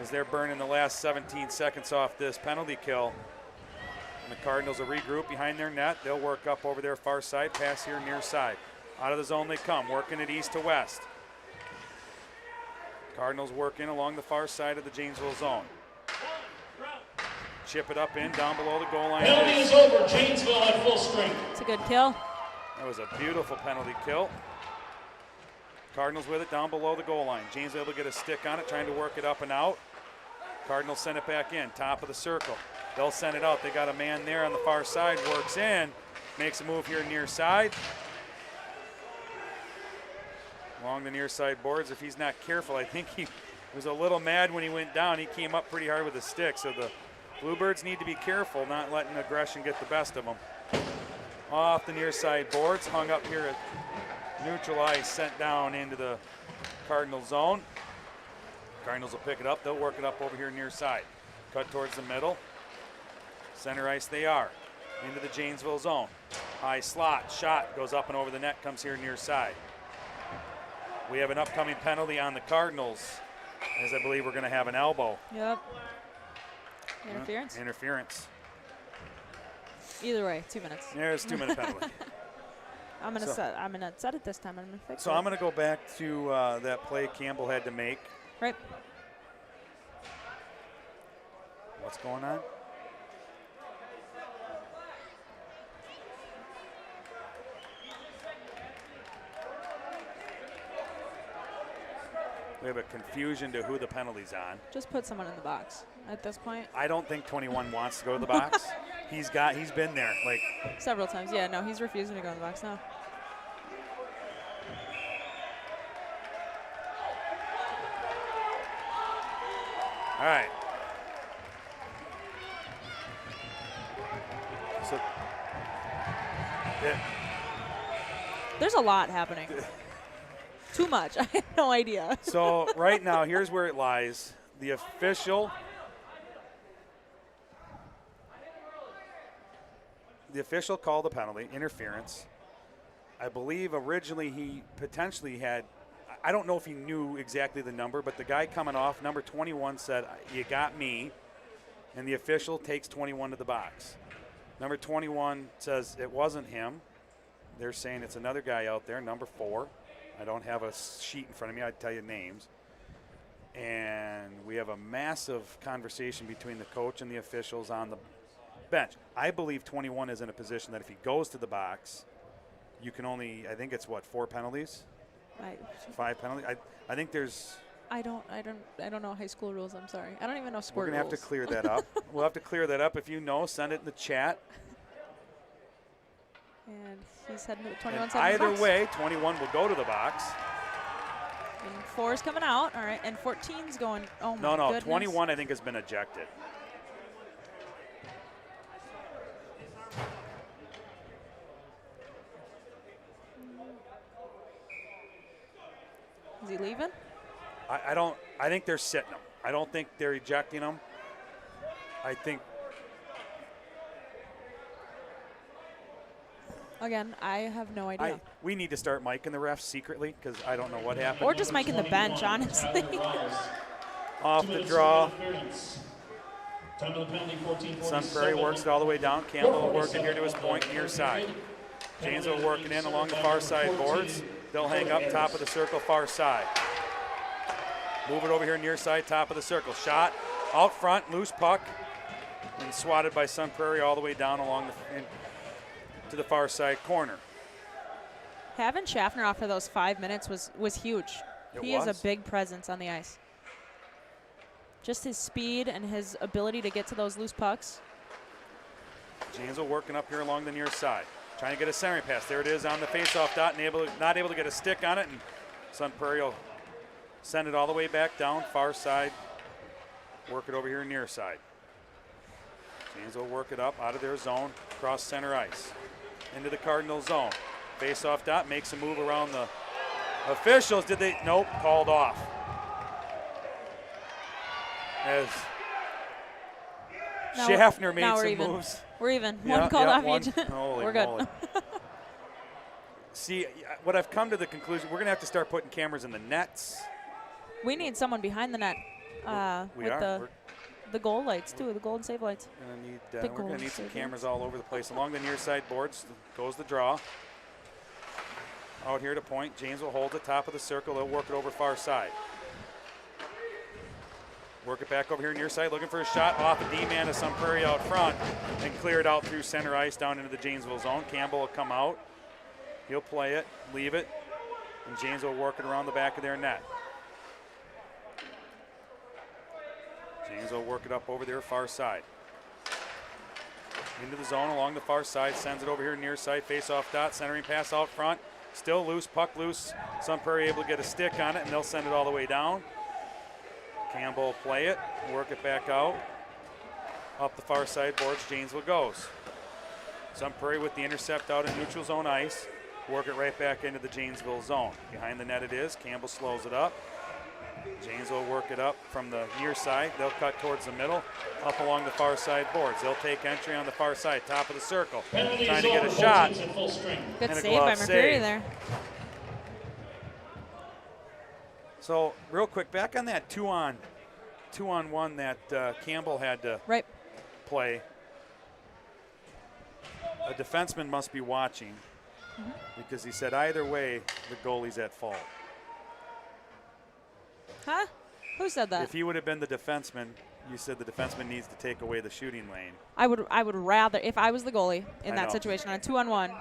Speaker 2: as they're burning the last 17 seconds off this penalty kill. And the Cardinals will regroup behind their net. They'll work up over their far side, pass here near side. Out of the zone they come, working it east to west. Cardinals working along the far side of the Janesville zone. Chip it up in, down below the goal line.
Speaker 4: Penalty is over. Janesville at full strength.
Speaker 3: It's a good kill.
Speaker 2: That was a beautiful penalty kill. Cardinals with it down below the goal line. James able to get a stick on it, trying to work it up and out. Cardinals send it back in, top of the circle. They'll send it out. They got a man there on the far side, works in, makes a move here near side. Along the near side boards, if he's not careful, I think he was a little mad when he went down. He came up pretty hard with a stick, so the Bluebirds need to be careful, not letting aggression get the best of them. Off the near side boards, hung up here at neutral ice, sent down into the Cardinal zone. Cardinals will pick it up. They'll work it up over here near side. Cut towards the middle. Center ice they are. Into the Janesville zone. High slot, shot, goes up and over the net, comes here near side. We have an upcoming penalty on the Cardinals, as I believe we're going to have an elbow.
Speaker 3: Yep. Interference?
Speaker 2: Interference.
Speaker 3: Either way, 2 minutes.
Speaker 2: There's 2 minute penalty.
Speaker 3: I'm gonna set it this time. I'm gonna fix it.
Speaker 2: So I'm going to go back to that play Campbell had to make.
Speaker 3: Right.
Speaker 2: What's going on? We have a confusion to who the penalty's on.
Speaker 3: Just put someone in the box at this point.
Speaker 2: I don't think 21 wants to go to the box. He's been there like
Speaker 3: Several times. Yeah, no, he's refusing to go in the box now.
Speaker 2: all right. So
Speaker 3: There's a lot happening. Too much. I had no idea.
Speaker 2: So right now, here's where it lies. The official the official called the penalty, interference. I believe originally he potentially had, I don't know if he knew exactly the number, but the guy coming off, number 21, said, "You got me," and the official takes 21 to the box. Number 21 says it wasn't him. They're saying it's another guy out there, number 4. I don't have a sheet in front of me. I'd tell you names. And we have a massive conversation between the coach and the officials on the bench. I believe 21 is in a position that if he goes to the box, you can only, I think it's what, 4 penalties? 5 penalties? I think there's.
Speaker 3: I don't know high school rules. I'm sorry. I don't even know
Speaker 2: We're
Speaker 3: sport
Speaker 2: going to
Speaker 3: rules.
Speaker 2: have to clear that up. We'll have to clear that up. If you know, send it in the chat.
Speaker 3: And he's heading to 21.
Speaker 2: And either way, 21 will go to the box.
Speaker 3: And 4 is coming out. All right. And 14's going. Oh my
Speaker 2: No,
Speaker 3: goodness.
Speaker 2: 21 I think has been ejected.
Speaker 3: Is he leaving?
Speaker 2: I think they're sitting him. I don't think they're ejecting him. I think.
Speaker 3: Again, I have no idea.
Speaker 2: We need to start miking the refs secretly because I don't know what happened.
Speaker 3: Or just miking the bench, honestly.
Speaker 2: Off the draw.
Speaker 4: Time of the penalty, 14:47.
Speaker 2: Sun Prairie works it all the way down. Campbell working here to his point near side. Janesville working in along the far side boards. They'll hang up top of the circle, far side. Move it over here near side, top of the circle. Shot out front, loose puck, and swatted by Sun Prairie all the way down along to the far side corner.
Speaker 3: Having Schaffner off for those 5 minutes was huge. He is a big presence on the ice. Just his speed and his ability to get to those loose pucks.
Speaker 2: Janesville working up here along the near side. Trying to get a centering pass. There it is on the faceoff dot, and not able to get a stick on it. And Sun Prairie will send it all the way back down, far side. Work it over here near side. Janesville work it up out of their zone, across center ice. Into the Cardinal zone. Faceoff dot makes a move around the officials. Did they? Nope, called off. As Schaffner made some moves.
Speaker 3: We're even.
Speaker 2: Yeah,
Speaker 3: One called off
Speaker 2: one.
Speaker 3: each.
Speaker 2: Holy
Speaker 3: We're good.
Speaker 2: moly. See, what I've come to the conclusion, we're going to have to start putting cameras in the nets.
Speaker 3: We need someone behind the net
Speaker 2: We
Speaker 3: with
Speaker 2: are.
Speaker 3: the goal lights, too, the goal and save lights.
Speaker 2: We're going to need some cameras all over the place. Along the near side boards goes the draw. Out here to point. James will hold the top of the circle. They'll work it over far side. Work it back over here near side, looking for a shot off a D-man of Sun Prairie out front and clear it out through center ice down into the Janesville zone. Campbell will come out. He'll play it, leave it, and James will work it around the back of their net. James will work it up over there far side. Into the zone along the far side, sends it over here near side, face-off dot, centering pass out front. Still loose, puck loose. Sun Prairie able to get a stick on it, and they'll send it all the way down. Campbell will play it, work it back out. Up the far side boards, Janesville goes. Sun Prairie with the intercept out in neutral zone ice. Work it right back into the Janesville zone. Behind the net it is. Campbell slows it up. Janesville work it up from the near side. They'll cut towards the middle, up along the far side boards. They'll take entry on the far side, top of the circle.
Speaker 4: Penalty
Speaker 2: Trying
Speaker 4: is
Speaker 2: to get a
Speaker 4: over,
Speaker 2: shot.
Speaker 4: both teams at full strength.
Speaker 3: Good
Speaker 2: And a
Speaker 3: save by
Speaker 2: glove
Speaker 3: Mercury
Speaker 2: save.
Speaker 3: there.
Speaker 2: So real quick, back on that two-on-one that Campbell had to
Speaker 3: Right.
Speaker 2: play. A defenseman must be watching because he said either way, the goalie's at fault.
Speaker 3: Huh? Who said that?
Speaker 2: If he would have been the defenseman, you said the defenseman needs to take away the shooting lane.
Speaker 3: I would rather, if I was the goalie in
Speaker 2: I
Speaker 3: that
Speaker 2: know.
Speaker 3: situation on a 2-on-1,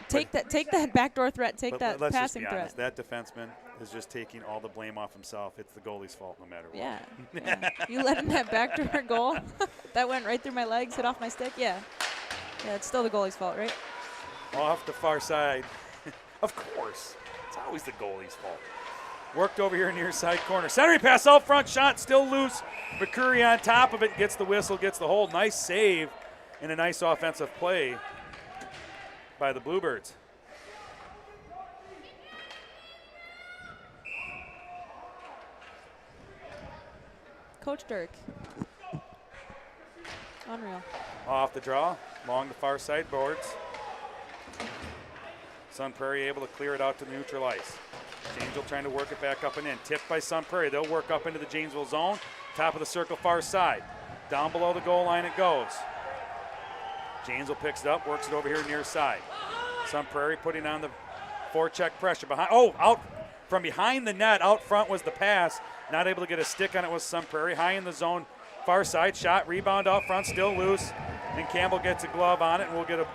Speaker 3: take that backdoor threat, take
Speaker 2: But
Speaker 3: that
Speaker 2: let's
Speaker 3: passing
Speaker 2: just be honest,
Speaker 3: threat.
Speaker 2: that defenseman is just taking all the blame off himself. It's the goalie's fault no matter what.
Speaker 3: Yeah. Yeah. You let in that backdoor goal, that went right through my legs, hit off my stick. Yeah. Yeah, it's still the goalie's fault, right?
Speaker 2: Off the far side. Of course. It's always the goalie's fault. Worked over here near side corner. Centering pass out front, shot still loose. McCurry on top of it, gets the whistle, gets the hold. Nice save and a nice offensive play by the Bluebirds.
Speaker 3: Coach Dirk. Unreal.
Speaker 2: Off the draw, along the far side boards. Sun Prairie able to clear it out to the neutral ice. Janesville trying to work it back up and in. Tipped by Sun Prairie. They'll work up into the Janesville zone. Top of the circle, far side. Down below the goal line it goes. Janesville picks it up, works it over here near side. Sun Prairie putting on the forecheck pressure behind. Oh, out from behind the net. Out front was the pass. Not able to get a stick on it was Sun Prairie. High in the zone, far side. Shot, rebound out front, still loose. And Campbell gets a glove on it, and we'll get a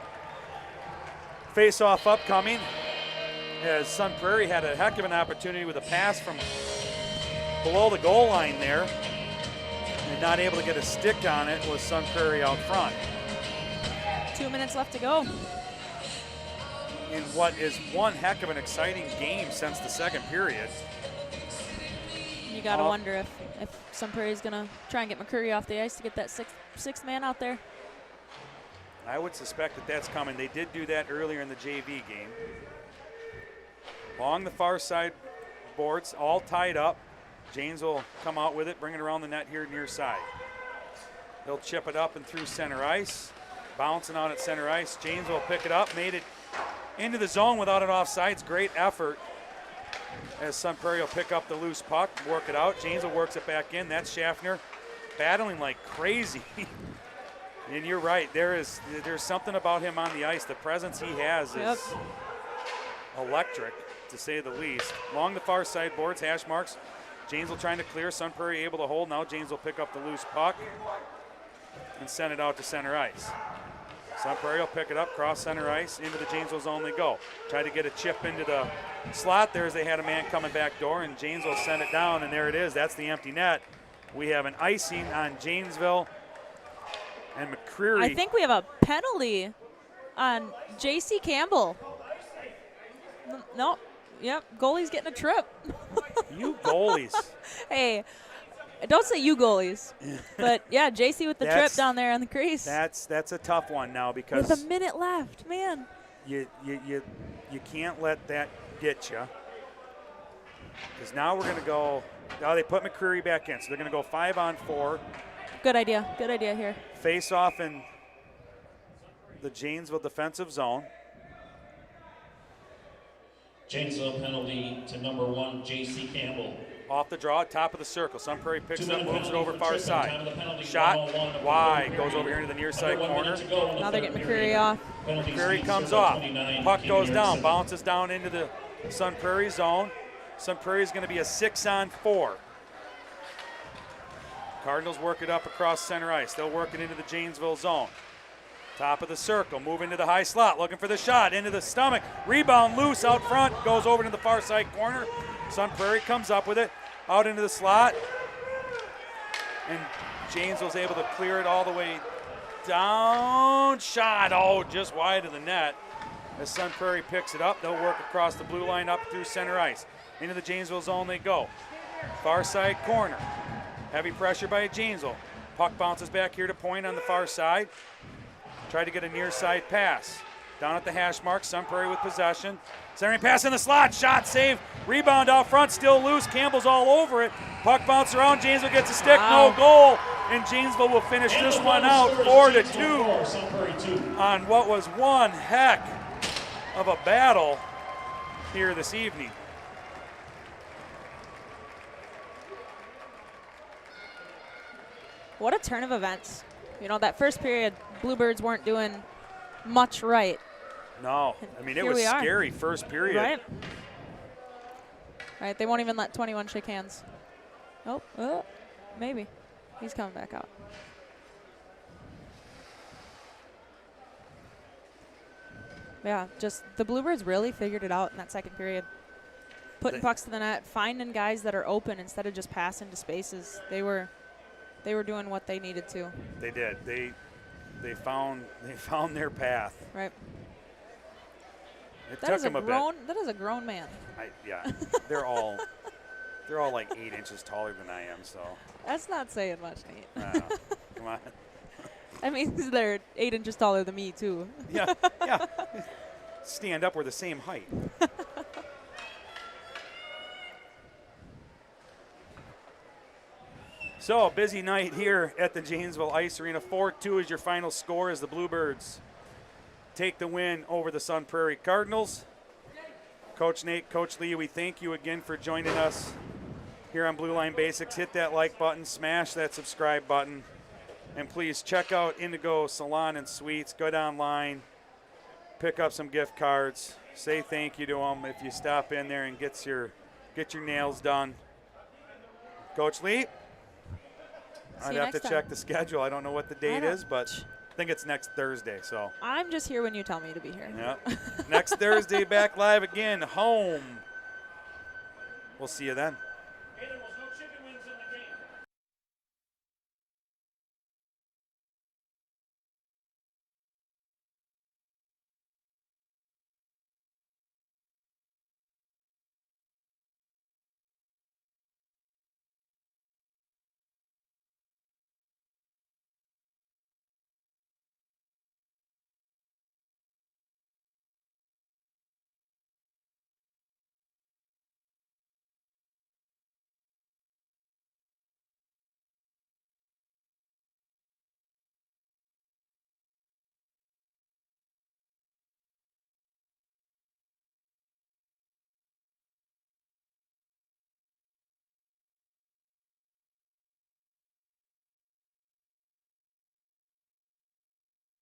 Speaker 2: face-off upcoming. As Sun Prairie had a heck of an opportunity with a pass from below the goal line there. And not able to get a stick on it was Sun Prairie out front.
Speaker 3: 2 minutes left to go.
Speaker 2: In what is one heck of an exciting game since the second period.
Speaker 3: You got to wonder if Sun Prairie's going to try and get McCurry off the ice to get that sixth man out there.
Speaker 2: I would suspect that that's coming. They did do that earlier in the JV game. Along the far side boards, all tied up. Janes will come out with it, bring it around the net here near side. They'll chip it up and through center ice. Bouncing out at center ice. Janes will pick it up, made it into the zone without an offsides. Great effort as Sun Prairie will pick up the loose puck, work it out. Janes works it back in. That's Schaffner battling like crazy. And you're right, there's something about him on the ice. The presence he has is electric, to say the least. Along the far side boards, hash marks. Janesville trying to clear. Sun Prairie able to hold. Now Janesville pick up the loose puck and send it out to center ice. Sun Prairie will pick it up, cross center ice, into the Janesville zone they go. Try to get a chip into the slot there as they had a man coming back door, and Janesville sent it down, and there it is. That's the empty net. We have an icing on Janesville and McCreary.
Speaker 3: I think we have a penalty on J.C. Campbell. Nope. Yep, goalie's getting a trip.
Speaker 2: You goalies.
Speaker 3: Hey, don't say you goalies. But, yeah, J.C. with the trip down there on the crease.
Speaker 2: That's a tough one now because
Speaker 3: with a minute left, man.
Speaker 2: You can't let that get you. Because now we're going to go – now they put McCreary back in, so they're going to go 5-on-4.
Speaker 3: Good idea. Good idea here.
Speaker 2: Face off in the Janesville defensive zone.
Speaker 4: Janesville penalty to number 1, J.C. Campbell.
Speaker 2: Off the draw, top of the circle. Sun Prairie picks it up,
Speaker 4: 2-minute
Speaker 2: moves it
Speaker 4: penalty
Speaker 2: over
Speaker 4: for
Speaker 2: far
Speaker 4: tripping.
Speaker 2: side.
Speaker 4: Time of the penalty,
Speaker 2: Shot
Speaker 4: 1-on-1
Speaker 2: wide, goes over here into the near side
Speaker 4: Under 1
Speaker 2: corner.
Speaker 4: minute to go in the
Speaker 3: Now they're
Speaker 4: third
Speaker 3: getting
Speaker 4: period.
Speaker 3: McCreary off.
Speaker 4: Penalties
Speaker 2: McCreary
Speaker 4: lead
Speaker 2: comes
Speaker 4: circle
Speaker 2: off.
Speaker 4: 29,
Speaker 2: Puck goes
Speaker 4: Katie
Speaker 2: down,
Speaker 4: Erickson.
Speaker 2: bounces down into the Sun Prairie zone. Sun Prairie is going to be a 6-on-4. Cardinals work it up across center ice. They'll work it into the Janesville zone. Top of the circle, move into the high slot, looking for the shot, into the stomach. Rebound loose out front, goes over to the far side corner. Sun Prairie comes up with it, out into the slot. And Janesville's able to clear it all the way down. Shot, just wide of the net. As Sun Prairie picks it up, they'll work across the blue line up through center ice. Into the Janesville zone they go. Far side corner. Heavy pressure by Janesville. Puck bounces back here to point on the far side. Try to get a near side pass. Down at the hash mark, Sun Prairie with possession. Centering pass in the slot, shot, save. Rebound out front, still loose. Campbell's all over it. Puck bounces around, Janesville gets a stick, no goal. And Janesville will finish this one out 4-2 on what was one heck of a battle here this evening.
Speaker 3: What a turn of events. You know, that first period, Bluebirds weren't doing much right.
Speaker 2: No, I mean, it
Speaker 3: Here
Speaker 2: was
Speaker 3: we are.
Speaker 2: scary first period.
Speaker 3: Right, they won't even let 21 shake hands. Oh, maybe. He's coming back out. Yeah, just the Bluebirds really figured it out in that second period. Putting pucks to the net, finding guys that are open instead of just passing to spaces. They were doing what they needed to.
Speaker 2: They did. They found their path.
Speaker 3: Right.
Speaker 2: It
Speaker 3: That
Speaker 2: took
Speaker 3: is
Speaker 2: them a bit.
Speaker 3: That is a grown man.
Speaker 2: Yeah, they're all like 8 inches taller than I am. So
Speaker 3: That's not saying much, Nate.
Speaker 2: come on.
Speaker 3: That means they're 8 inches taller than me too.
Speaker 2: Yeah. Stand up, we're the same height. So, busy night here at the Janesville Ice Arena. 4-2 is your final score as the Bluebirds take the win over the Sun Prairie Cardinals. Coach Nate, Coach Lee, we thank you again for joining us here on Blue Line Basics. Hit that like button, smash that subscribe button, and please check out Indigo Salon and Suites. Go online, pick up some gift cards, say thank you to them if you stop in there and get your nails done. Coach Lee, I'd have to check the schedule. I don't know what the date is, but I think it's next Thursday. So
Speaker 3: I'm just here when you tell me to be here.
Speaker 2: yeah, next Thursday, back live again, home. We'll see you then.